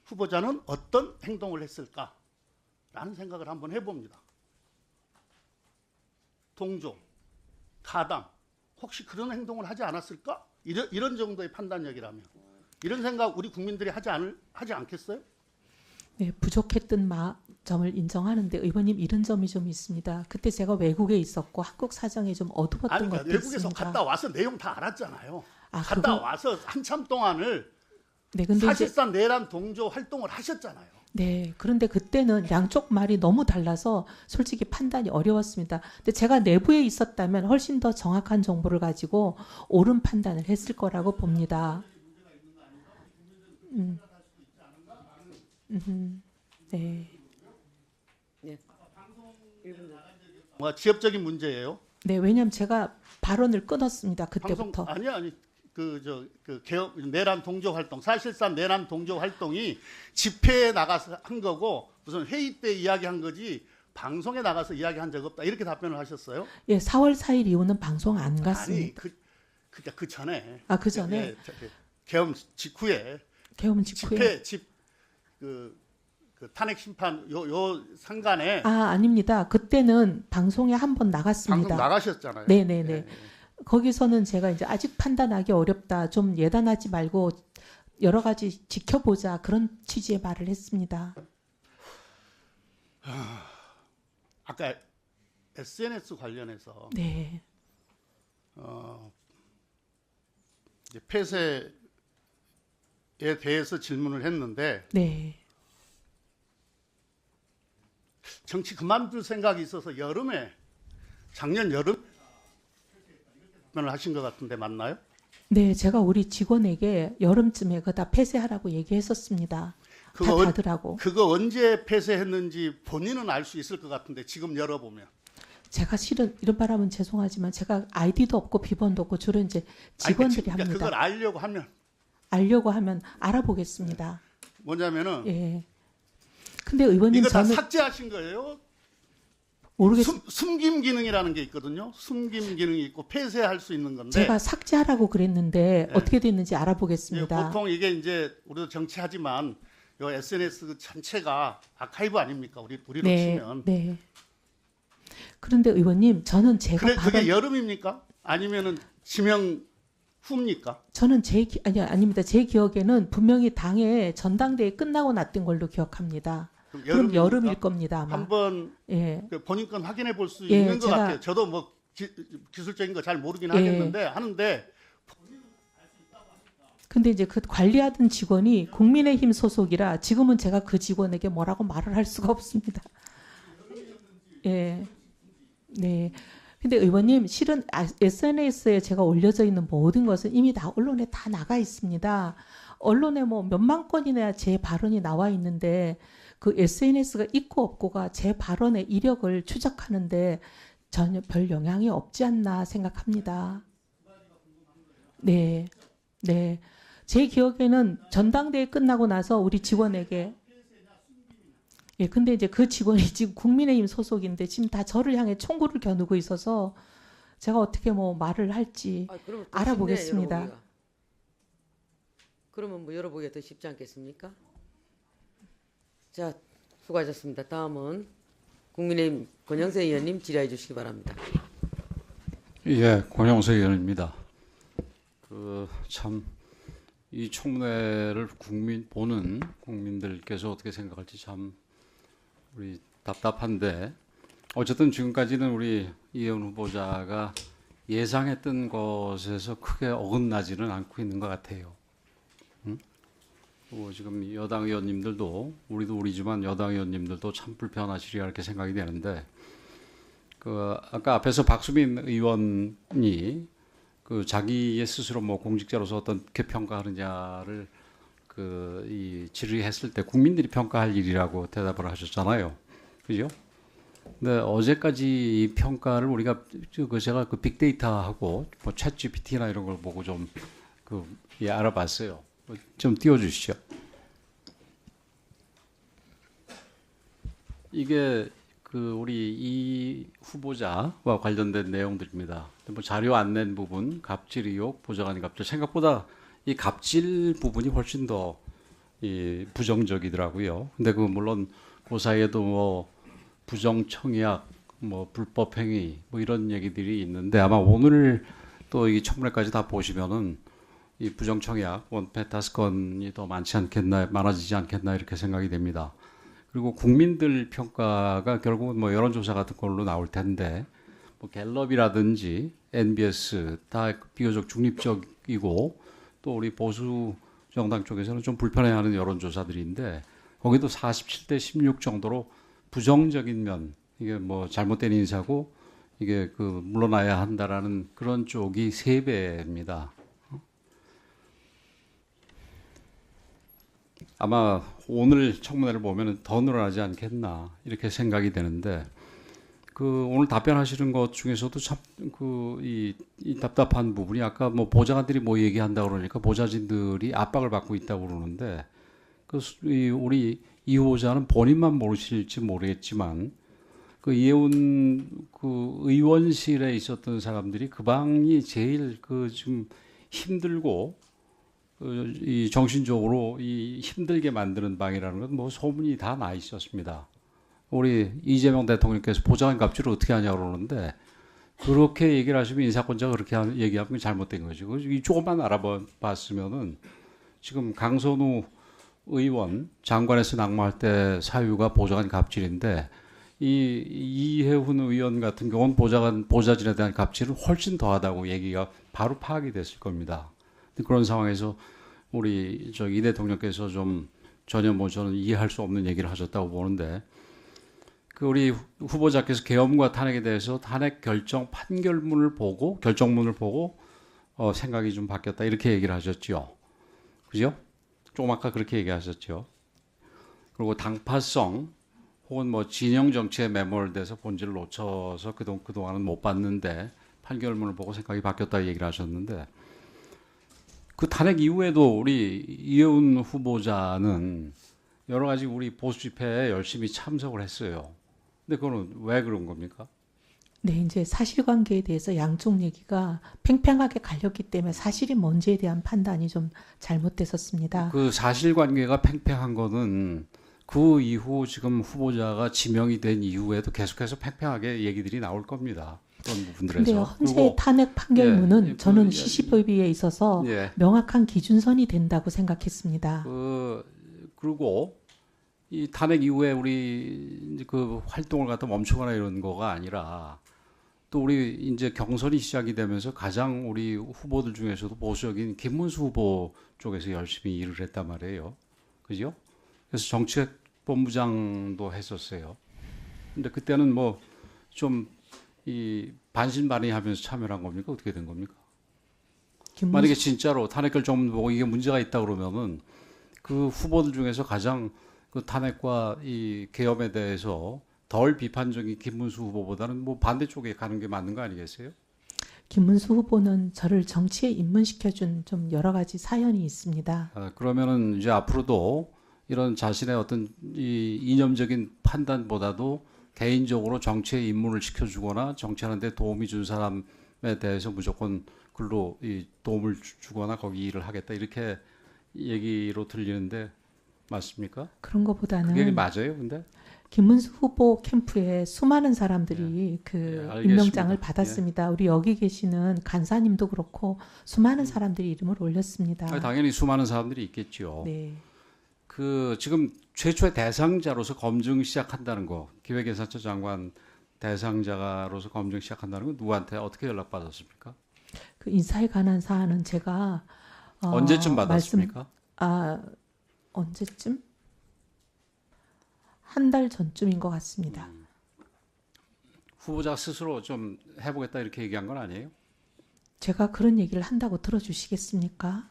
후보자는 어떤 행동을 했을까라는 생각을 한번 해봅니다. 동조, 가담, 혹시 그런 행동을 하지 않았을까? 이런 정도의 판단력이라면 이런 생각 우리 국민들이 하지 않겠어요? 네, 부족했던 점을 인정하는데 의원님 이런 점이 좀 있습니다. 그때 제가 외국에 있었고 한국 사정이 좀 어두웠던 것도 외국에서 있습니다. 갔다 와서 내용 다 알았잖아요. 갔다 그거- 와서 한참 동안을 네, 근데 이제 사실상 내란 동조 활동을 하셨잖아요. 네, 그런데 그때는 양쪽 말이 너무 달라서 솔직히 판단이 어려웠습니다. 근데 제가 내부에 있었다면 훨씬 더 정확한 정보를 가지고 옳은 판단을 했을 거라고 봅니다. 네. 뭐 지역적인 문제예요. 네, 왜냐하면 제가 발언을 끊었습니다. 그때부터. 아니 내란 동조 활동 사실상 내란 동조 활동이 집회에 나가서 한 거고 무슨 회의 때 이야기한 거지 방송에 나가서 이야기한 적 없다 이렇게 답변을 하셨어요. 예, 4월 4일 이후는 방송 안 갔습니다. 아니 그 전에 그 전에 계엄 직후에 계엄 직후에 그 탄핵 심판 요 상간에 아닙니다. 그때는 방송에 한 번 나갔습니다. 방송 나가셨잖아요. 네네네. 거기서는 제가 이제 아직 판단하기 어렵다. 좀 예단하지 말고 여러 가지 지켜보자. 그런 취지의 말을 했습니다. 아까 SNS 관련해서 네. 이제 폐쇄에 대해서 질문을 했는데 네. 정치 그만둘 생각이 있어서 작년 여름 답변을 하신 것 같은데 맞나요? 네, 제가 우리 직원에게 여름쯤에 그거 다 폐쇄하라고 얘기했었습니다. 다 닫으라고. 그거 언제 폐쇄했는지 본인은 알 수 있을 것 같은데 지금 열어보면. 제가 실은 이런 말하면 죄송하지만 제가 아이디도 없고 비번도 없고 주로 이제 직원들이 그러니까 합니다. 그걸 알려고 하면 알아보겠습니다. 뭐냐면은 예. 근데 의원님 이거 다 저는 삭제하신 거예요? 모르겠습니다. 숨김 기능이라는 게 있거든요. 숨김 기능이 있고 폐쇄할 수 있는 건데. 제가 삭제하라고 그랬는데 네. 어떻게 됐는지 예, 알아보겠습니다. 보통 이게 이제 우리도 정치하지만 요 SNS 전체가 아카이브 아닙니까? 우리로 네, 치면. 네. 그런데 의원님, 저는 제가 그게 발언, 여름입니까? 아니면은 지명 후입니까? 저는 아닙니다. 제 기억에는 분명히 당의 전당대회 끝나고 났던 걸로 기억합니다. 그럼 여름입니까? 여름일 겁니다, 아마. 한번 예. 그 본인 건 확인해 볼 수 예, 있는 것 제가- 같아요. 저도 뭐 기술적인 거 잘 모르긴 예. 하겠는데 하는데 근데 이제 그 관리하던 직원이 국민의힘 소속이라 지금은 제가 그 직원에게 뭐라고 말을 할 수가 없습니다. 예. 네. 근데 의원님, 실은 SNS에 제가 올려져 있는 모든 것은 이미 다 언론에 다 나가 있습니다. 언론에 뭐 몇만 건이나 제 발언이 나와 있는데 그 SNS가 있고 없고가 제 발언의 이력을 추적하는데 전혀 별 영향이 없지 않나 생각합니다. 네. 네. 제 기억에는 전당대회 끝나고 나서 우리 직원에게 예, 근데 이제 그 직원이 지금 국민의힘 소속인데 지금 다 저를 향해 총구를 겨누고 있어서 제가 어떻게 뭐 말을 할지 그러면 더 알아보겠습니다. 쉽네, 열어보기가. 그러면 뭐 열어보기가 더 쉽지 않겠습니까? 자, 수고하셨습니다. 다음은 국민의힘 권영세 의원님 질의해 주시기 바랍니다. 예, 권영세 의원입니다. 참 이 청문회를 보는 국민들께서 어떻게 생각할지 참 우리 답답한데 어쨌든 지금까지는 우리 이혜원 후보자가 예상했던 것에서 크게 어긋나지는 않고 있는 것 같아요. 지금 여당 의원님들도 우리도 우리지만 여당 의원님들도 참 불편하시리라 이렇게 생각이 되는데 아까 앞에서 박수민 의원이 자기의 스스로 뭐 공직자로서 어떻게 평가하느냐를 이 질의했을 때 국민들이 평가할 일이라고 대답을 하셨잖아요. 그죠? 근데 어제까지 이 평가를 우리가 제가 빅데이터하고 뭐 챗GPT나 이런 걸 보고 좀 알아봤어요. 좀 띄워주시죠. 이게 우리 이 후보자와 관련된 내용들입니다. 뭐 자료 안 낸 부분, 갑질 의혹, 보좌관 갑질 생각보다 이 갑질 부분이 훨씬 더 부정적이더라고요. 근데 물론 그 사이에도 뭐 부정청약, 뭐 불법행위, 뭐 이런 얘기들이 있는데 아마 오늘 또 이 청문회까지 다 보시면은 이 부정청약, 원펜타스 건이 더 많아지지 않겠나 이렇게 생각이 됩니다. 그리고 국민들 평가가 결국은 뭐 여론조사 같은 걸로 나올 텐데 뭐 갤럽이라든지 NBS 다 비교적 중립적이고 또 우리 보수 정당 쪽에서는 좀 불편해하는 여론조사들인데 거기도 47대 16 정도로 부정적인 면 이게 뭐 잘못된 인사고 이게 물러나야 한다라는 그런 쪽이 3배입니다. 아마 오늘 청문회를 보면 더 늘어나지 않겠나 이렇게 생각이 되는데 오늘 답변하시는 것 중에서도 참 이 답답한 부분이 아까 뭐 보좌관들이 뭐 얘기한다고 그러니까 보좌진들이 압박을 받고 있다고 그러는데 우리 이 후보자는 본인만 모르실지 모르겠지만 이혜원 의원실에 있었던 사람들이 그 방이 제일 좀 힘들고 이 정신적으로 힘들게 만드는 방이라는 건 뭐 소문이 다 나 있었습니다. 우리 이재명 대통령께서 보좌관 갑질을 어떻게 하냐고 그러는데 그렇게 얘기를 하시면 인사권자가 그렇게 얘기하면 잘못된 거죠. 조금만 알아봤으면은 지금 강선우 의원 장관에서 낙마할 때 사유가 보좌관 갑질인데 이혜훈 의원 같은 경우는 보좌진에 대한 갑질은 훨씬 더하다고 얘기가 바로 파악이 됐을 겁니다. 그런 상황에서 우리 이 대통령께서 좀 전혀 저는 이해할 수 없는 얘기를 하셨다고 보는데 우리 후보자께서 계엄과 탄핵에 대해서 탄핵 결정문을 보고 생각이 좀 바뀌었다 이렇게 얘기를 하셨죠. 그죠? 조금 아까 그렇게 얘기하셨죠. 그리고 당파성 혹은 뭐 진영 정치에 매몰돼서 본질을 놓쳐서 그동안은 못 봤는데 8개월문을 보고 생각이 바뀌었다 얘기를 하셨는데 그 탄핵 이후에도 우리 이해운 후보자는 여러 가지 우리 보수 집회에 열심히 참석을 했어요. 근데 그거는 왜 그런 겁니까? 네, 이제 사실관계에 대해서 양쪽 얘기가 팽팽하게 갈렸기 때문에 사실이 뭔지에 대한 판단이 좀 잘못됐었습니다. 그 사실관계가 팽팽한 거는 그 이후 지금 후보자가 지명이 된 이후에도 계속해서 팽팽하게 얘기들이 나올 겁니다. 그런 부분들에서. 근데요, 헌재의 탄핵 판결문은 저는 시시법의에 있어서 명확한 기준선이 된다고 생각했습니다. 그리고 이 탄핵 이후에 우리 그 활동을 갖다 멈추거나 이런 거가 아니라 또 우리 이제 경선이 시작이 되면서 가장 우리 후보들 중에서도 보수적인 김문수 후보 쪽에서 열심히 일을 했단 말이에요. 그죠? 그래서 정책본부장도 했었어요. 근데 그때는 뭐 좀 이 반신반의하면서 참여를 한 겁니까? 어떻게 된 겁니까? 만약에 진짜로 탄핵 결정문 보고 이게 문제가 있다 그러면은 그 후보들 중에서 가장 그 탄핵과 이 계엄에 대해서 덜 비판적인 김문수 후보보다는 뭐 반대쪽에 가는 게 맞는 거 아니겠어요? 김문수 후보는 저를 정치에 입문시켜준 좀 여러 가지 사연이 있습니다. 그러면은 이제 앞으로도 이런 자신의 어떤 이 이념적인 판단보다도 개인적으로 정치에 입문을 시켜주거나 정치하는 데 도움이 준 사람에 대해서 무조건 글로 이 도움을 주거나 거기 일을 하겠다 이렇게 얘기로 들리는데 맞습니까? 그런 것보다는 그게 맞아요, 근데? 김문수 후보 캠프에 수많은 사람들이 그 임명장을 받았습니다. 우리 여기 계시는 간사님도 그렇고 수많은 사람들이 이름을 올렸습니다. 당연히 수많은 사람들이 있겠죠. 네. 그 지금 최초의 대상자로서 검증 시작한다는 거, 기획예산처 장관 대상자로서 검증 시작한다는 건 누구한테 어떻게 연락받았습니까? 그 인사에 관한 사안은 제가 언제쯤 받았습니까? 언제쯤? 한 달 전쯤인 것 같습니다. 후보자 스스로 좀 해보겠다 이렇게 얘기한 건 아니에요? 제가 그런 얘기를 한다고 들어주시겠습니까?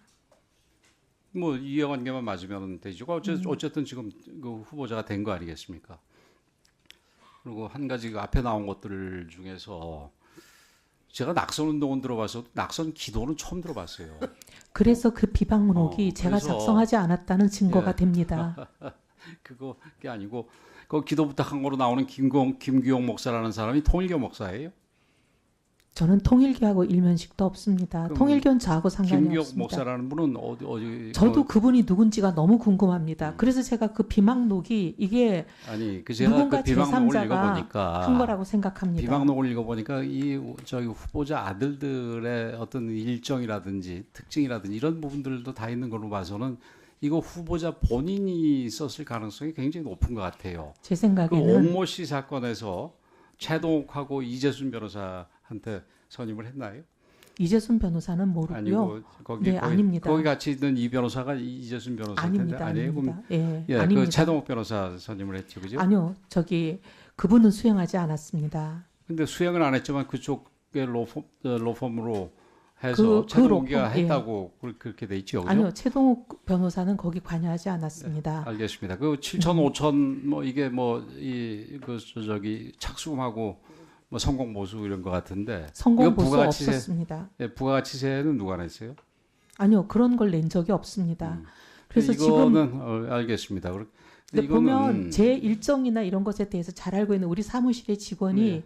뭐 이해관계만 맞으면 되죠. 어쨌든 지금 그 후보자가 된 거 아니겠습니까? 그리고 한 가지 그 앞에 나온 것들 중에서 제가 낙선 운동은 들어봐서 낙선 기도는 처음 들어봤어요. 그래서 그 비방문옥이 제가 작성하지 않았다는 증거가 됩니다. 그게 아니고 그 기도 부탁한 거로 나오는 김규용 목사라는 사람이 통일교 목사예요? 저는 통일교하고 일면식도 없습니다. 통일교는 저하고 상관이 김규용 없습니다. 목사라는 분은 어디 저도 그분이 누군지가 너무 궁금합니다. 그래서 제가 그 비방록이 이게 제가 누군가 그 비방록을 제3자가 읽어보니까 한 거라고 생각합니다. 비방록을 읽어보니까 저희 후보자 아들들의 어떤 일정이라든지 특징이라든지 이런 부분들도 다 있는 걸로 봐서는 이거 후보자 본인이 썼을 가능성이 굉장히 높은 것 같아요. 제 생각에는 그 옥모 씨 사건에서 최동욱하고 이재순 변호사한테 선임을 했나요? 이재순 변호사는 모르고요. 아니고 거기 아닙니다. 거기 같이 있는 이 변호사가 이재순 변호사인데 아닙니다. 아니에요? 아닙니다. 그 최동욱 변호사 선임을 했죠, 그죠? 아니요, 그분은 수행하지 않았습니다. 근데 수행은 안 했지만 그쪽의 로펌으로 해서 최동욱이가 했다고 그렇게 돼 있죠. 그죠? 아니요, 최동욱 변호사는 거기 관여하지 않았습니다. 알겠습니다. 그 7천, 5천 뭐 이게 착수금하고 뭐 성공 보수 이런 것 같은데 성공 보수 없었습니다. 부가가치세는 누가 냈어요? 아니요, 그런 걸 낸 적이 없습니다. 그래서 이거는 지금 알겠습니다. 근데 보면 제 일정이나 이런 것에 대해서 잘 알고 있는 우리 사무실의 직원이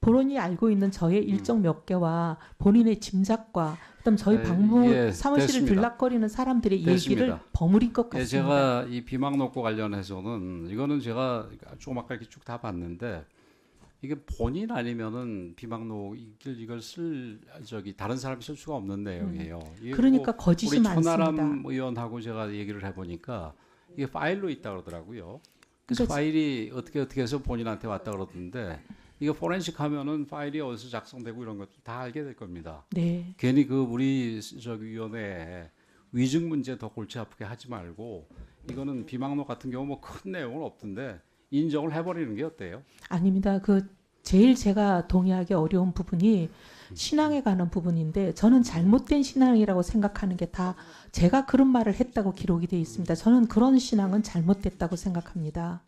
본인이 알고 있는 저의 일정 몇 개와 본인의 짐작과 그다음 저희 사무실을 들락거리는 사람들의 얘기를 버무린 것 같습니다. 제가 이 비망록과 관련해서는 이거는 제가 조금 아까 이렇게 쭉 다 봤는데 이게 본인 아니면은 비망록 이걸 쓸 다른 사람이 쓸 수가 없는 내용이에요. 그러니까 거짓이 우리 많습니다. 천하람 의원하고 제가 얘기를 해보니까 이게 파일로 있다 그러더라고요. 그래서 파일이 어떻게 해서 본인한테 왔다 그러던데 이거 포렌식 하면은 파일이 어디서 작성되고 이런 것도 다 알게 될 겁니다. 네. 괜히 우리 위원회에 위증 문제 더 골치 아프게 하지 말고 이거는 비망록 같은 경우 뭐 큰 내용은 없던데 인정을 해버리는 게 어때요? 아닙니다. 제일 제가 동의하기 어려운 부분이 신앙에 관한 부분인데 저는 잘못된 신앙이라고 생각하는 게 다 제가 그런 말을 했다고 기록이 되어 있습니다. 저는 그런 신앙은 잘못됐다고 생각합니다.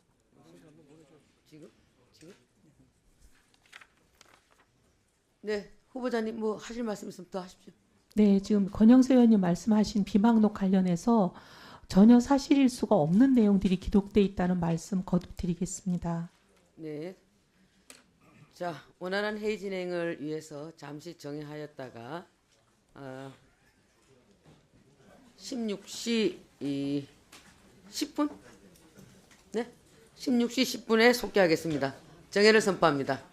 네, 후보자님 뭐 하실 말씀 있으면 더 하십시오. 네, 지금 권영세 의원님 말씀하신 비망록 관련해서 전혀 사실일 수가 없는 내용들이 기록돼 있다는 말씀 거듭 드리겠습니다. 네. 자, 원활한 회의 진행을 위해서 잠시 정회하였다가 16시 10분? 네, 16시 10분에 속개하겠습니다. 정회를 선포합니다.